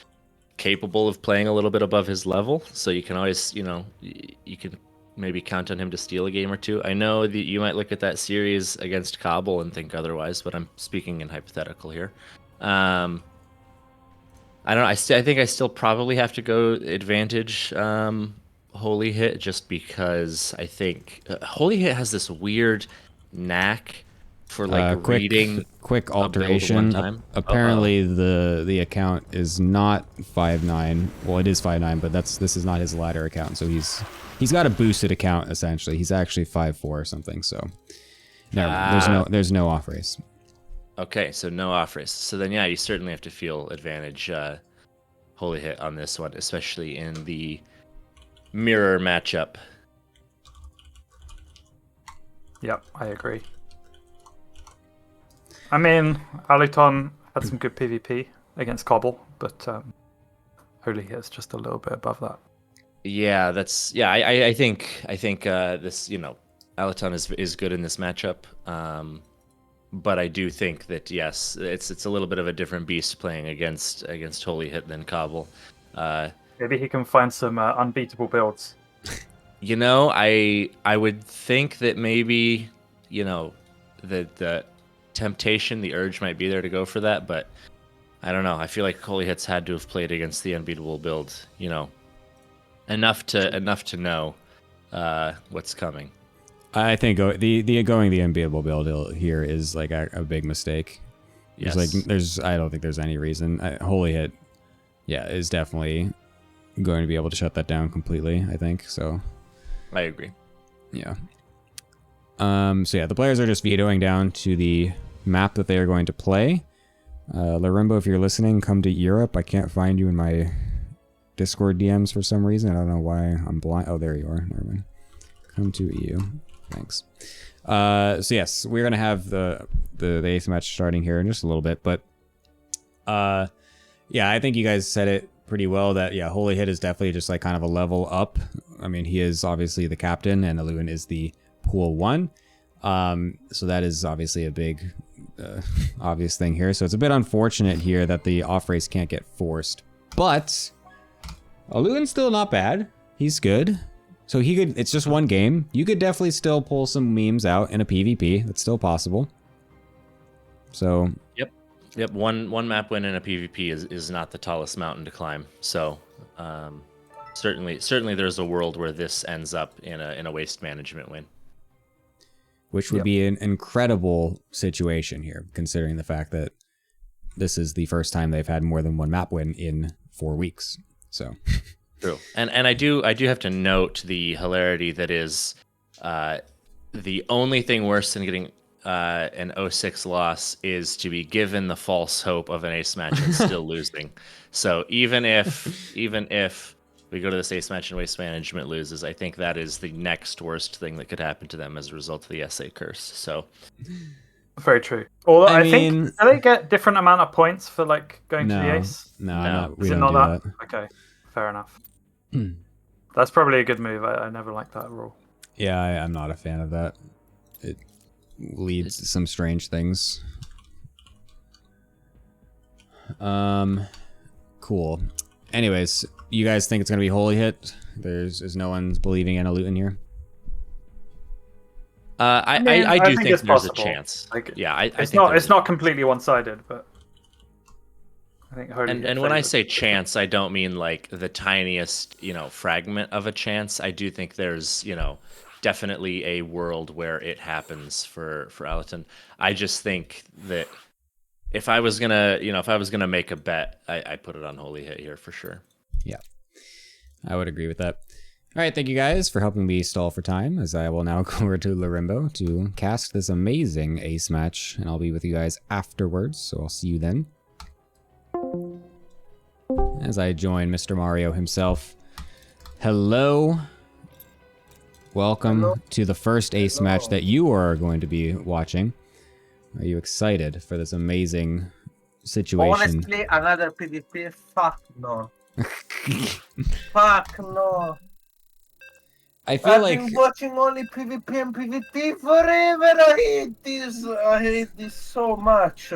capable of playing a little bit above his level, so you can always you can maybe count on him to steal a game or two. I know that you might look at that series against Kabul and think otherwise, but I'm speaking in hypothetical here. I don't know. I think I still probably have to go advantage Holy Hit just because I think Holy Hit has this weird knack for like reading quick a build alteration. one time. Apparently the account is not 5.9. Well, it is 5.9, but this is not his ladder account, so he's got a boosted account essentially. He's actually 5.4 or something. So there's no off race. Okay, so no off race. So then yeah, you certainly have to feel advantage Holy Hit on this one, especially in the mirror matchup. Yep, I agree. I mean, Alaton had some good PvP against Cobble, but Holy Hit's just a little bit above that. Yeah, I think this Alaton is good in this matchup, but I do think that yes, it's a little bit of a different beast playing against Holy Hit than Cobble. Maybe he can find some unbeatable builds. I would think that maybe the temptation, the urge might be there to go for that, but I don't know. I feel like Holy Hit's had to have played against the unbeatable build, enough to know what's coming. I think going the unbeatable build here is like a big mistake. Yes. I don't think there's any reason. Holy Hit, yeah, is definitely going to be able to shut that down completely, I think. So I agree. Yeah. So yeah, the players are just vetoing down to the map that they are going to play. Larimbo, if you're listening, come to Europe. I can't find you in my Discord DMs for some reason. I don't know why I'm blind. Oh, there you are. Never mind. Come to EU. Thanks. So yes, we're gonna have the eighth match starting here in just a little bit, but yeah, I think you guys said it pretty well that yeah, Holy Hit is definitely just like kind of a level up. I mean, he is obviously the captain and Aluin is the pool 1. So that is obviously a big obvious thing here. So it's a bit unfortunate here that the off race can't get forced, but Aluin's still not bad. He's good. So he could, it's just one game. You could definitely still pull some memes out in a PvP. That's still possible. So Yep. One map win in a PvP is not the tallest mountain to climb. So certainly there's a world where this ends up in a waste management win. Which would be an incredible situation here, considering the fact that this is the first time they've had more than one map win in 4 weeks. So true. And I do have to note the hilarity that is the only thing worse than getting an 0-6 loss is to be given the false hope of an ace match and still losing. So even if we go to this ace match and waste management loses, I think that is the next worst thing that could happen to them as a result of the SA curse. So very true. Although I mean, think, do they get different amount of points for like going to the ace? No, we is it don't not do that? Okay, fair enough. That's probably a good move. I never liked that rule. Yeah, I'm not a fan of that. It leads to some strange things. Cool. Anyways, you guys think it's gonna be Holy Hit? There's no one's believing in a loot in here. I do think it's there's possible. a chance. Like, yeah, I it's think it's not completely one-sided, but I think Holy Hit and when I favors. say chance, I don't mean like the tiniest, fragment of a chance. I do think there's, definitely a world where it happens for Alaton. I just think that if I was gonna make a bet, I put it on Holy Hit here for sure. Yeah, I would agree with that. All right, thank you guys for helping me stall for time, as I will now go over to Larimbo to cast this amazing ace match, and I'll be with you guys afterwards, so I'll see you then. as I join Mr. Mario himself. Hello. Welcome Hello. to the first ace Hello. match that you are going to be watching. Are you excited for this amazing situation? Honestly, another PvP? Fuck no. Fuck no. I feel I've like been watching only PvP and PvP forever. I hate this. I hate this so much.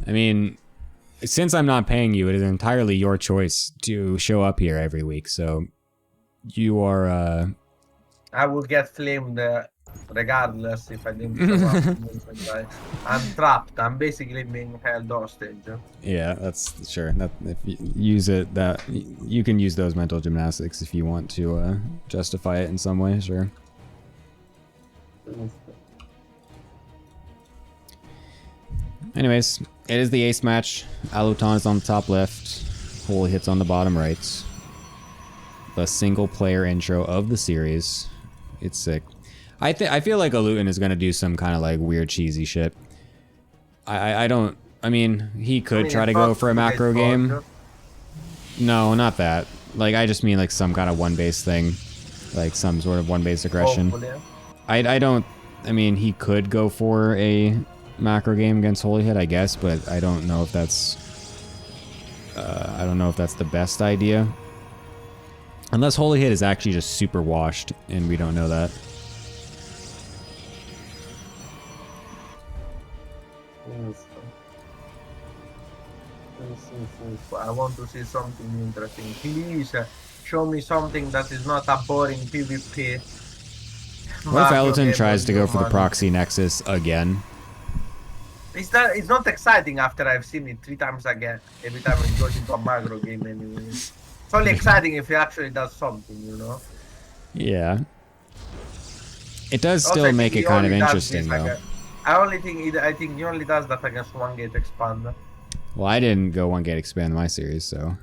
I mean, since I'm not paying you, it is entirely your choice to show up here every week. So you are I will get flamed regardless if I didn't show up. I'm trapped. I'm basically being held hostage. yeah, that's sure. That if you use it, that you can use those mental gymnastics if you want to justify it in some way. Sure. Anyways, it is the ace match. Aluton is on the top left. Holy Hit's on the bottom right. The single player intro of the series. It's sick. I feel like Aluton is gonna do some kind of like weird cheesy shit. I mean, he could try to go for a macro game. No, not that. Like, I just mean like some kind of one base thing. Like some sort of one base aggression. I mean, he could go for a macro game against Holy Hit, I guess, but I don't know if that's the best idea. Unless Holy Hit is actually just super washed, and we don't know that. I want to see something interesting. Please show me something that is not a boring PvP. What if Elton tries to go for the proxy nexus again? It's not exciting after I've seen it 3 times again. Every time it goes into a macro game anyway. It's only exciting if he actually does something, you know? Yeah. It does Also, still make it kind of he only does interesting, this, though. I think he only does that against one gate expand. Well, I didn't go one gate expand my series, so.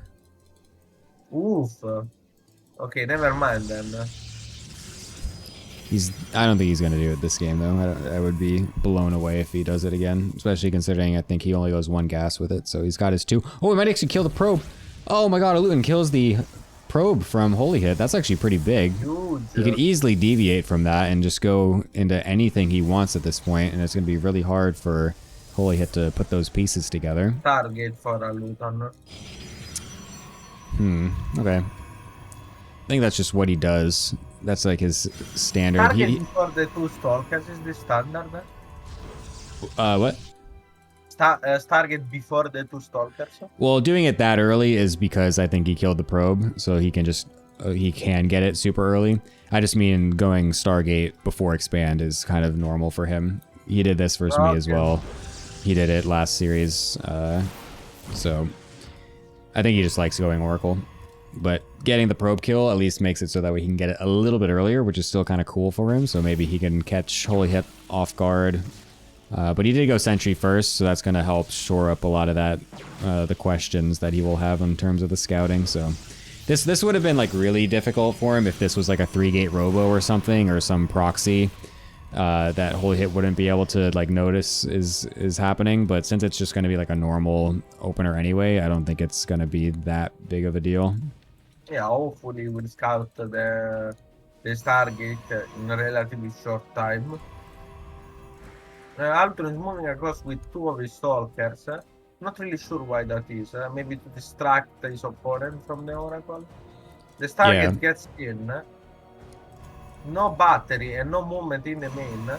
Oof. Okay, never mind then. I don't think he's gonna do it this game though. I would be blown away if he does it again, especially considering I think he only goes 1 gas with it. So he's got his 2. Oh, he might actually kill the probe. Oh my God, Aluton kills the probe from Holy Hit. That's actually pretty big. Huge. He can easily deviate from that and just go into anything he wants at this point, and it's gonna be really hard for Holy Hit to put those pieces together. Target for Aluton. Okay. I think that's just what he does. That's like his standard. Target for the 2 stalkers is the standard. What? Target before the 2 stalkers. Well, doing it that early is because I think he killed the probe, so he can just he can get it super early. I just mean going Stargate before expand is kind of normal for him. He did this versus me as well. He did it last series, so I think he just likes going Oracle. But getting the probe kill at least makes it so that we can get it a little bit earlier, which is still kind of cool for him. So maybe he can catch Holy Hit off guard. But he did go Sentry first, so that's going to help shore up a lot of that, the questions that he will have in terms of the scouting. So this would have been like really difficult for him if this was like a 3-gate robo or something, or some proxy that Holy Hit wouldn't be able to like notice is happening. But since it's just going to be like a normal opener anyway, I don't think it's going to be that big of a deal. Yeah, hopefully we'll scout the Stargate in a relatively short time. Alton is moving across with 2 of his stalkers. Not really sure why that is. Maybe to distract his opponent from the Oracle. The Stargate gets in. No battery and no movement in the main.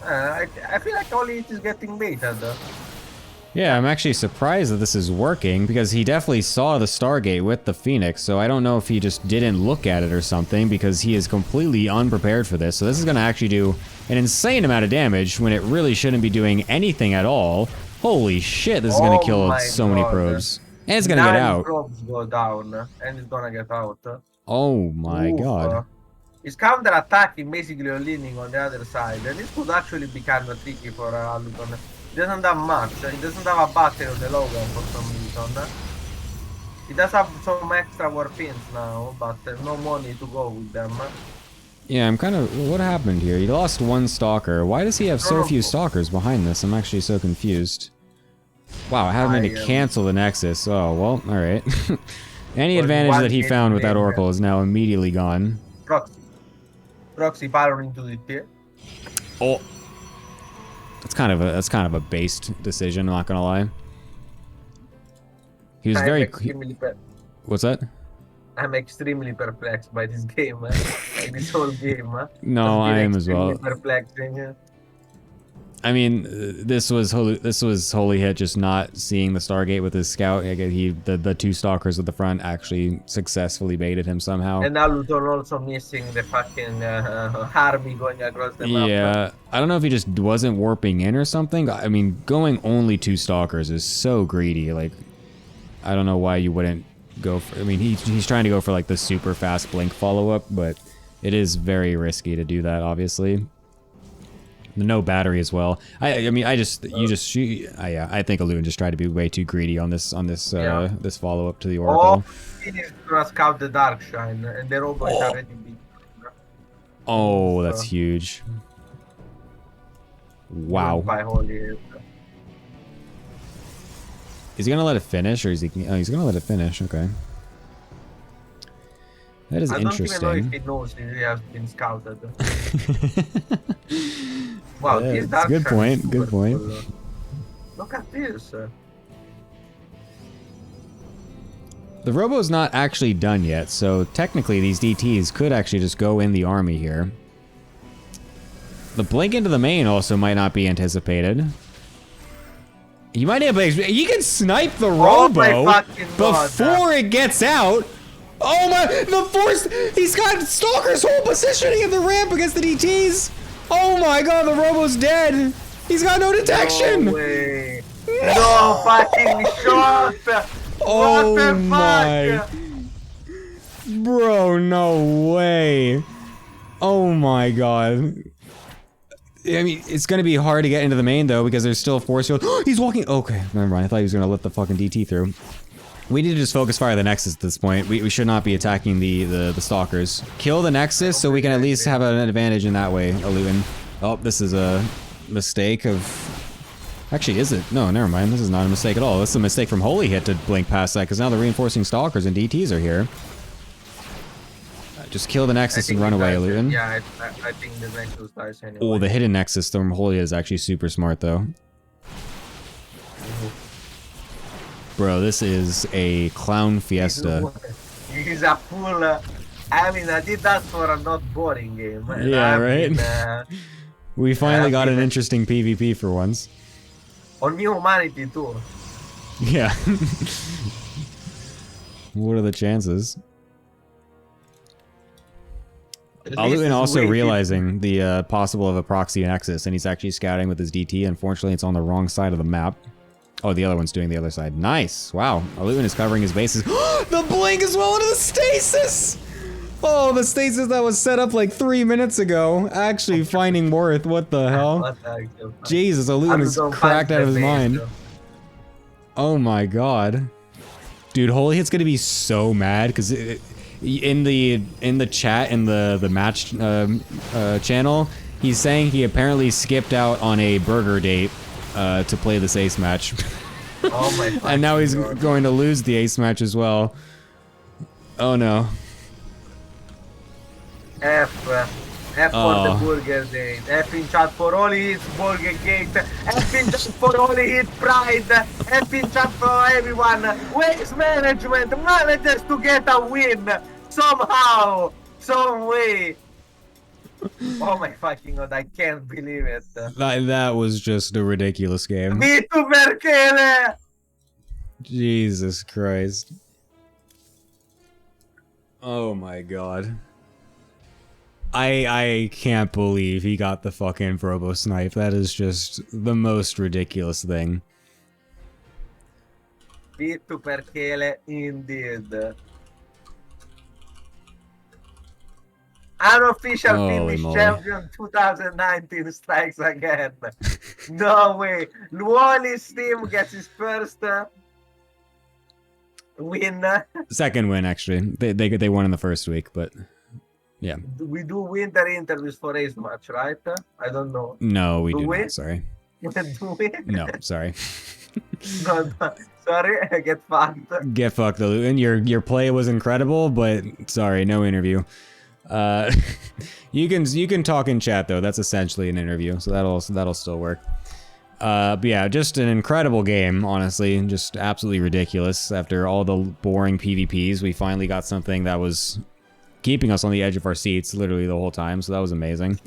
I feel like Holy Hit is getting baited. Yeah, I'm actually surprised that this is working, because he definitely saw the Stargate with the Phoenix, so I don't know if he just didn't look at it or something, because he is completely unprepared for this. So this is going to actually do an insane amount of damage when it really shouldn't be doing anything at all. Holy shit, this is going to kill so many probes. And it's going to get out. 9 probes go down, and it's going to get out. Oh my god. He's counter-attacking, basically leaning on the other side, and this could actually be kind of tricky for Aluton. He doesn't have much. He doesn't have a battery on the Logan for some reason. He does have some extra warpins now, but no money to go with them. Yeah, I'm kind of... What happened here? He lost 1 stalker. Why does he have so few stalkers behind this? I'm actually so confused. Wow, I haven't been to cancel the Nexus. Oh, well, alright. Any advantage that he found with that Oracle is now immediately gone. Proxy power into the tier. Oh. That's kind of a based decision, I'm not gonna lie. He was very... What's that? I'm extremely perplexed by this game, man. Like this whole game, man. No, I am as well. Perplexing. I mean, this was Holy Hit just not seeing the Stargate with his scout. The two stalkers at the front actually successfully baited him somehow. And now Luton also missing the fucking Harvey going across the map. Yeah, I don't know if he just wasn't warping in or something. I mean, going only two stalkers is so greedy. Like, I don't know why you wouldn't go for... I mean, he's trying to go for like the super fast blink follow-up, but it is very risky to do that, obviously. No battery as well. I mean, I think Alun just tried to be way too greedy on this this follow up to the Oracle. Oh, he needs to scout the Dark Shine, and the robot is already beat. Oh, that's huge. Wow. Is he gonna let it finish, or is he? Oh, he's gonna let it finish. Okay. That is interesting. I don't even know if he knows he has been scouted. Wow, yeah, that's a good point. Good point. Cool. Look at this. The Robo's not actually done yet, so technically these DTs could actually just go in the army here. The blink into the main also might not be anticipated. You might have you can snipe the Robo before it gets out. Oh my, the force! He's got Stalker's whole positioning in the ramp against the DTs! Oh my god, the Robo's dead! He's got no detection! No way! No fucking shot! Oh what the my... fuck? Bro, no way! Oh my god. I mean, it's gonna be hard to get into the main though, because there's still a force field. He's walking- okay, never mind, I thought he was gonna let the fucking DT through. We need to just focus fire the Nexus at this point. We should not be attacking the Stalkers. Kill the Nexus so we can at least have an advantage in that way, Alun. Oh, this is a mistake of... Actually, is it? No, never mind. This is not a mistake at all. This is a mistake from Holy Hit to blink past that, because now the reinforcing Stalkers and DTs are here. Just kill the Nexus and run away, Alun. Yeah, I think the Nexus dies anyway. Oh, the hidden Nexus from Holy Hit is actually super smart, though. Bro, this is a clown fiesta. He's a full... I mean, I did that for a not boring game. Yeah, right? We finally got an interesting PvP for once. On New Humanity, too. Yeah. What are the chances? Alun also realizing the possible of a proxy Nexus, and he's actually scouting with his DT. Unfortunately, it's on the wrong side of the map. Oh, the other one's doing the other side. Nice. Wow. Alun is covering his bases. The blink as well into the stasis! Oh, the stasis that was set up like 3 minutes ago. Actually finding worth. What the hell? Jesus, Alun is cracked out of his mind. Oh my god. Dude, Holy Hit's gonna be so mad because in the chat in the match channel, he's saying he apparently skipped out on a burger date to play this ace match. Oh my and now he's going to lose the ace match as well. Oh no. F for the burger date. F in chat for all his burger gate. F in chat for all his pride. F in chat for everyone. Waste management manages to get a win somehow, some way. Oh my fucking god, I can't believe it. That was just a ridiculous game. Me too, Merkele! Jesus Christ. Oh my god. I can't believe he got the fucking Robo Snipe. That is just the most ridiculous thing. Me too, Merkele, indeed. Unofficial Finnish champion 2019 strikes again. No way. Luoli's team gets his first win. Second win, actually. They won in the first week, but yeah. We do winter interviews for Ace match, right? I don't know. No, we do not. Sorry. Do it. No, sorry. No, no. Sorry, get fucked. Get fucked, Luton. Your play was incredible, but sorry, no interview. Uh, you can talk in chat though. That's essentially an interview, so that'll still work. But yeah, just an incredible game, honestly. Just absolutely ridiculous. After all the boring PvPs, we finally got something that was keeping us on the edge of our seats literally the whole time, so that was amazing.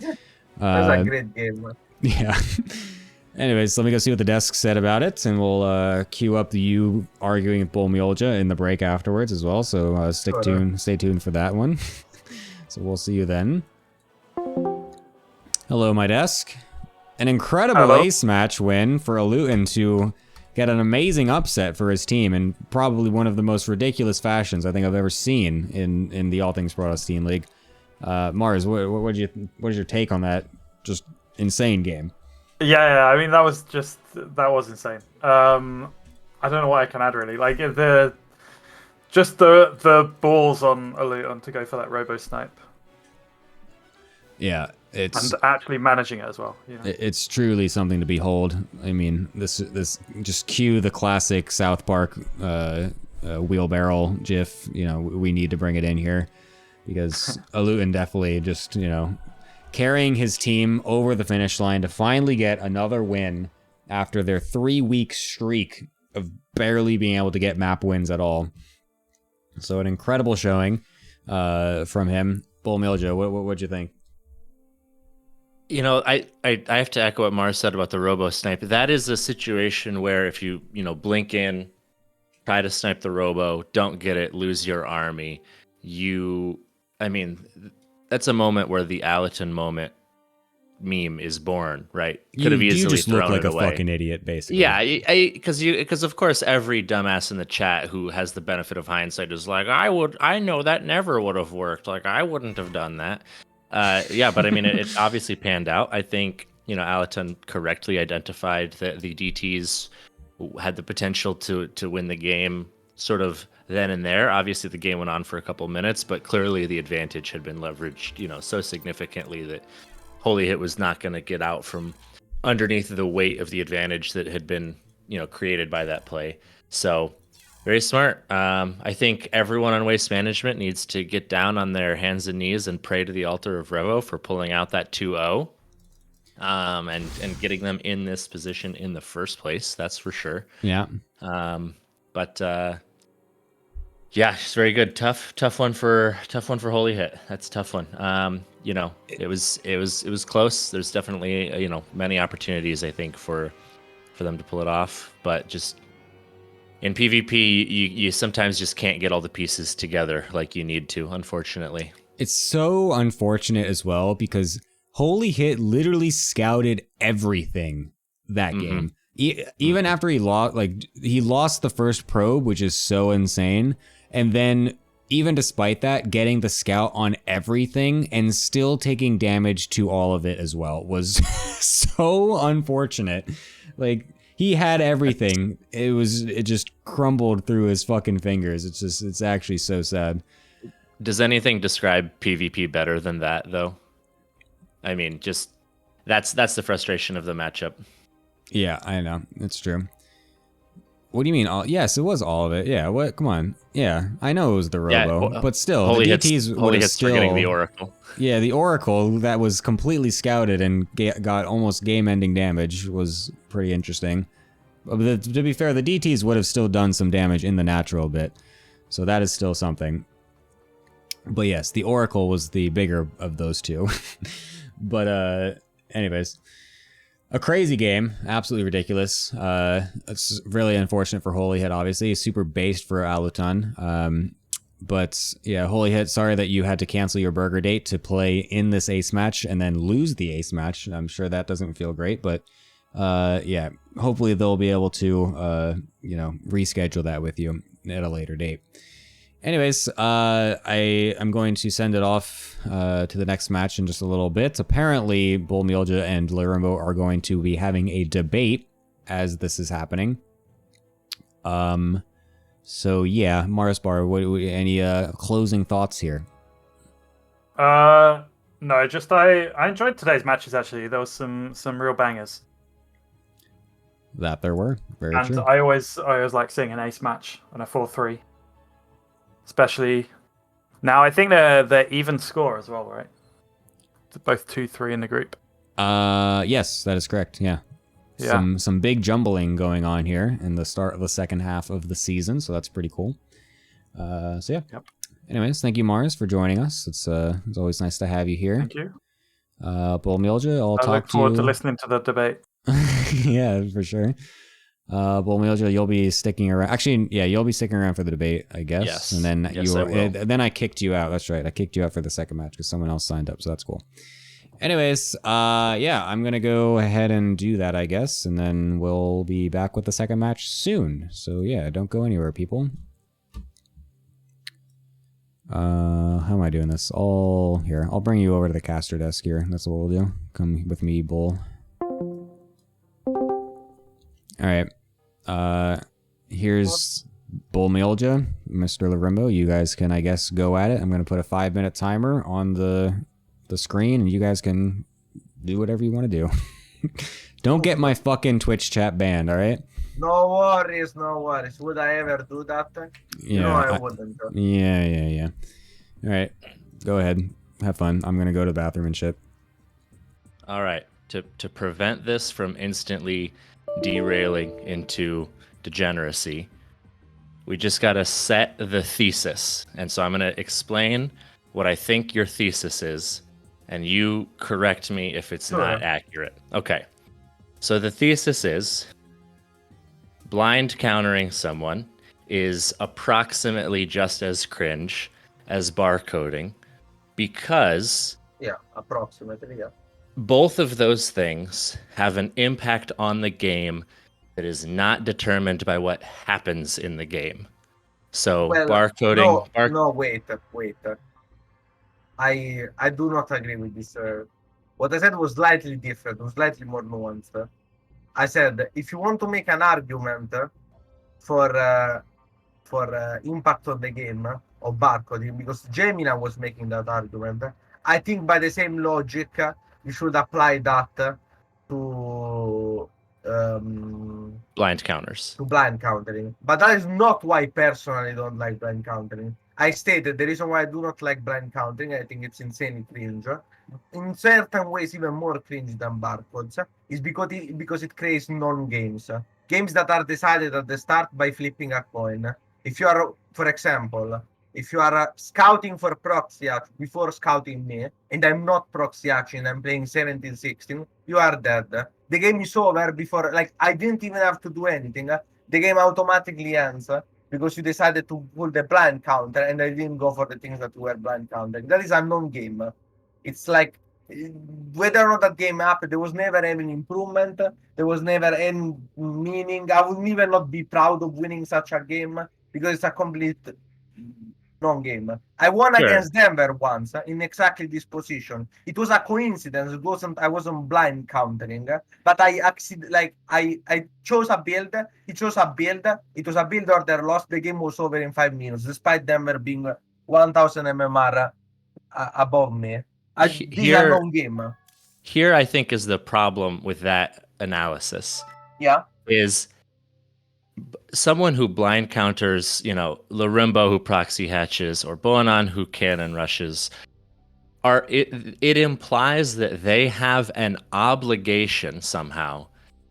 That was a great game. Yeah. Anyways, let me go see what the desk said about it, and we'll queue up you arguing with Bull Miolja in the break afterwards as well, so stay tuned for that one. So we'll see you then. Hello, my desk. An incredible ace match win for Luton to get an amazing upset for his team in probably one of the most ridiculous fashions I think I've ever seen in the All Things Protoss Team League. Mars, what is your take on that just insane game? Yeah, I mean that was insane. I don't know what I can add really. Like the balls on Luton to go for that robo snipe. Yeah, and actually managing it as well. Yeah. It's truly something to behold. I mean, this just cue the classic South Park wheelbarrow GIF. You know, we need to bring it in here because Luton definitely just carrying his team over the finish line to finally get another win after their 3-week streak of barely being able to get map wins at all. So an incredible showing from him. Bull Miolja, what'd you think? I have to echo what Mars said about the robo snipe. That is a situation where if you blink in, try to snipe the robo, don't get it, lose your army. That's a moment where the Allerton moment meme is born, right? Could have easily you just look like a away. fucking idiot, basically. Yeah, because of course every dumbass in the chat who has the benefit of hindsight is like, I know that never would have worked. Like I wouldn't have done that. Yeah, but I mean, it obviously panned out. I think Allerton correctly identified that the DTs had the potential to win the game, sort of then and there. Obviously, the game went on for a couple minutes, but clearly the advantage had been leveraged, so significantly that Holy Hit was not going to get out from underneath the weight of the advantage that had been, created by that play. So very smart. I think everyone on Waste Management needs to get down on their hands and knees and pray to the altar of Revo for pulling out that 2-0 and getting them in this position in the first place. That's for sure. Yeah. Yeah, it's very good. Tough one for Holy Hit. That's a tough one. It was close. There's definitely many opportunities I think for them to pull it off, but just in PvP, you sometimes just can't get all the pieces together like you need to, unfortunately. It's so unfortunate as well because Holy Hit literally scouted everything that game. Even after he lost the first probe, which is so insane, and then even despite that, getting the scout on everything and still taking damage to all of it as well was so unfortunate. Like, he had everything. It just crumbled through his fucking fingers. It's actually so sad. Does anything describe PvP better than that, though? I mean, just that's the frustration of the matchup. Yeah, I know. It's true. What do you mean? Yes, it was all of it. Yeah, what? Come on. Yeah, I know it was the Robo, but still, Holy the DTs would have still... forgetting the Oracle. Yeah, the Oracle that was completely scouted and got almost game-ending damage was pretty interesting. But to be fair, the DTs would have still done some damage in the natural bit, so that is still something. But yes, the Oracle was the bigger of those two. But anyways... A crazy game, absolutely ridiculous. It's really unfortunate for Holy Hit, obviously. Super based for Aluton. But yeah, Holy Hit, sorry that you had to cancel your burger date to play in this ace match and then lose the ace match. I'm sure that doesn't feel great, but yeah, hopefully they'll be able to, reschedule that with you at a later date. Anyways, I'm going to send it off to the next match in just a little bit. Apparently, Bull Miolja and Larimbo are going to be having a debate as this is happening. So yeah, Marsbar, any closing thoughts here? No, just I enjoyed today's matches actually. There was some real bangers. That there were. Very And true. I always like seeing an ace match on a 4-3, especially now. I think they're even score as well, right? They're both 2-3 in the group. Yes, that is correct. Yeah. Yeah. Some big jumbling going on here in the start of the second half of the season, so that's pretty cool. So yeah. Yep. Anyways, thank you, Mars, for joining us. It's always nice to have you here. Thank you. Bullmilja, I'll I talk look to forward you. to listening to the debate. Yeah, for sure. Bullmilja, you'll be sticking around. Actually, yeah, you'll be sticking around for the debate, I guess. Yes. And then Yes, I will. then I kicked you out. That's right. I kicked you out for the second match because someone else signed up, so that's cool. Anyways, yeah, I'm gonna go ahead and do that, I guess, and then we'll be back with the second match soon. So yeah, don't go anywhere, people. How am I doing this? All here. I'll bring you over to the caster desk here. That's what we'll do. Come with me, Bull. All right. Here's Bullmilja, Mr. Larimbo. You guys can, I guess, go at it. I'm gonna put a 5-minute timer on the screen, and you guys can do whatever you want to do. Don't get my fucking Twitch chat banned, all right? No worries, no worries. Would I ever do that? Yeah, No, I wouldn't. Yeah. All right, go ahead. Have fun. I'm gonna go to the bathroom and shit. All right. To prevent this from instantly derailing into degeneracy, we just got to set the thesis. And so I'm going to explain what I think your thesis is, and you correct me if it's not accurate. Okay. So the thesis is blind countering someone is approximately just as cringe as barcoding because Yeah, approximately, yeah. both of those things have an impact on the game that is not determined by what happens in the game. So Well, barcoding. no, wait. I do not agree with this. What I said was slightly different, was slightly more nuanced. I said if you want to make an argument for impact on the game of barcoding, because Gemina was making that argument, I think by the same logic you should apply that to Blind counters. to blind countering. But that is not why personally don't like blind countering. I stated the reason why I do not like blind countering, I think it's insanely cringe. In certain ways, even more cringe than barcodes, is because it creates non-games. Games that are decided at the start by flipping a coin. If you are, for example, if you are scouting for proxy before scouting me, and I'm not proxy and I'm playing 17-16, you are dead. The game is over before, like, I didn't even have to do anything. The game automatically ends because you decided to pull the blind counter and I didn't go for the things that were blind countering. That is a non-game. It's like, whether or not that game happened, there was never any improvement. There was never any meaning. I would even not be proud of winning such a game because it's a complete non-game. I won Sure. against Denver once in exactly this position. It was a coincidence. It wasn't. I wasn't blind countering, but I chose a build. He chose a build. It was a build order lost. The game was over in 5 minutes, despite Denver being 1,000 MMR above me. This is a non-game. Here, I think, is the problem with that analysis. Yeah. Is someone who blind counters, Larimbo who proxy hatches or Boanon who cannon rushes, it implies that they have an obligation somehow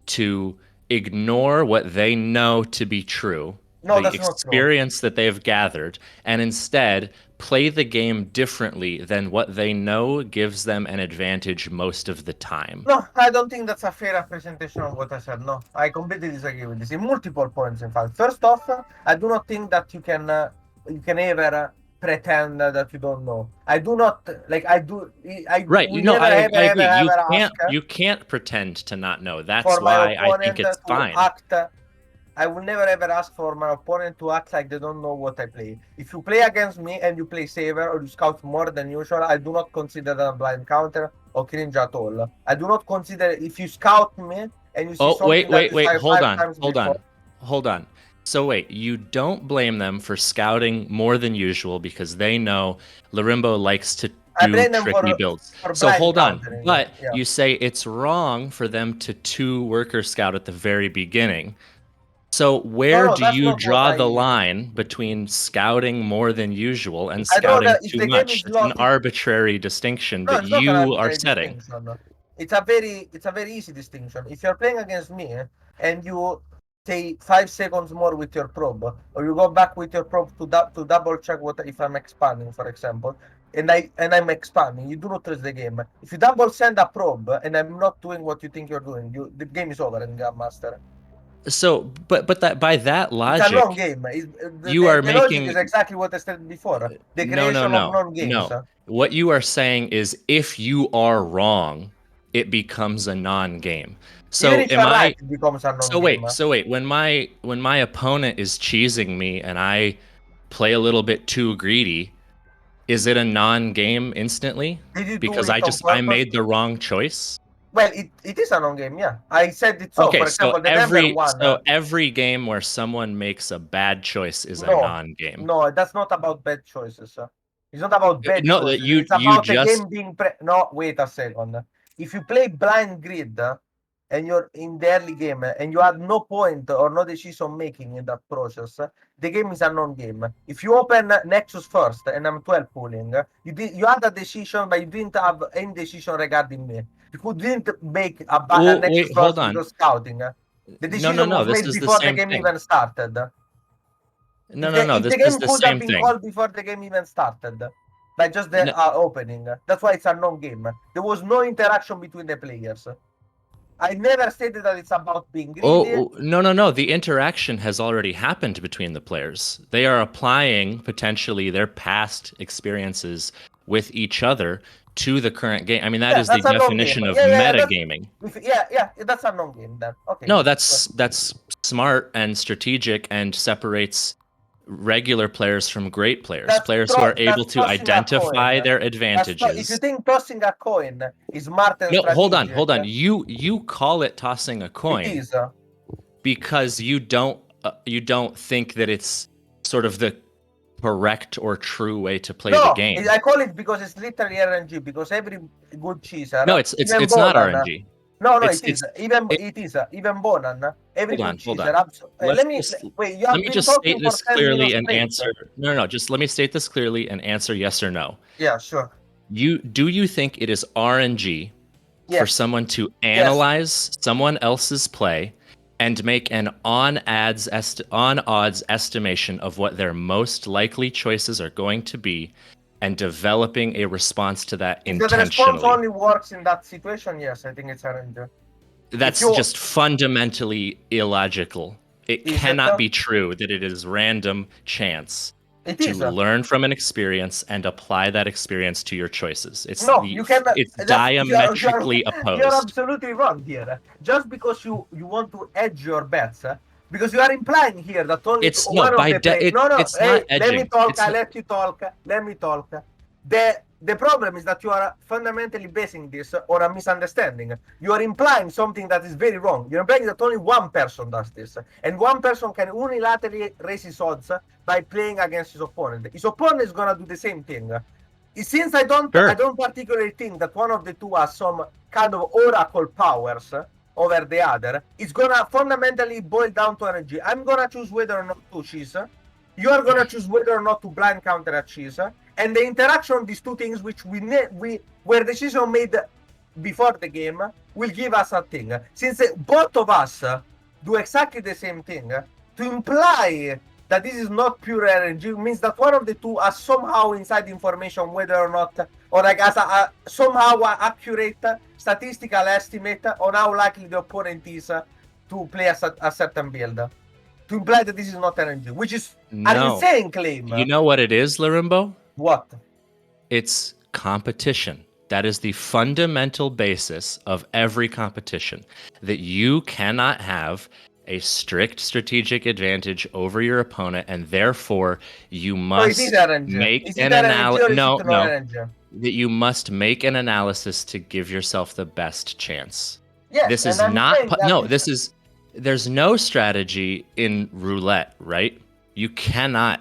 to ignore what they know to be true, No, the that's not true. experience that they've gathered, and instead play the game differently than what they know gives them an advantage most of the time. No, I don't think that's a fair representation of what I said. No, I completely disagree with this in multiple points. In fact, first off, I do not think that you can ever pretend that you don't know. I do not like. I do. Right. I agree. You can't pretend to not know. That's why I think it's fine. I will never ever ask for my opponent to act like they don't know what I play. If you play against me and you play saver or you scout more than usual, I do not consider that a blind counter or cringe at all. I do not consider if you scout me and you see something Hold on. So wait, you don't blame them for scouting more than usual because they know Larimbo likes to I do blame them tricky builds. for So blind hold on, countering. but Yeah. you say it's wrong for them to 2 worker scout at the very beginning. So where No, do that's you not what draw the line between scouting more than usual and I draw scouting if too the game much? is It's an lost. arbitrary distinction No, that it's not an you are arbitrary setting. distinction. It's a very easy distinction. If you're playing against me and you take 5 seconds more with your probe, or you go back with your probe to double check what if I'm expanding, for example, and I'm expanding, you do not trust the game. If you double send a probe and I'm not doing what you think you're doing, the game is over in Grandmaster. So, but that by that It's a logic, long game. you are The logic making is exactly what I said before. The no, creation of no. non-games. What you are saying is if you are wrong, it becomes a non-game. Even So if am you're right, I? it becomes a So non-game. wait. When my opponent is cheesing me and I play a little bit too greedy, is it a non-game instantly? Did you do Because it on I purpose? made the wrong choice. Well, it is a non-game, yeah. I said it so. Okay, For example, the Denver one. so every game where someone makes a bad choice is a No, non-game. no, that's not about bad choices. It's not about bad No, choices. you It's about the just game being no. Wait a second. If you play blind grid and you're in the early game and you had no point or no decision making in that process, the game is a non-game. If you open Nexus first and I'm 12 pulling, you had a decision, but you didn't have any decision regarding me. You didn't make a Well, Nexus wait, first hold on. because scouting. The decision No. was This made is the before the same game thing. even started. No. If This the is game the could have same been thing. called before the game even started, like just the No, opening. That's why it's a non-game. There was no interaction between the players. I never stated that it's about being greedy. no. The interaction has already happened between the players. They are applying potentially their past experiences with each other to the current game. I mean, that Yeah, is the that's a non-game. definition of Yeah, metagaming. that's a non-game then. Okay. No, that's smart and strategic and separates regular players from great players. That's Players who are able that's to tossing a identify coin. their If advantages. you think tossing a coin is smart and No, strategic, hold on. You call it tossing a it coin is. because you don't think that it's sort of the correct or true way to play the No, game. I call it because it's literally RNG. Because every good cheeser, No, it's even not Bonan, RNG. No, It's- it is. It is. Even Bonan, every Hold on, good hold cheeser. on. Let me wait. You have Let me been just talking state for this 10 clearly minutes and straight. answer. No. Just let me state this clearly and answer yes or no. Yeah, sure. Do you think it is RNG for Yes. someone to analyze someone else's play and make an on odds estimation of what their most likely choices are going to be and developing a response to that If the response intentionally? only works in that situation, yes, I think it's RNG. That's just fundamentally illogical. It Is it cannot though? be true that it is random chance It to is. learn from an experience and apply that experience to your choices. It's No, you cannot. it's diametrically opposed. You're absolutely wrong here. Just because you want to edge your bets, because you are implying here that only It's one no by of the de- it, no. it's Hey, not let edging. me talk. It's I not- let you talk. Let me talk. The problem is that you are fundamentally basing this on a misunderstanding. You are implying something that is very wrong. You're implying that only one person does this, and one person can unilaterally raise his odds by playing against his opponent. His opponent is gonna do the same thing. Since I don't particularly think that one of the two has some kind of oracle powers over the other, it's gonna fundamentally boil down to energy. I'm gonna choose whether or not to cheese. You are gonna choose whether or not to blind counter a cheese. And the interaction of these two things, which we were decision made before the game, will give us a thing. Since both of us do exactly the same thing, to imply that this is not pure RNG means that one of the two has somehow inside information whether or not, or like as a somehow accurate statistical estimate on how likely the opponent is to play a certain build. To imply that this is not RNG, which is an insane claim. You know what it is, Larumbo? What? It's competition. That is the fundamental basis of every competition. That you cannot have a strict strategic advantage over your opponent, and therefore you must make an analysis. That you must make an analysis to give yourself the best chance. Yes, this is not. There's no strategy in roulette, right? You cannot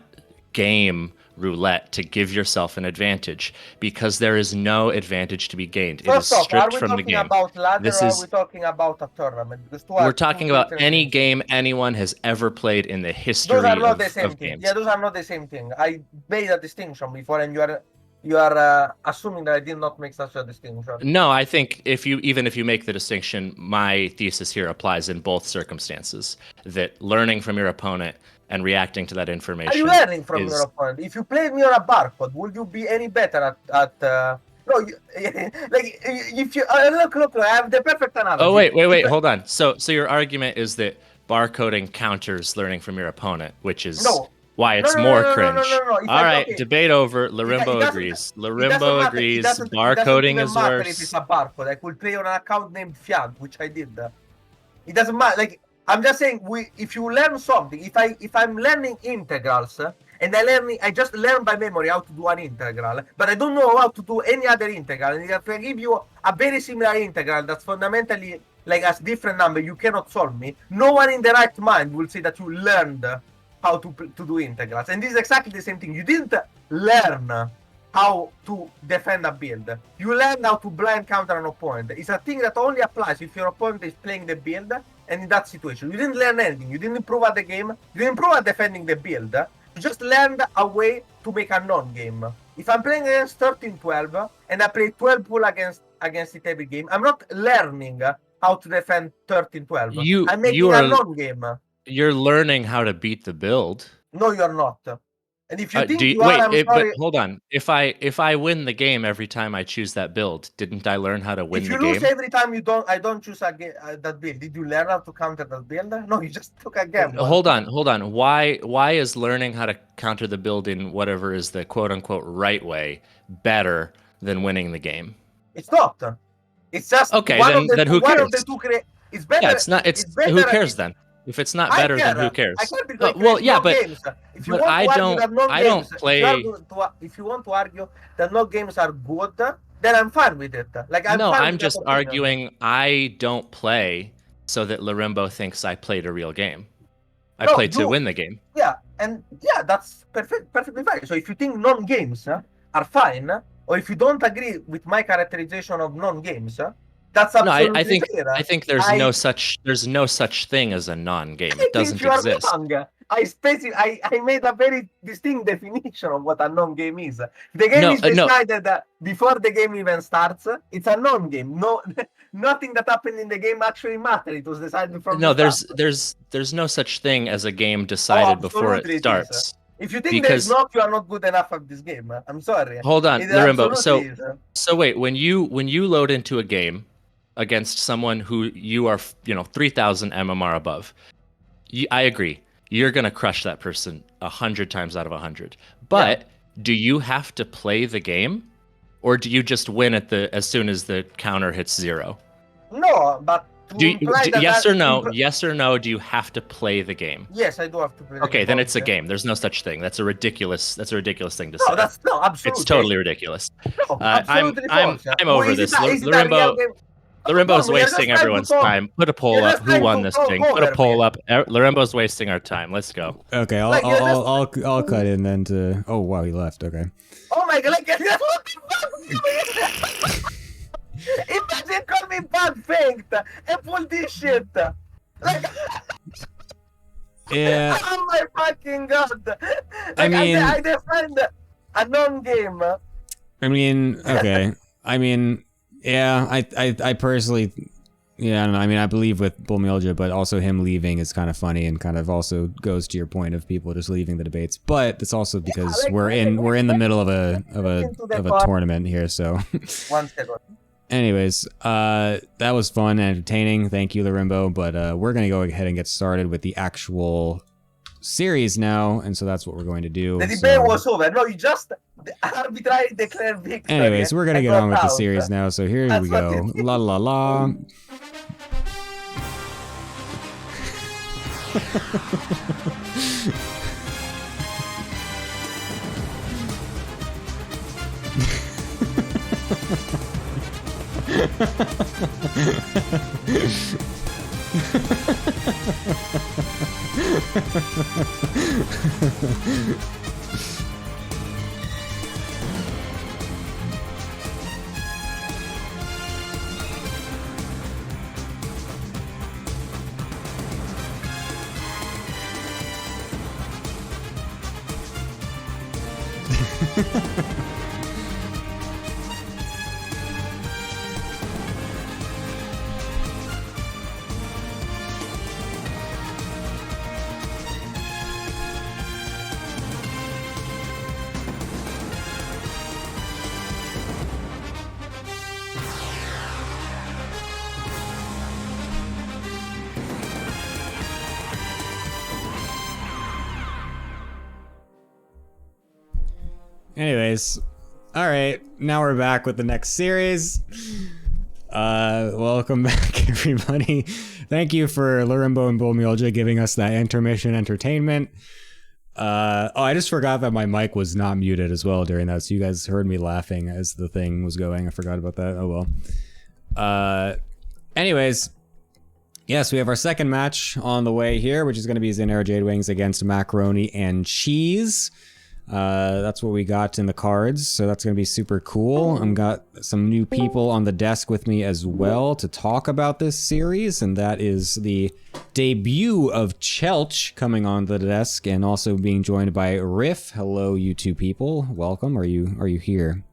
game roulette to give yourself an advantage, because there is no advantage to be gained. It is First off, are stripped we from the talking game. about ladder This or are is we talking about a tournament? Because we're talking about any things. game anyone has ever played in the Those history are not the same of thing. games. Yeah, those are not the same thing. I made a distinction before, and you are assuming that I did not make such a distinction. No, I think even if you make the distinction, my thesis here applies in both circumstances. That learning from your opponent and reacting to that information. Are you learning from your opponent? If you played me on a barcode, would you be any better at no, like if you look, I have the perfect analogy. Oh wait, hold on. So your argument is that barcoding counters learning from your opponent, which is why it's more cringe. No. All right, debate over. Larimbo agrees. Larimbo agrees. Barcoding is worse. If it's a barcode, I could play on an account named Fiat, which I did. It doesn't matter. Like I'm just saying, if you learn something, if I'm learning integrals and I just learn by memory how to do an integral, but I don't know how to do any other integral, and if I give you a very similar integral that's fundamentally like a different number, you cannot solve me. No one in the right mind will say that you learned how to do integrals, and this is exactly the same thing. You didn't learn how to defend a build. You learned how to blind counter an opponent. It's a thing that only applies if your opponent is playing the build, and in that situation, you didn't learn anything. You didn't improve at the game. You didn't improve at defending the build. You just learned a way to make a non-game. If I'm playing against 13-12 and I play 12 pull against it every game, I'm not learning how to defend 13-12. I'm making a non-game. You're learning how to beat the build. No, you're not. And if you think but hold on. If I win the game every time I choose that build, didn't I learn how to win the game? If you lose every time I don't choose that build, did you learn how to counter that build? No, you just took a gamble. Hold on. Why is learning how to counter the build in whatever is the quote unquote right way better than winning the game? It's not. It's just okay. Then who cares? It's better. Yeah, it's not. It's better, who cares then? If it's not better, then who cares? Well, yeah, but I don't play. If you want to argue that no games are good, then I'm fine with it. I'm just arguing I don't play so that Larimbo thinks I played a real game. I played to win the game. Yeah, that's perfectly fine. So if you think non-games are fine, or if you don't agree with my characterization of non-games, that's absolutely fair. I think there's no such thing as a non-game. It doesn't exist. I made a very distinct definition of what a non-game is. The game is decided before the game even starts. It's a non-game. No, nothing that happened in the game actually mattered. It was decided from the start. There's no such thing as a game decided before it starts. If you think there's not, you are not good enough at this game. I'm sorry. Hold on, Larimbo. So wait, when you load into a game against someone who you are, 3,000 MMR above, I agree. You're gonna crush that person 100 times out of 100. But do you have to play the game, or do you just win as soon as the counter hits 0? No, but yes or no? Yes or no? Do you have to play the game? Yes, I do have to play. Okay, then it's a game. There's no such thing. That's a ridiculous thing to say. No, absolutely. It's totally ridiculous. No, absolutely I'm over this. Larimbo's wasting everyone's time. Put a poll up. Who won this thing? Put a poll up. Larimbo's wasting our time. Let's go. Okay, I'll cut in then to. Oh wow, he left. Okay. Oh my god! Imagine call me bad faked and pull this shit. Yeah. Oh my fucking god! I defend a non-game. Okay. Yeah, I personally, I don't know. I believe with Bullmilja, but also him leaving is kind of funny and kind of also goes to your point of people just leaving the debates. But it's also because we're in the middle of a tournament here, so. 1 second. Anyways, that was fun and entertaining. Thank you, Larimbo. But we're gonna go ahead and get started with the actual series now, and so that's what we're going to do. The debate was over. No, you just arbitrarily declared victory. Anyways, we're gonna get on with the series now. So here we go. La la la. Anyways, all right, now we're back with the next series. Welcome back, everybody. Thank you for Lurimbo and Bullmulja giving us that intermission entertainment. I just forgot that my mic was not muted as well during that, so you guys heard me laughing as the thing was going. I forgot about that. Oh well. Anyways, yes, we have our second match on the way here, which is going to be XinEraJadeWings against Macro-roni and Cheese. That's what we got in the cards, so that's going to be super cool. I've got some new people on the desk with me as well to talk about this series, and that is the debut of Chelch coming on the desk, and also being joined by Riff. Hello, you two people. Welcome. Are you here?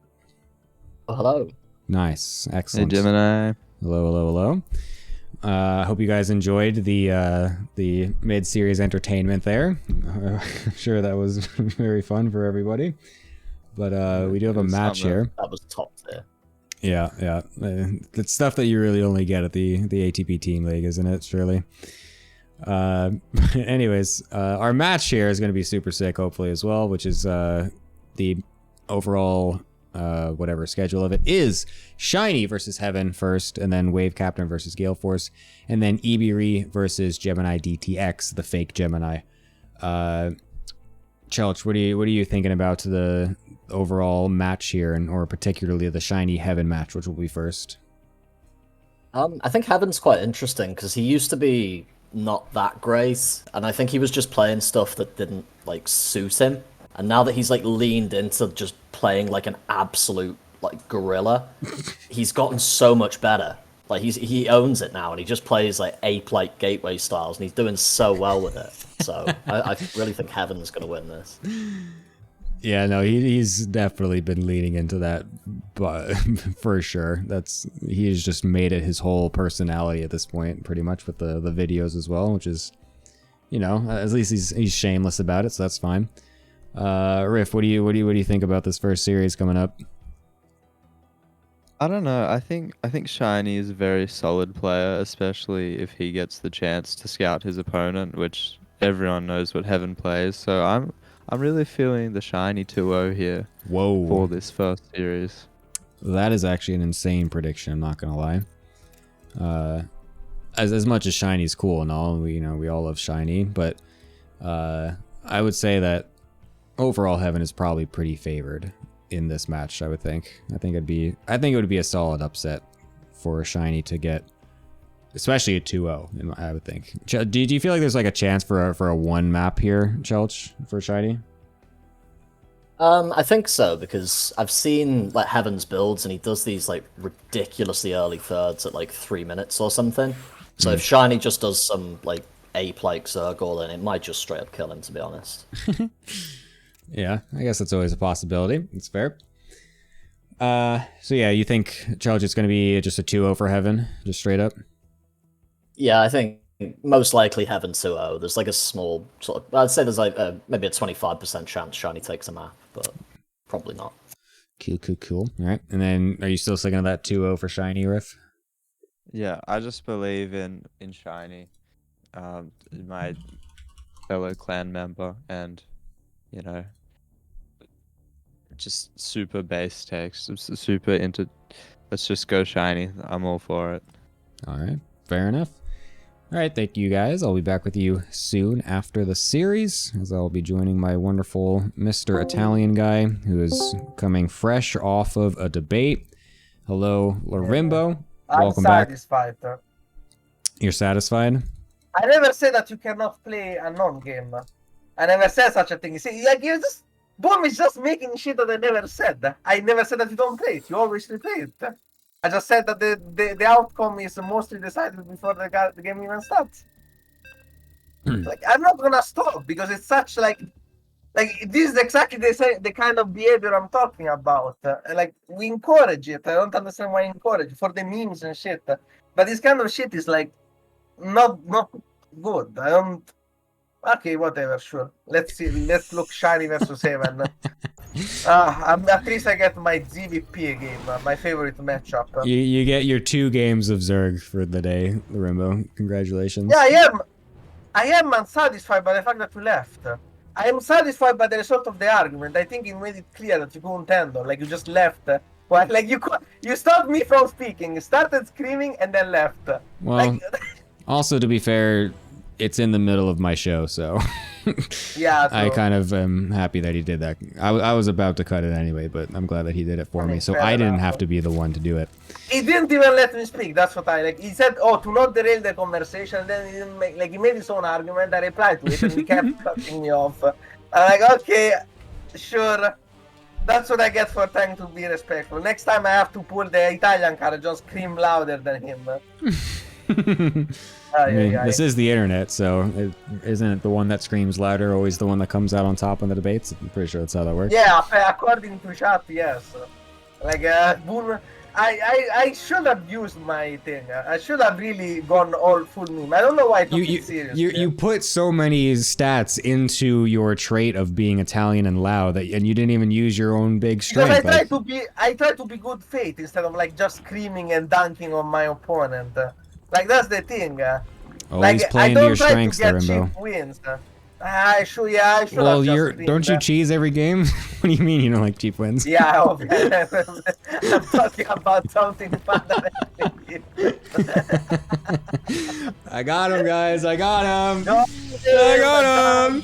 Oh, hello. Nice. Excellent. Hey, Gemini. Hello. Hope you guys enjoyed the mid-series entertainment there. I'm sure that was very fun for everybody. But we do have a match here. That was top tier. Yeah. It's stuff that you really only get at the ATP Team League, isn't it, surely? Anyways, our match here is going to be super sick, hopefully, as well, which is the overall whatever schedule of it is Shiny versus Heaven first, and then Wave Captain versus Gale Force, and then Ibiri versus Gemini DTX, the fake Gemini. Chelch, what are you thinking about the overall match here, and or particularly the Shiny Heaven match, which will be first? I think Heaven's quite interesting because he used to be not that great, and I think he was just playing stuff that didn't like suit him. And now that he's like leaned into just playing like an absolute like gorilla, he's gotten so much better. Like he owns it now, and he just plays like ape-like gateway styles, and he's doing so well with it. So I really think Heaven's gonna win this. Yeah, no, he's definitely been leaning into that, but for sure. He's just made it his whole personality at this point, pretty much, with the videos as well, which is, you know, at least he's shameless about it, so that's fine. Riff, what do you think about this first series coming up? I don't know. I think Shiny is a very solid player, especially if he gets the chance to scout his opponent, which everyone knows what Heaven plays. So I'm really feeling the Shiny 2-0 here. Whoa. For this first series. That is actually an insane prediction, I'm not gonna lie. As much as Shiny's cool and all, we all love Shiny, but I would say that overall Heaven is probably pretty favored in this match, I would think. I think it would be a solid upset for Shiny to get, especially a 2-0, I would think. Do you feel like there's like a chance for a one map here, Chelch, for Shiny? I think so, because I've seen like Heaven's builds, and he does these like ridiculously early thirds at like 3 minutes or something. So if Shiny just does some like ape-like Zergor, then it might just straight up kill him, to be honest. Yeah, I guess that's always a possibility. It's fair. So yeah, you think Chelch is going to be just a 2-0 for Heaven, just straight up? Yeah, I think most likely Heaven 2-0. There's like a small sort of, I'd say there's like maybe a 25% chance Shiny takes a map, but probably not. Cool. All right, and then are you still sticking to that 2-0 for Shiny, Riff? Yeah, I just believe in Shiny, my fellow clan member, and you know, just super base takes, super into. Let's just go Shiny. I'm all for it. All right, fair enough. All right, thank you guys. I'll be back with you soon after the series, as I'll be joining my wonderful Mr. Italian guy, who is coming fresh off of a debate. Hello, Lurimbo. Welcome back. I'm satisfied. You're satisfied? I never said that you cannot play a non-game. I never said such a thing. You see, like, you're just... Boom is just making shit that I never said. I never said that you don't play it. You always replay it. I just said that the outcome is mostly decided before the game even starts. Like, I'm not gonna stop, because it's such, like Like this is exactly the kind of behavior I'm talking about. Like we encourage it. I don't understand why encourage for the memes and shit. But this kind of shit is like not good. I don't. Okay, whatever. Sure. Let's see. Let's look shiny versus Heaven. At least I get my ZVP game, my favorite matchup. You get your 2 games of Zerg for the day, the Rainbow. Congratulations. Yeah, I am unsatisfied by the fact that you left. I am satisfied by the result of the argument. I think it made it clear that you couldn't handle. Like you just left. Well, like you stopped me from speaking. You started screaming and then left. Well, like, also to be fair, it's in the middle of my show, so yeah. I kind of am happy that he did that. I was about to cut it anyway, but I'm glad that he did it for me, so I didn't have to be the one to do it. He didn't even let me speak. That's what I like. He said, "Oh, to not derail the conversation." And then he didn't make he made his own argument. I replied to it, and he kept cutting me off. I'm like, okay, sure. That's what I get for trying to be respectful. Next time I have to pull the Italian card, just scream louder than him. I mean, this is the internet, so isn't it the one that screams louder always the one that comes out on top in the debates? I'm pretty sure that's how that works. Yeah, according to chat, yes. Like, I should have used my thing. I should have really gone all full meme. I don't know why I took it serious. You put so many stats into your trait of being Italian and loud, and you didn't even use your own big strength. Because I try to be good faith instead of like just screaming and dunking on my opponent. Like that's the thing. Always like, playing to your strengths, there, Rainbow. Wins. I should have well, just don't you cheese every game? What do you mean you don't like cheap wins? Yeah, I'm talking about something fundamentally. I got him, guys. I got him. No, I got him.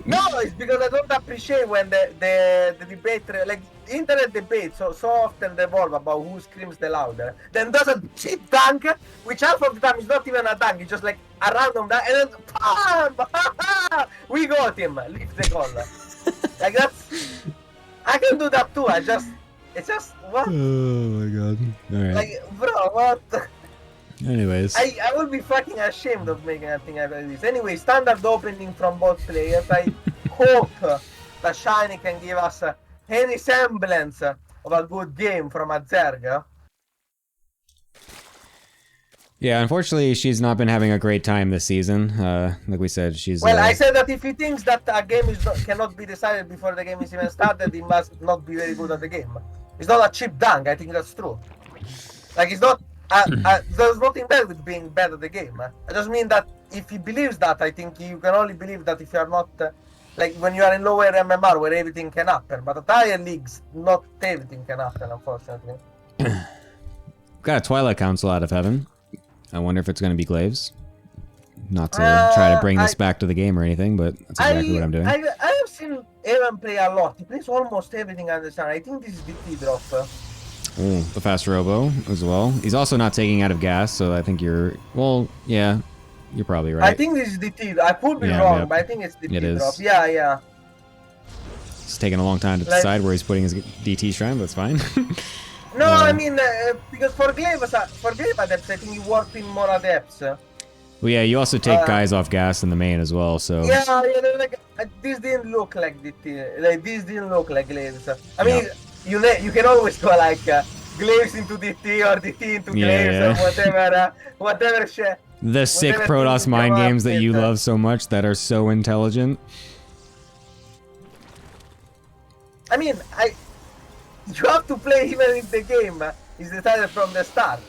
No, it's because I don't appreciate when the debate, like internet debates, so often revolve about who screams the louder. Then does a cheap dunk, which half of the time is not even a dunk, it's just like a random dunk, and then bam! We got him. Leave the goal. Like that's, I can do that too. It's just what? Oh my god! All right. Like, bro, what? Anyways, I will be fucking ashamed of making a thing like this. Anyway, standard opening from both players. I hope that Shiny can give us any semblance of a good game from a Zerg. yeah, unfortunately, she's not been having a great time this season. Like we said, she's... Well, I said that if he thinks that a game cannot be decided before the game is even started, he must not be very good at the game. It's not a cheap dunk, I think that's true. Like, it's not... there's nothing bad with being bad at the game. I just mean that if he believes that, I think you can only believe that if you are not... like, when you are in lower MMR, where everything can happen. But at higher leagues, not everything can happen, unfortunately. Got a Twilight Council out of heaven. I wonder if it's going to be Glaives. Not to try to bring this back to the game or anything, but that's exactly what I'm doing. I have seen Evan play a lot. He plays almost everything I understand. I think this is the T drop. Oh, the fast robo as well. He's also not taking out of gas, so I think you're... Well, yeah, you're probably right. I think this is the T. I could be wrong, but I think it's the T drop. Yeah. It's taking a long time to decide where he's putting his DT shrine, but that's fine. No, I mean, because for Glaives adepts, I think you warp in more adepts. Well, yeah, you also take guys off gas in the main as well, so... Yeah, like, this didn't look like DT. Like, this didn't look like Glaives. I mean... You can always go like Glaives into DT or DT into Glaives or whatever shit. The sick Protoss mind games that you love so much that are so intelligent. I mean, you have to play even if the game is decided from the start.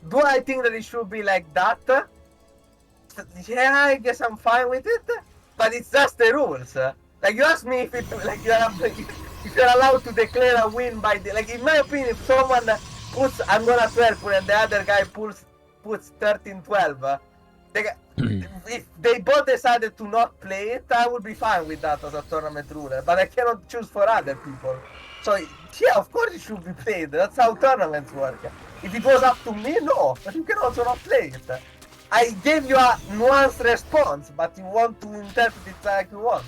Do I think that it should be like that? Yeah, I guess I'm fine with it. But it's just the rules. Like you ask me if it like if you're allowed to declare a win by the, like in my opinion, if someone puts I'm gonna 12 and the other guy puts 13-12, if they both decided to not play it, I would be fine with that as a tournament ruler. But I cannot choose for other people. So yeah, of course it should be played. That's how tournaments work. If it was up to me, no. But you can also not play it. I gave you a nuanced response, but you want to interpret it like you want.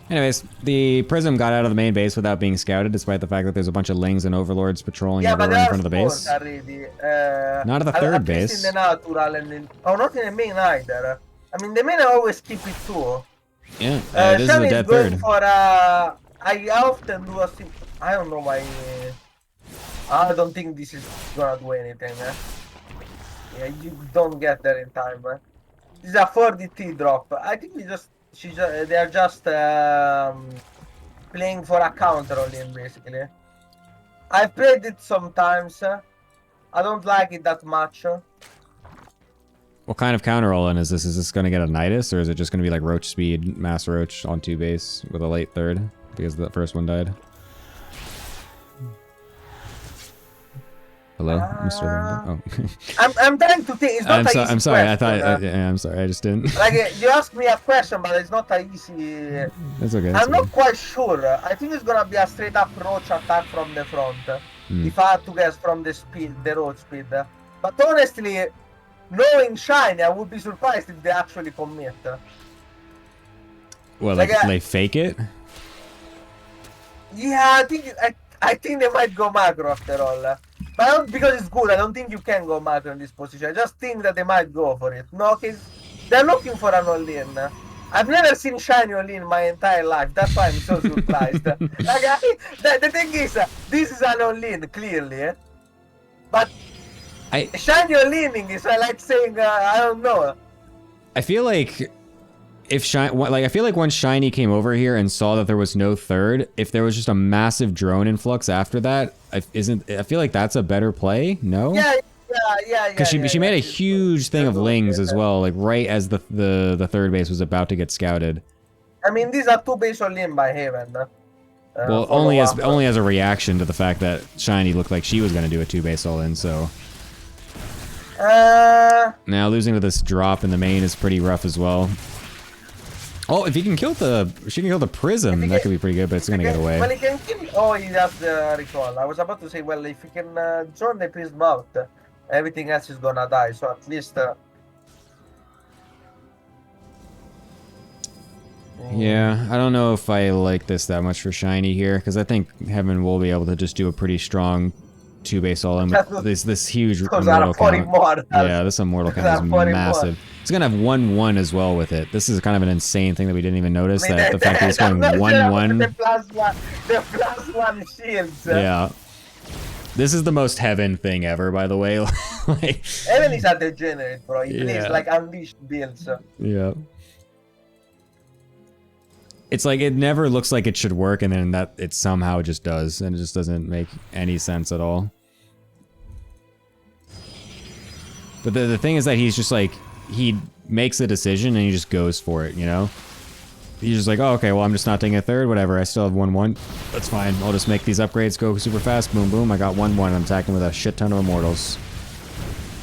Anyways, the Prism got out of the main base without being scouted, despite the fact that there's a bunch of Lings and Overlords patrolling Yeah, but everywhere in they front of the are base. sport already. Not at the third at least base. in the natural and in... Oh, not in the main either. I mean, the main I always keep it too. Yeah, this is a Shani dead going third. for I often do a sim... I don't know why... I don't think this is gonna do anything. Yeah, you don't get there in time. This is a 4DT drop. I think they are just playing for a counter on him, basically. I've played it sometimes. I don't like it that much. What kind of counter roll-in is this? Is this going to get a Nidus, or is it just going to be like Roach speed, Mass Roach on 2 base with a late third because the first one died? Hello, Mr. Oh. I'm trying to think. It's not an easy I'm sorry. I question, thought. Yeah, I'm sorry. I just didn't. Like you asked me a question, but it's not an easy. That's okay. That's I'm not quite sure. I think it's gonna be a straight up Roach attack from the front. If I had to guess from the speed, the Roach speed. But honestly, knowing Shiny, I would be surprised if they actually commit. Well, like they fake it? Yeah, I think they might go macro after all. But because it's good, I don't think you can go macro in this position. I just think that they might go for it. No, okay, they're looking for an all-in. I've never seen Shiny all-in my entire life. That's why I'm so surprised. Like, the thing is, this is an all-in, clearly. But Shiny all-inning is like saying, I don't know. I feel like I feel like once Shiny came over here and saw that there was no third, if there was just a massive drone influx after that, I feel like that's a better play. No? Yeah. Because she made a huge thing of Lings as well, like right as the third base was about to get scouted. I mean, these are 2 base all-in by Haven. Well, only as a reaction to the fact that Shiny looked like she was going to do a 2 base all-in, so. Now losing to this drop in the main is pretty rough as well. Oh, if she can kill the Prism, that could be pretty good, but it's gonna get away. Well, he can kill. Oh, he has the recall. I was about to say, well, if he can join the Prism out, everything else is gonna die. So at least. Yeah, I don't know if I like this that much for Shiny here, because I think Heaven will be able to just do a pretty strong 2 base all in with this huge immortal count. Yeah, this immortal count is massive. It's gonna have 1/1 as well with it. This is kind of an insane thing that we didn't even notice. I mean, that the fact that it's going 1/1. The +1 shields. Yeah. This is the most Heaven thing ever, by the way. Like, Heaven is a degenerate, bro. He plays like unleashed builds. Yeah. It's like it never looks like it should work, and then that it somehow just does, and it just doesn't make any sense at all. But the thing is that he's just like, he makes a decision and he just goes for it, you know? He's just like, oh, okay, well, I'm just not taking a third, whatever, I still have 1/1. That's fine, I'll just make these upgrades go super fast, boom, boom, I got 1/1, I'm attacking with a shit ton of immortals.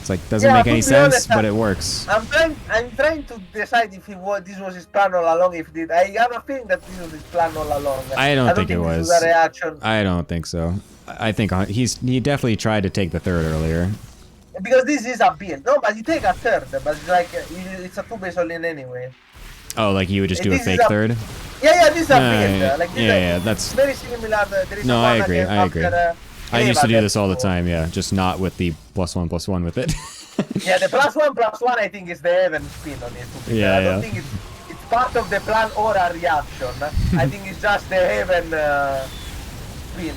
It's like, doesn't make any sense, honest, but it works. I'm trying to decide if this was his plan all along, I have a feeling that this was his plan all along. I don't think it was. This was a reaction. I don't think so. I think he definitely tried to take the third earlier. Because this is a build. No, but you take a third, but it's like, it's a 2 base all-in anyway. Oh, like you would just do a fake third? Yeah, this is a build. Like, yeah, that's very similar. No, I agree. I used to do this all the time, yeah, just not with the +1/+1 with it. Yeah, the +1/+1 I think is the Heaven spin on it. Yeah, I don't think it's part of the plan or a reaction. I think it's just the Heaven spin.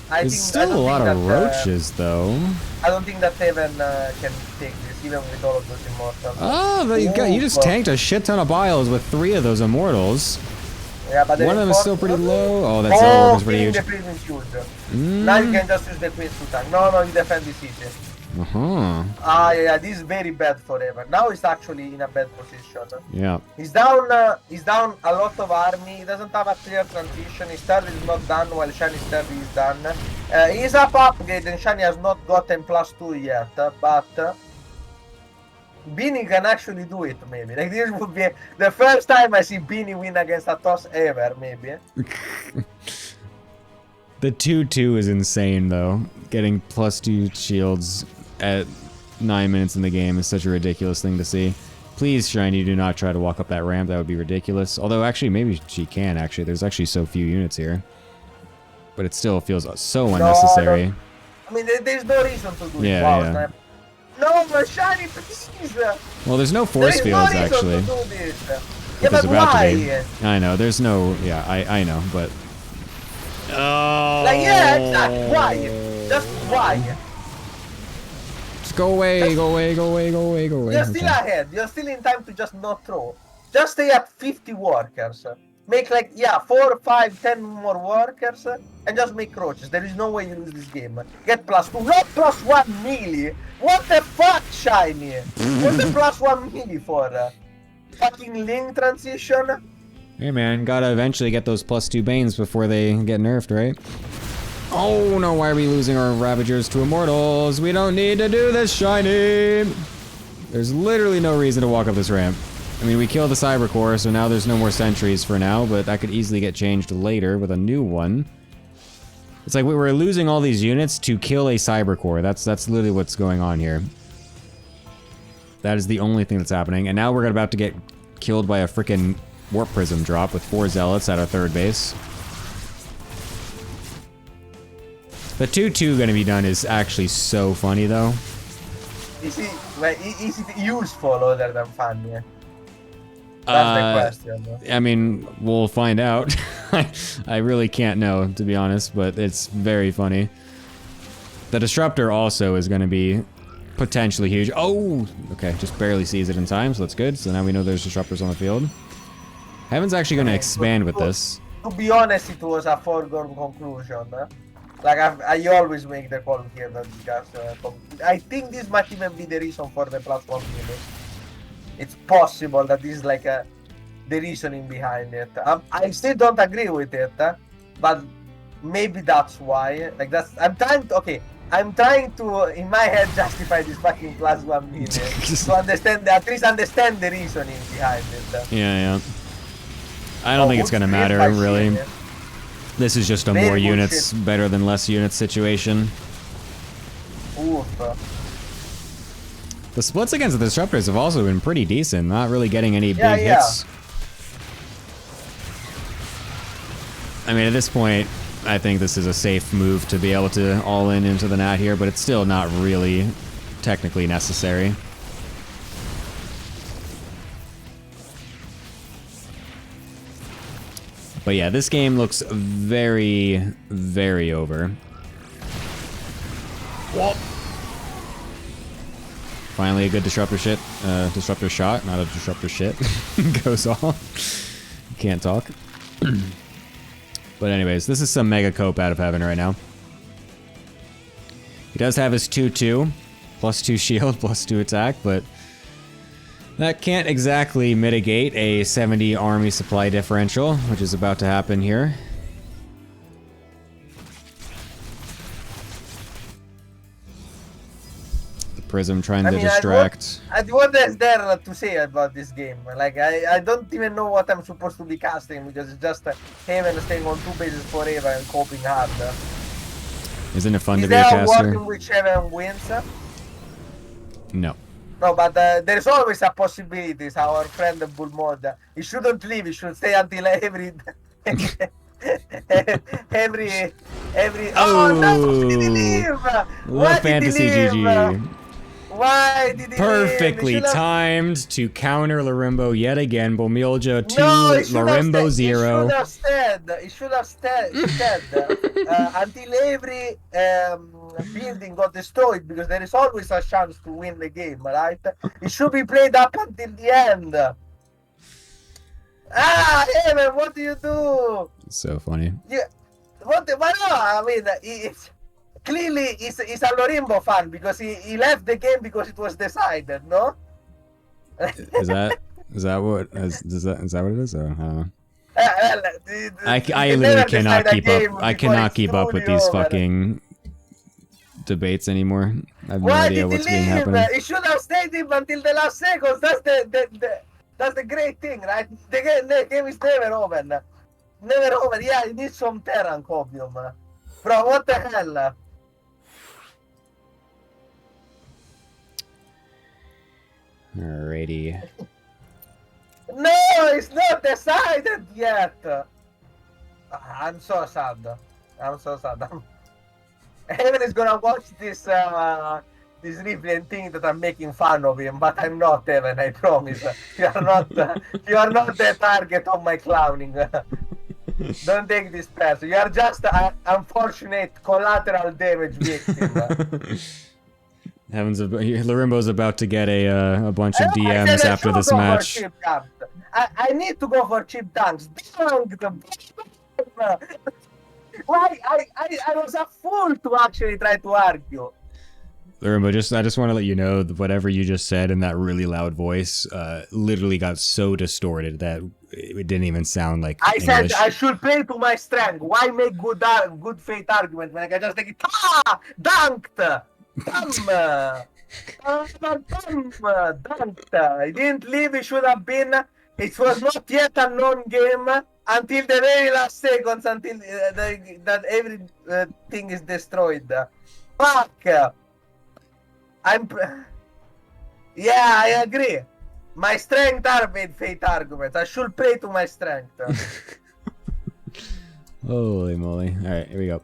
There's still a lot of roaches, though. I don't think that Heaven can take this, even with all of those immortals. Oh, you just tanked a shit ton of biles with 3 of those immortals. Yeah, but one of them is still pretty low. Oh, that's all pretty huge. The prison is huge. Now you can just use the queens to tank. No, you defend this easy. Yeah, this is very bad for Heaven. Now he's actually in a bad position. Yeah. He's down a lot of army. He doesn't have a clear transition. His third is not done while Shany's third is done. He's up upgrade and Shiny has not gotten +2 yet, but Beanie can actually do it, maybe. Like, this would be the first time I see Beanie win against a toss ever, maybe. The 2/2 is insane, though. Getting +2 shields at 9 minutes in the game is such a ridiculous thing to see. Please, Shiny, do not try to walk up that ramp. That would be ridiculous. Although, actually, maybe she can, actually. There's actually so few units here. But it still feels so unnecessary. No. I mean, there's no reason to do Yeah, it. Wow, yeah. Snap. No, but Shiny, please. Well, there's no force There is fields, no reason actually. to do this. Yeah, There's but about to why? be. I know, there's no... Yeah, I know, but... Oh! Like, yeah, exactly. Why? Just why? Just go away, go away, go away, go away, go away. You're still ahead. You're still in time to just not throw. Just stay at 50 workers. Make like, yeah, 4, 5, 10 more workers and just make roaches. There is no way you lose this game. Get +2, not +1 melee. What the fuck, Shiny? What the +1 melee for? Fucking link transition? Hey man, gotta eventually get those +2 Banes before they get nerfed, right? Oh no, why are we losing our Ravagers to Immortals? We don't need to do this, Shiny! There's literally no reason to walk up this ramp. I mean, we killed the Cyber Core, so now there's no more sentries for now, but that could easily get changed later with a new one. It's like we were losing all these units to kill a Cyber Core. That's literally what's going on here. That is the only thing that's happening, and now we're about to get killed by a freaking Warp Prism drop with 4 Zealots at our third base. The 2-2 gonna be done is actually so funny, though. Is it useful other than funny? That's the question. I mean, we'll find out. I really can't know, to be honest, but it's very funny. The Disruptor also is going to be potentially huge. Oh! Okay, just barely sees it in time, so that's good. So now we know there's Disruptors on the field. Heaven's actually going to expand with this. To be honest, it was a foregone conclusion. Like, I always make the call here that discuss. I think this might even be the reason for the +1 minute. It's possible that this is like the reasoning behind it. I still don't agree with it, but maybe that's why. Like I'm trying to in my head justify this fucking +1 minute to understand, at least understand the reasoning behind it. Yeah. I don't think it's gonna matter really. This is just a more units better than less units situation. Oof. The splits against the Disruptors have also been pretty decent, not really getting any big hits. I mean, at this point, I think this is a safe move to be able to all-in into the Nat here, but it's still not really technically necessary. But yeah, this game looks very, very over. Whoa. Finally, a good disruptor shot, not a disruptor shit. Goes off. Can't talk. But anyways, this is some mega cope out of heaven right now. He does have his 2-2, +2 shield, +2 attack, but that can't exactly mitigate a 70 army supply differential, which is about to happen here. Prism trying to distract. What is there to say about this game? Like, I don't even know what I'm supposed to be casting, because it's just Haven staying on 2 bases forever and coping hard. Isn't it fun to be a caster? Is there a world in which Haven wins? No. No, but there's always a possibility. Our friend Bullmod, he shouldn't leave. He should stay until every Oh no! Did he leave? Why fantasy did he leave? GG. Why did he Perfectly leave? timed to counter Larimbo yet again. Bomilja 2, No, Larimbo 0. He should have stayed until every building got destroyed, because there is always a chance to win the game, right? It should be played up until the end. Hey man, what do you do? So funny. Yeah, why not? I mean, it's clearly he's a Larimbo fan, because he left the game because it was decided, no? Is that what it is? Or, I don't know. I literally cannot keep up. I cannot keep up with these fucking debates anymore. I have no idea what's being happening. He should have stayed in until the last seconds. That's the great thing, right? The game is never over. Never over. Yeah, it needs some Terran copium. Bro, what the hell? Alrighty. No, it's not decided yet. I'm so sad. I'm so sad. Evan is gonna watch this this replay and think that I'm making fun of him, but I'm not, Evan. I promise. You are not. You are not the target of my clowning. Don't take this person. You are just an unfortunate collateral damage victim. Larimbo's about to get a bunch of DMs after this match. I need to go for cheap dunks. Why? I was a fool to actually try to argue. Larimbo, I just want to let you know that whatever you just said in that really loud voice literally got so distorted that it didn't even sound like I English. said I should play to my strength. Why make good faith argument when I can just take it? Dunked! Dunked! He didn't leave, it should have been. It was not yet a known game until the very last seconds, until that everything is destroyed. Fuck! Yeah, I agree. My strength are made fate arguments. I should play to my strength. Holy moly. Alright, here we go.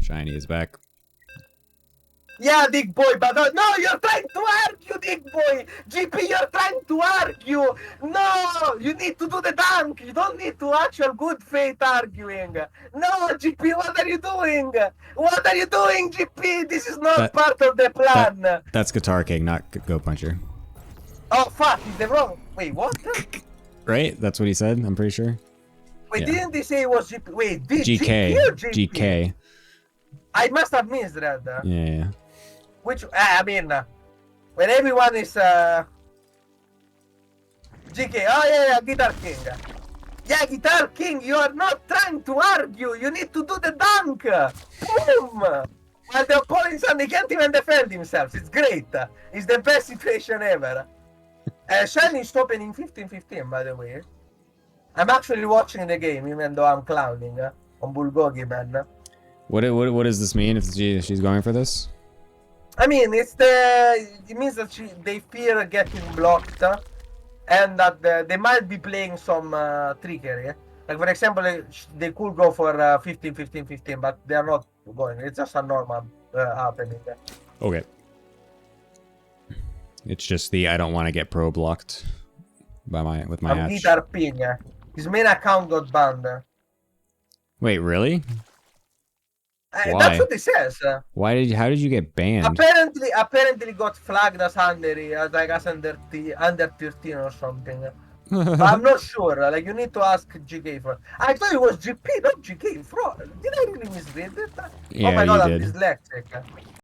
Shiny is back. Yeah, Dick Boy, but no, you're trying to argue, Dick Boy! GP, you're trying to argue! No! You need to do the dunk! You don't need to actual good faith arguing! No, GP, what are you doing? What are you doing, GP? This is not part of the plan! That's Guitar King, not Go Puncher. Oh, fuck, is the wrong... Wait, what? Right? That's what he said, I'm pretty sure. Wait, Yeah. didn't he say it was GP? Wait, did GK. GP or GP? GK. I must have misread. Yeah. Which, I mean, when everyone is, GK, oh yeah, Guitar King. Yeah, Guitar King, you are not trying to argue, you need to do the dunk! Boom! While the opponent he can't even defend himself, it's great. It's the best situation ever. Shiny is opening 15-15, by the way. I'm actually watching the game, even though I'm clowning on Bulgogi, man. What does this mean if she's going for this? I mean, it means that they fear getting blocked, and that they might be playing some trickery. Like, for example, they could go for 15-15-15, but they are not going. It's just a normal happening. Okay. It's just the I don't want to get pro blocked with my hatch. Guitar Ping. His main account got banned. Wait, really? Why? That's what it says. How did you get banned? Apparently got flagged as under 13 or something. But I'm not sure. Like, you need to ask GK for. I thought it was GP, not GK. Did I really misread it? Yeah, oh my god, I'm you did. dyslexic.